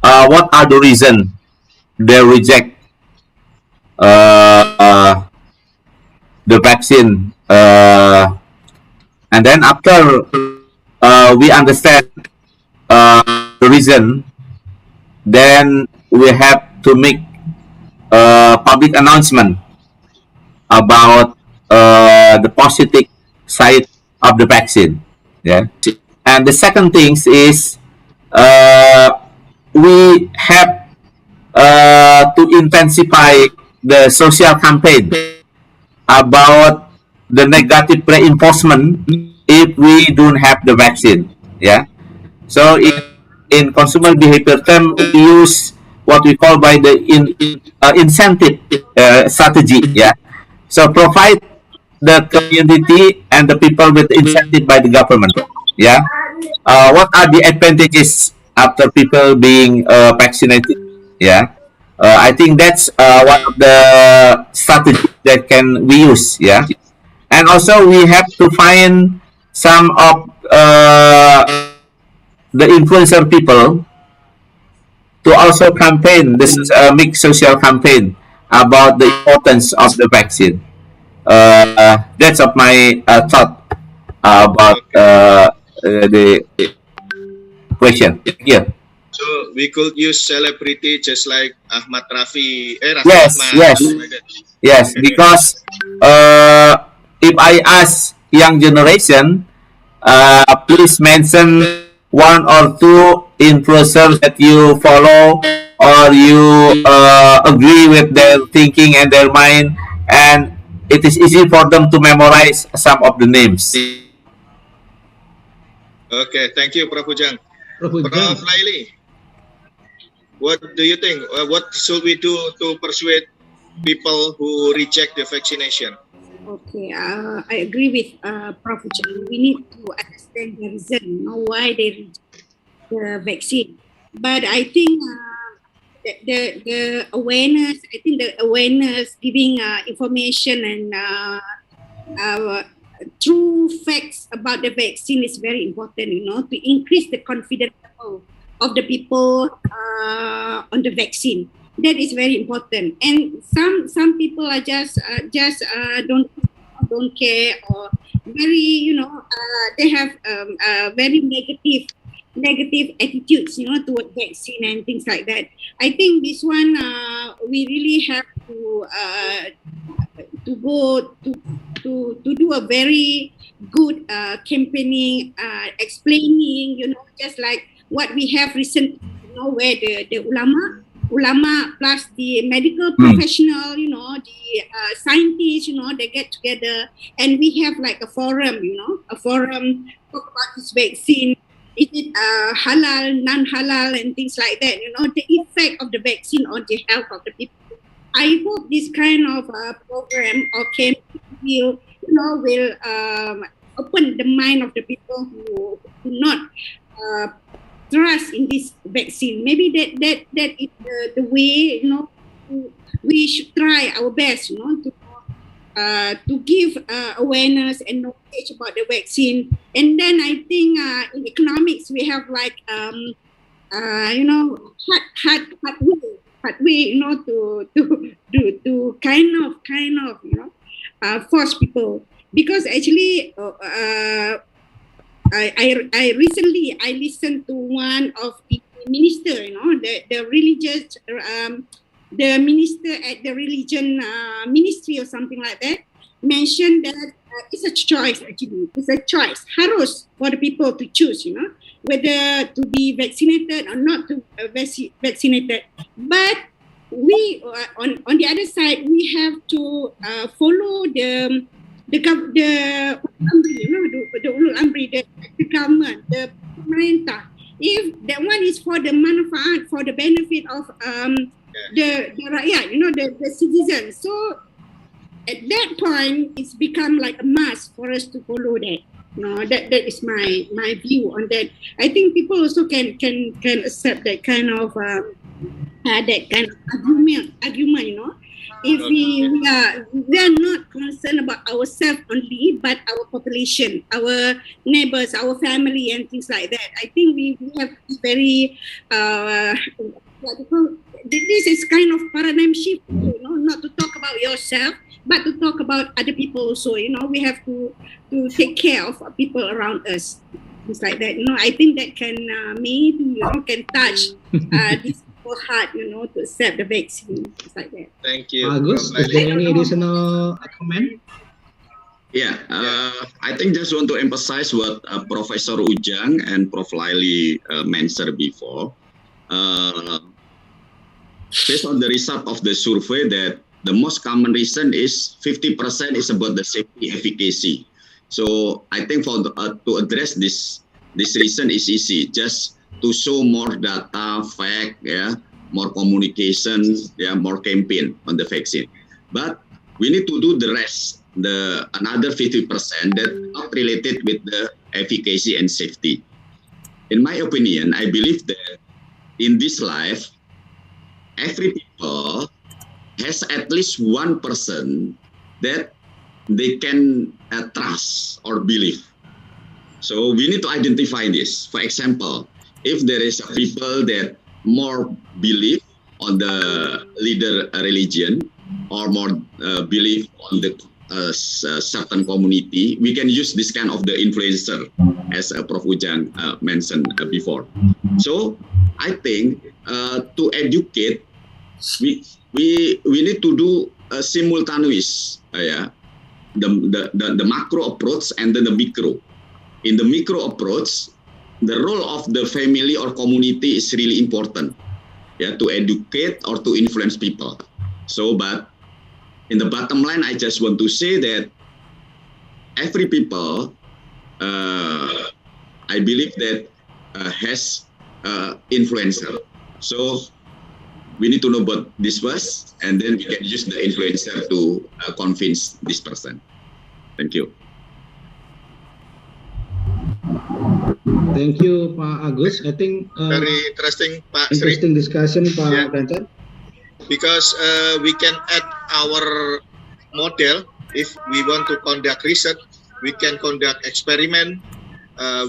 [SPEAKER 6] what are the reasons they reject the vaccine, and then after we understand the reason, then we have to make a public announcement about the positive side of the vaccine. Yeah. And the second thing is we have to intensify the social campaign about the negative reinforcement if we don't have the vaccine. Yeah. So in consumer behavior term, we use what we call by the incentive strategy. Yeah. So provide the community and the people with incentive by the government. Yeah. What are the advantages after people being vaccinated? Yeah. I think that's one of the strategies that can we use. Yeah. And also we have to find some of the influencer people to also campaign. This is a mixed social campaign about the importance of the vaccine. That's of my thought about the question. Yeah.
[SPEAKER 1] So we could use celebrity just like Ahmad Rafi.
[SPEAKER 6] Yes. Because if I ask young generation, please mention one or two influencers that you follow or you agree with their thinking and their mind, and it is easy for them to memorize some of the names.
[SPEAKER 1] Okay, thank you, Prof. Ujang. Prof. Laili, what do you think? What should we do to persuade people who reject the vaccination?
[SPEAKER 4] Okay, I agree with Prof. Ujan. We need to understand the reason, why they reject the vaccine. But I think the awareness, giving information and true facts about the vaccine is very important, to increase the confidence level of the people on the vaccine. That is very important. And some people are just don't care, or very, they have very negative attitudes, toward vaccine and things like that. I think this one we really have to go to do a very good campaigning, explaining, just like what we have recently, where the ulama plus the medical professional, the scientists, they get together, and we have like a forum, talk about this vaccine. Is it halal, non-halal, and things like that, the effect of the vaccine on the health of the people. I hope this kind of program or campaign will open the mind of the people who do not trust in this vaccine. Maybe that is the way, we should try our best, to give awareness and knowledge about the vaccine. And then I think in economics we have like hard way, to kind of force people, because actually I recently listened to one of the minister, the religious the minister at the religion ministry or something like that, mentioned that it's a choice. Actually, it's a choice, harus, for the people to choose, whether to be vaccinated or not to vaccinated. But we on the other side, we have to follow the ulul amri, the government, the pemerintah. If that one is for the manfaat, for the benefit of the rakyat, the citizens. So at that point, it's become like a must for us to follow that. That is my view on that. I think people also can accept that kind of argument. If we are not concerned about ourselves only, but our population, our neighbors, our family, and things like that. I think we have to be very this is kind of paradigm shift, not to talk about yourself, but to talk about other people also. We have to take care of people around us, things like that. I think that can maybe can touch this people's heart, to accept the vaccine, things like that.
[SPEAKER 1] Thank you.
[SPEAKER 3] Agus, is there any additional comment?
[SPEAKER 7] Yeah, I think just want to emphasize what Professor Ujang and Prof. Laili mentioned before. Based on the result of the survey, that the most common reason is 50% is about the safety efficacy. So I think for to address this reason is easy, just to show more data, fact, more communication, more campaign on the vaccine. But we need to do the rest, the another 50% that not related with the efficacy and safety. In my opinion, I believe that in this life, every people has at least one person that they can trust or believe. So we need to identify this. For example, if there is a people that more believe on the leader religion or more believe on the certain community, we can use this kind of the influencer, as Prof. Ujang mentioned before. So I think to educate, we need to do a simultaneous, the macro approach and then the micro. In the micro approach, the role of the family or community is really important, to educate or to influence people. So, but in the bottom line, I just want to say that every people, I believe that has influencer. So we need to know about this first, and then we can use the influencer to convince this person. Thank you.
[SPEAKER 3] Thank you, Pak Agus. I think
[SPEAKER 1] Very interesting, Pak Sri.
[SPEAKER 3] interesting discussion, Pak
[SPEAKER 1] Yeah.
[SPEAKER 3] Ganjar.
[SPEAKER 1] Because we can add our model if we want to conduct research. We can conduct experiment.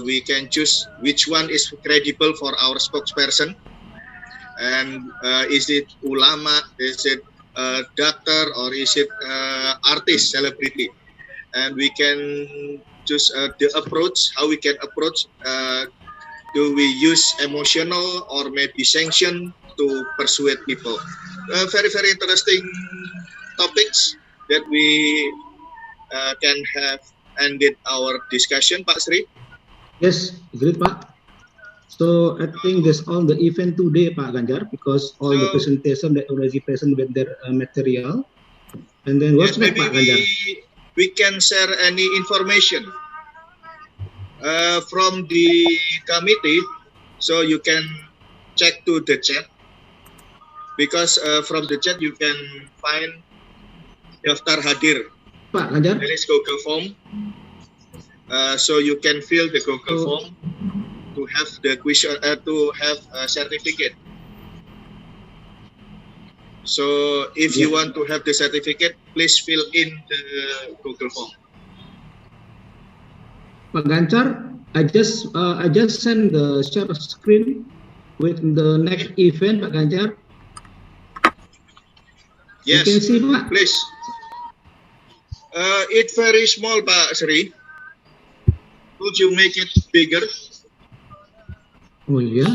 [SPEAKER 1] We can choose which one is credible for our spokesperson. And is it ulama? Is it doctor? Or is it artist, celebrity? And we can choose the approach, how we can approach. Do we use emotional or maybe sanction to persuade people? Very, very interesting topics that we can have ended our discussion, Pak Sri.
[SPEAKER 3] Yes, great, Pak. So I think that's all the event today, Pak Ganjar, because all the presentation that already present with their material. And then what's next, Pak Ganjar?
[SPEAKER 1] We can share any information from the committee, so you can check to the chat, because from the chat you can find daftar hadir.
[SPEAKER 3] Pak Ganjar?
[SPEAKER 1] There is Google form, so you can fill the Google form to have the question, to have a certificate. So if you want to have the certificate, please fill in the Google form.
[SPEAKER 3] Pak Ganjar, I just send the share screen with the next event, Pak Ganjar.
[SPEAKER 1] Yes,
[SPEAKER 3] you can see, Pak.
[SPEAKER 1] Please. It's very small, Pak Sri. Could you make it bigger?
[SPEAKER 3] Oh yeah.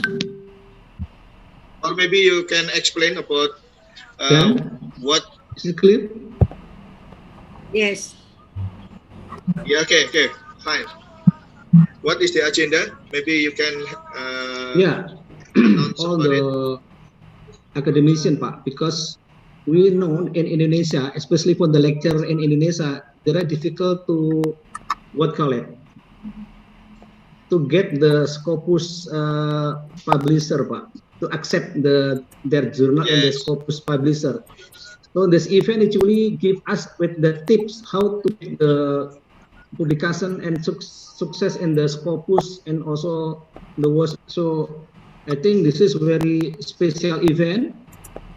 [SPEAKER 1] Or maybe you can explain about what.
[SPEAKER 3] Is it clear?
[SPEAKER 4] Yes.
[SPEAKER 1] Yeah. Okay. Fine. What is the agenda? Maybe you can.
[SPEAKER 3] All the academician, Pak, because we know in Indonesia, especially for the lecture in Indonesia, they are difficult to to get the Scopus publisher, Pak, to accept their journal and the Scopus publisher. So this event actually give us with the tips how to make the publication and success in the Scopus and also the worst. So I think this is very special event.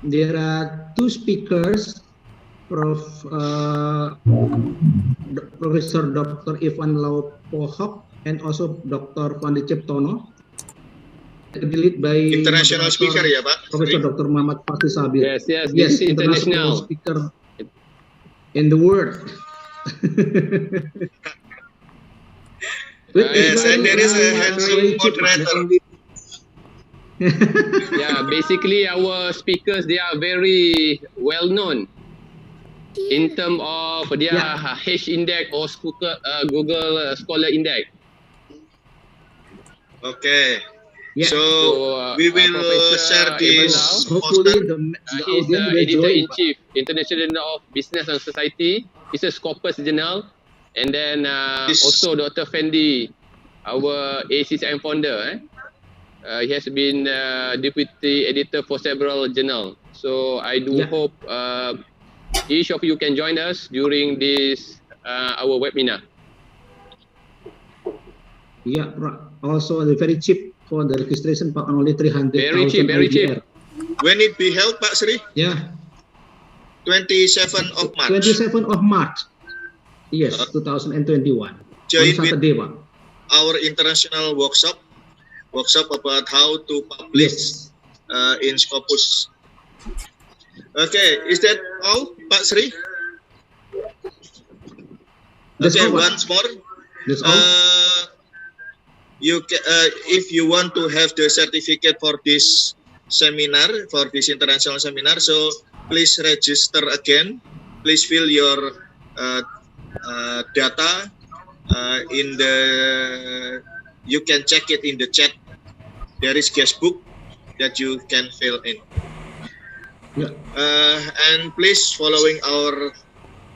[SPEAKER 3] There are two speakers, Professor Dr. Ivan Lau Pohok and also Dr. Pandi Ciptono, lead by
[SPEAKER 1] international speaker, ya Pak?
[SPEAKER 3] Professor Dr. Muhammad Fatih Sabir.
[SPEAKER 2] Yes, international
[SPEAKER 3] speaker in the world.
[SPEAKER 1] Yes, and there is a handsome moderator.
[SPEAKER 2] Yeah, basically our speakers, they are very well known in terms of their H index or Google Scholar index.
[SPEAKER 1] Okay.
[SPEAKER 3] Yeah.
[SPEAKER 1] So we will share this poster.
[SPEAKER 2] He is the editor-in-chief, International Journal of Business and Society. It's a Scopus journal. And then also Dr. Fendi, our ACCM founder. He has been deputy editor for several journals. So I do hope each of you can join us during this our webinar.
[SPEAKER 3] Yeah, also very cheap for the registration, Pak, only 300,000.
[SPEAKER 2] Very cheap.
[SPEAKER 1] When it be held, Pak Sri?
[SPEAKER 3] Yeah.
[SPEAKER 1] 27th of March.
[SPEAKER 3] 27th of March. Yes, 2021.
[SPEAKER 1] Join
[SPEAKER 3] Saturday,
[SPEAKER 1] with our international workshop about how to publish in Scopus. Okay, is that all, Pak Sri? Okay, once more. You can, if you want to have the certificate for this seminar, for this international seminar, so please register again. Please fill your data in the. You can check it in the chat. There is guestbook that you can fill in.
[SPEAKER 3] Yeah.
[SPEAKER 1] And please following our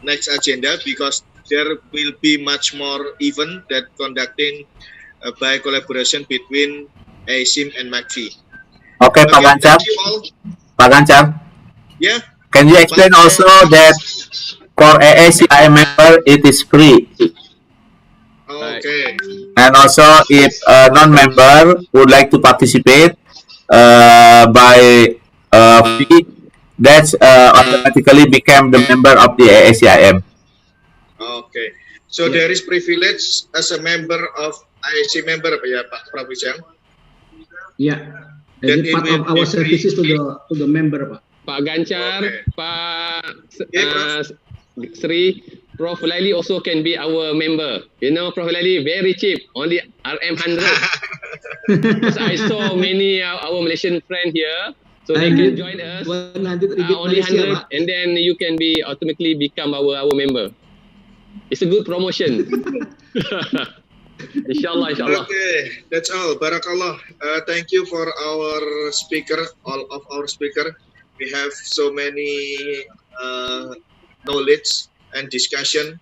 [SPEAKER 1] next agenda, because there will be much more event that conducting by collaboration between AACIM and MACFEA.
[SPEAKER 6] Okay, Pak Ganjar. Pak Ganjar.
[SPEAKER 1] Yeah.
[SPEAKER 6] Can you explain also that For AACIM member, it is free.
[SPEAKER 1] Okay.
[SPEAKER 6] And also, if a non-member would like to participate by fee, that's automatically become the member of the AACIM.
[SPEAKER 1] Okay. So there is privilege as a member of IAC member, ya Pak Prabujang?
[SPEAKER 3] Yeah. As part of our services to the member, Pak.
[SPEAKER 2] Pak Gancar, Pak Sri, Prof. Laili also can be our member. You know, Prof. Laili very cheap, only RM100. Because I saw many our Malaysian friends here, so they can join us. Only 100, and then you can be automatically become our member. It's a good promotion. Inshallah, inshallah.
[SPEAKER 1] Okay, that's all. Barakallah. Thank you for our speaker, all of our speaker. We have so many knowledge and discussion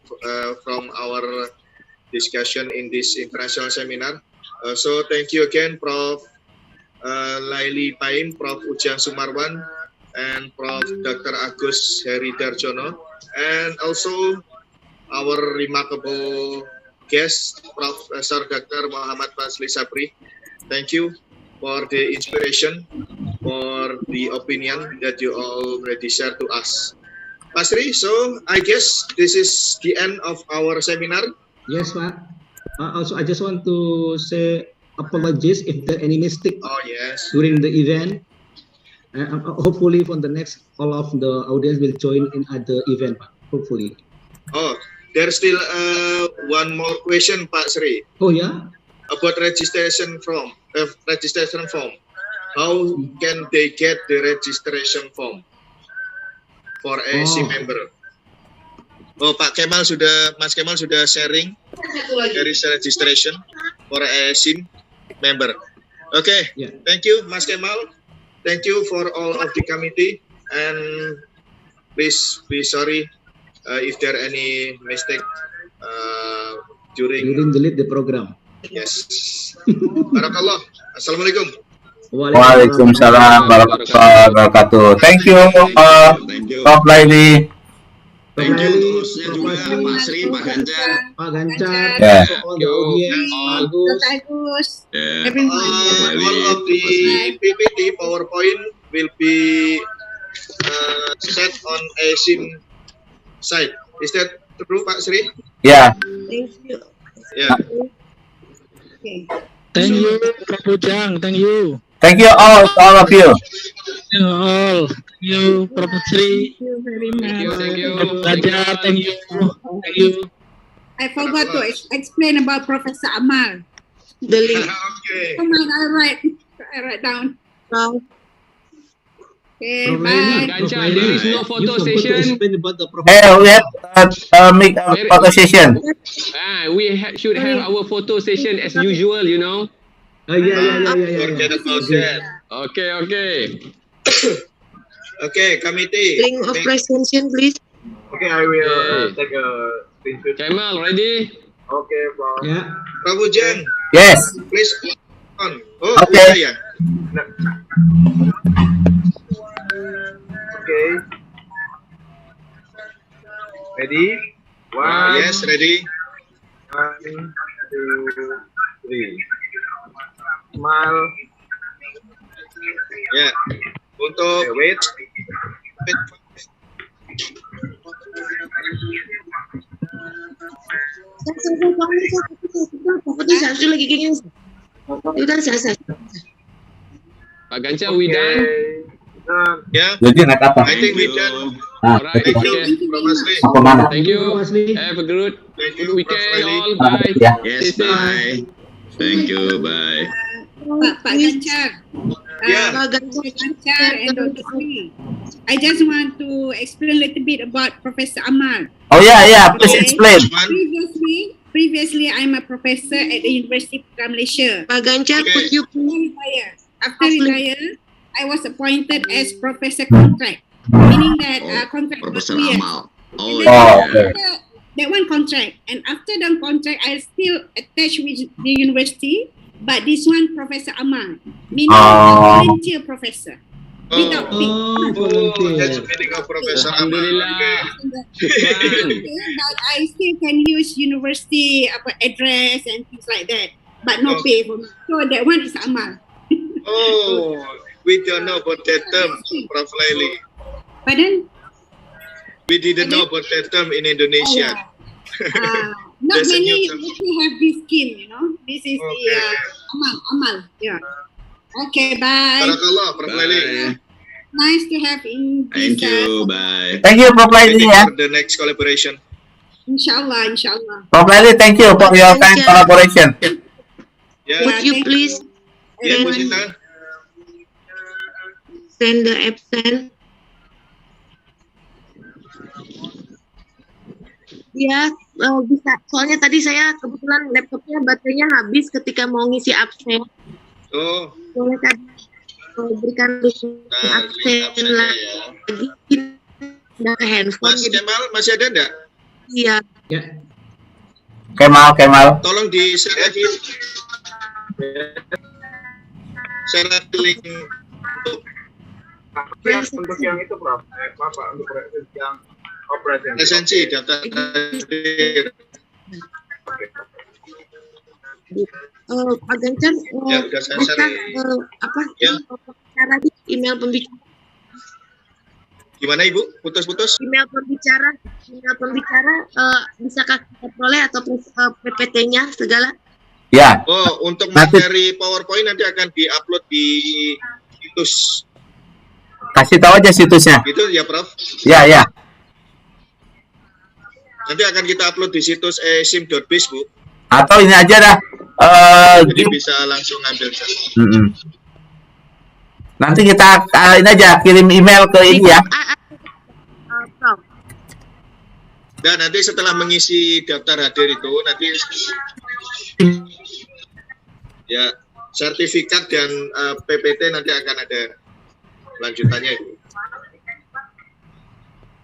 [SPEAKER 1] from our discussion in this international seminar. So thank you again, Prof. Laili Paim, Prof. Ujang Sumarwan, and Prof. Dr. Agus Heri Darjono, and also our remarkable guest, Professor Dr. Muhammad Fazli Sabri. Thank you for the inspiration, for the opinion that you already shared to us. Pasri, so I guess this is the end of our seminar.
[SPEAKER 3] Yes, Pak. Also, I just want to say apologies if there any mistake during the event. Hopefully, for the next, all of the audience will join in other event, Pak. Hopefully.
[SPEAKER 1] Oh, there's still one more question, Pak Sri.
[SPEAKER 3] Oh yeah.
[SPEAKER 1] About registration form. How can they get the registration form for AAC member? Oh, Mas Kemal sudah sharing dari registration for AAC member. Okay, Thank you, Mas Kemal. Thank you for all of the committee, and please be sorry if there any mistake during
[SPEAKER 3] delete the program.
[SPEAKER 1] Yes. Barakallah. Assalamualaikum.
[SPEAKER 6] Waalaikumsalam warahmatullahi wabarakatuh. Thank you, Prof. Laili.
[SPEAKER 7] Thank you hostnya juga, Pak Sri, Pak Gancar.
[SPEAKER 3] Pak Gancar.
[SPEAKER 1] All the audience.
[SPEAKER 4] Agus. Everyone.
[SPEAKER 1] All of the PPT PowerPoint will be set on AAC site. Is that true, Pak Sri?
[SPEAKER 6] Yeah.
[SPEAKER 4] Thank you.
[SPEAKER 1] Yeah.
[SPEAKER 4] Okay.
[SPEAKER 8] Thank you, Prof. Ujang. Thank you.
[SPEAKER 6] Thank you all of you.
[SPEAKER 8] Thank you all. Thank you, Prof. Sri.
[SPEAKER 4] Thank you very much.
[SPEAKER 2] Thank you.
[SPEAKER 8] Prof. Gancar. Thank you. Thank you.
[SPEAKER 4] I forgot to explain about Professor Amal. The link.
[SPEAKER 1] Okay.
[SPEAKER 4] Come on, I write down. Okay, bye.
[SPEAKER 2] Gancar, there is no photo session.
[SPEAKER 6] Hey, we have make a photo session.
[SPEAKER 2] We should have our photo session as usual, you know.
[SPEAKER 3] Yeah.
[SPEAKER 1] Forget about that.
[SPEAKER 2] Okay.
[SPEAKER 1] Okay, committee.
[SPEAKER 9] Link of presentation, please.
[SPEAKER 5] Okay, I will take a screenshot.
[SPEAKER 2] Kemal, ready?
[SPEAKER 5] Okay, Prof.
[SPEAKER 3] Yeah.
[SPEAKER 1] Prabu Jen,
[SPEAKER 6] Yes.
[SPEAKER 1] please on. Oh,
[SPEAKER 6] Okay.
[SPEAKER 1] yeah.
[SPEAKER 5] Okay. Ready?
[SPEAKER 1] Yes, ready.
[SPEAKER 5] 1, 2, 3. Smile.
[SPEAKER 1] Ya. Untuk
[SPEAKER 5] Okay, wait.
[SPEAKER 9] Satu lagi kayaknya. Udah selesai.
[SPEAKER 2] Pak Gancar, we done?
[SPEAKER 1] ya.
[SPEAKER 6] Jadi nak apa?
[SPEAKER 1] I think we done.
[SPEAKER 2] Alright,
[SPEAKER 1] Thank you,
[SPEAKER 2] okay.
[SPEAKER 1] Prof. Masri.
[SPEAKER 6] Apa mana?
[SPEAKER 2] Thank you.
[SPEAKER 3] Masli.
[SPEAKER 2] Have a good
[SPEAKER 1] Thank you, Prof.
[SPEAKER 2] weekend
[SPEAKER 1] Laili.
[SPEAKER 2] all. Bye.
[SPEAKER 6] Ya.
[SPEAKER 7] Yes,
[SPEAKER 2] Stay safe.
[SPEAKER 7] bye. Thank you, bye.
[SPEAKER 4] Pak Gancar.
[SPEAKER 1] Yeah.
[SPEAKER 4] Pak Gancar and Dr. Sri. I just want to explain a little bit about Professor Amal.
[SPEAKER 6] Oh yeah. Please
[SPEAKER 4] Okay.
[SPEAKER 6] explain.
[SPEAKER 4] Previously, I'm a professor at the University of Malaysia.
[SPEAKER 9] Pak Gancar,
[SPEAKER 1] Okay.
[SPEAKER 9] could you
[SPEAKER 4] After retire, I was appointed as professor contract, meaning that contract for
[SPEAKER 7] Professor
[SPEAKER 4] 2 years.
[SPEAKER 7] Amal. Oh,
[SPEAKER 6] Oh,
[SPEAKER 7] yeah.
[SPEAKER 6] okay.
[SPEAKER 4] That one contract, and after that contract, I still attached with the university, but this one Professor Amal, meaning a volunteer professor. without pay.
[SPEAKER 1] That's the meaning of Professor Amal.
[SPEAKER 2] Alhamdulillah.
[SPEAKER 4] But I still can use university address and things like that, but no pay for me. So that one is amal.
[SPEAKER 1] Oh, we don't know about that term, Prof. Laili.
[SPEAKER 4] Pardon?
[SPEAKER 1] We didn't know about that term in Indonesia.
[SPEAKER 4] Not
[SPEAKER 1] There's a
[SPEAKER 4] many
[SPEAKER 1] new term.
[SPEAKER 4] university have this scheme, you know. This is the amal. Yeah. Okay, bye.
[SPEAKER 1] Barakallah, Prof. Laili.
[SPEAKER 4] Nice to have in this.
[SPEAKER 7] Thank you. Bye.
[SPEAKER 6] Thank you, Prof. Laili.
[SPEAKER 1] Waiting
[SPEAKER 6] Ya.
[SPEAKER 1] for the next collaboration.
[SPEAKER 4] Inshallah.
[SPEAKER 6] Prof. Laili, thank you for your kind collaboration.
[SPEAKER 1] Yeah,
[SPEAKER 9] Would you please
[SPEAKER 1] yeah, Bu Sinta.
[SPEAKER 9] send the absent? Ya, bisa. Soalnya tadi saya kebetulan laptopnya baterainya habis ketika mau ngisi absen.
[SPEAKER 1] Oh,
[SPEAKER 9] Boleh tadi berikan absen lagi. Udah ke handphone.
[SPEAKER 1] Mas Kemal masih ada enggak?
[SPEAKER 9] Iya.
[SPEAKER 6] Kemal.
[SPEAKER 1] Tolong di share lagi. Share link untuk
[SPEAKER 5] Untuk yang itu, Prof. Bapak, untuk yang operasi.
[SPEAKER 1] esensi daftar hadir.
[SPEAKER 9] Pak Ganjar,
[SPEAKER 1] Ya, udah saya
[SPEAKER 9] bisa
[SPEAKER 1] share. Ya.
[SPEAKER 9] cara email pembicara,
[SPEAKER 1] Gimana Ibu? Putus-putus?
[SPEAKER 9] email pembicara bisakah kita peroleh atau PPT-nya segala?
[SPEAKER 6] Ya.
[SPEAKER 1] Oh, untuk
[SPEAKER 6] Nanti.
[SPEAKER 1] materi PowerPoint nanti akan diupload di situs.
[SPEAKER 6] Kasih tahu aja situsnya.
[SPEAKER 1] Gitu ya, Prof?
[SPEAKER 6] Ya.
[SPEAKER 1] Nanti akan kita upload di situs sim.biz, Bu.
[SPEAKER 6] Atau ini aja dah.
[SPEAKER 1] Jadi bisa langsung ambil.
[SPEAKER 6] Nanti kita ini aja kirim email ke ini ya.
[SPEAKER 9] Prof.
[SPEAKER 1] Dan nanti setelah mengisi daftar hadir itu nanti ya sertifikat dan PPT nanti akan ada lanjutannya Ibu.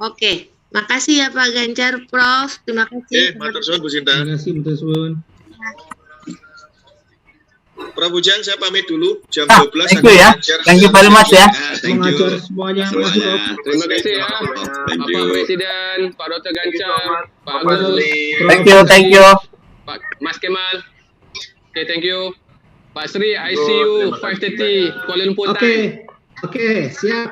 [SPEAKER 9] Oke, makasih ya Pak Ganjar, Prof. Terima kasih.
[SPEAKER 1] Matur suwun Bu Sinta.
[SPEAKER 3] Terima kasih, Matur suwun.
[SPEAKER 1] Prof Bujang, saya pamit dulu jam 12.
[SPEAKER 6] Thank you ya. Thank you very much ya.
[SPEAKER 7] Thank you.
[SPEAKER 3] Mengajar semuanya, Mas Prof.
[SPEAKER 2] Terima kasih ya.
[SPEAKER 7] Thank
[SPEAKER 2] Bapak
[SPEAKER 7] you.
[SPEAKER 2] Presiden, Pak Dr. Ganjar, Pak Agus,
[SPEAKER 6] Thank you.
[SPEAKER 2] Pak Mas Kemal. Okay, thank you. Pak Sri, I see you 5:30 Kuala Lumpur time.
[SPEAKER 3] Oke, siap.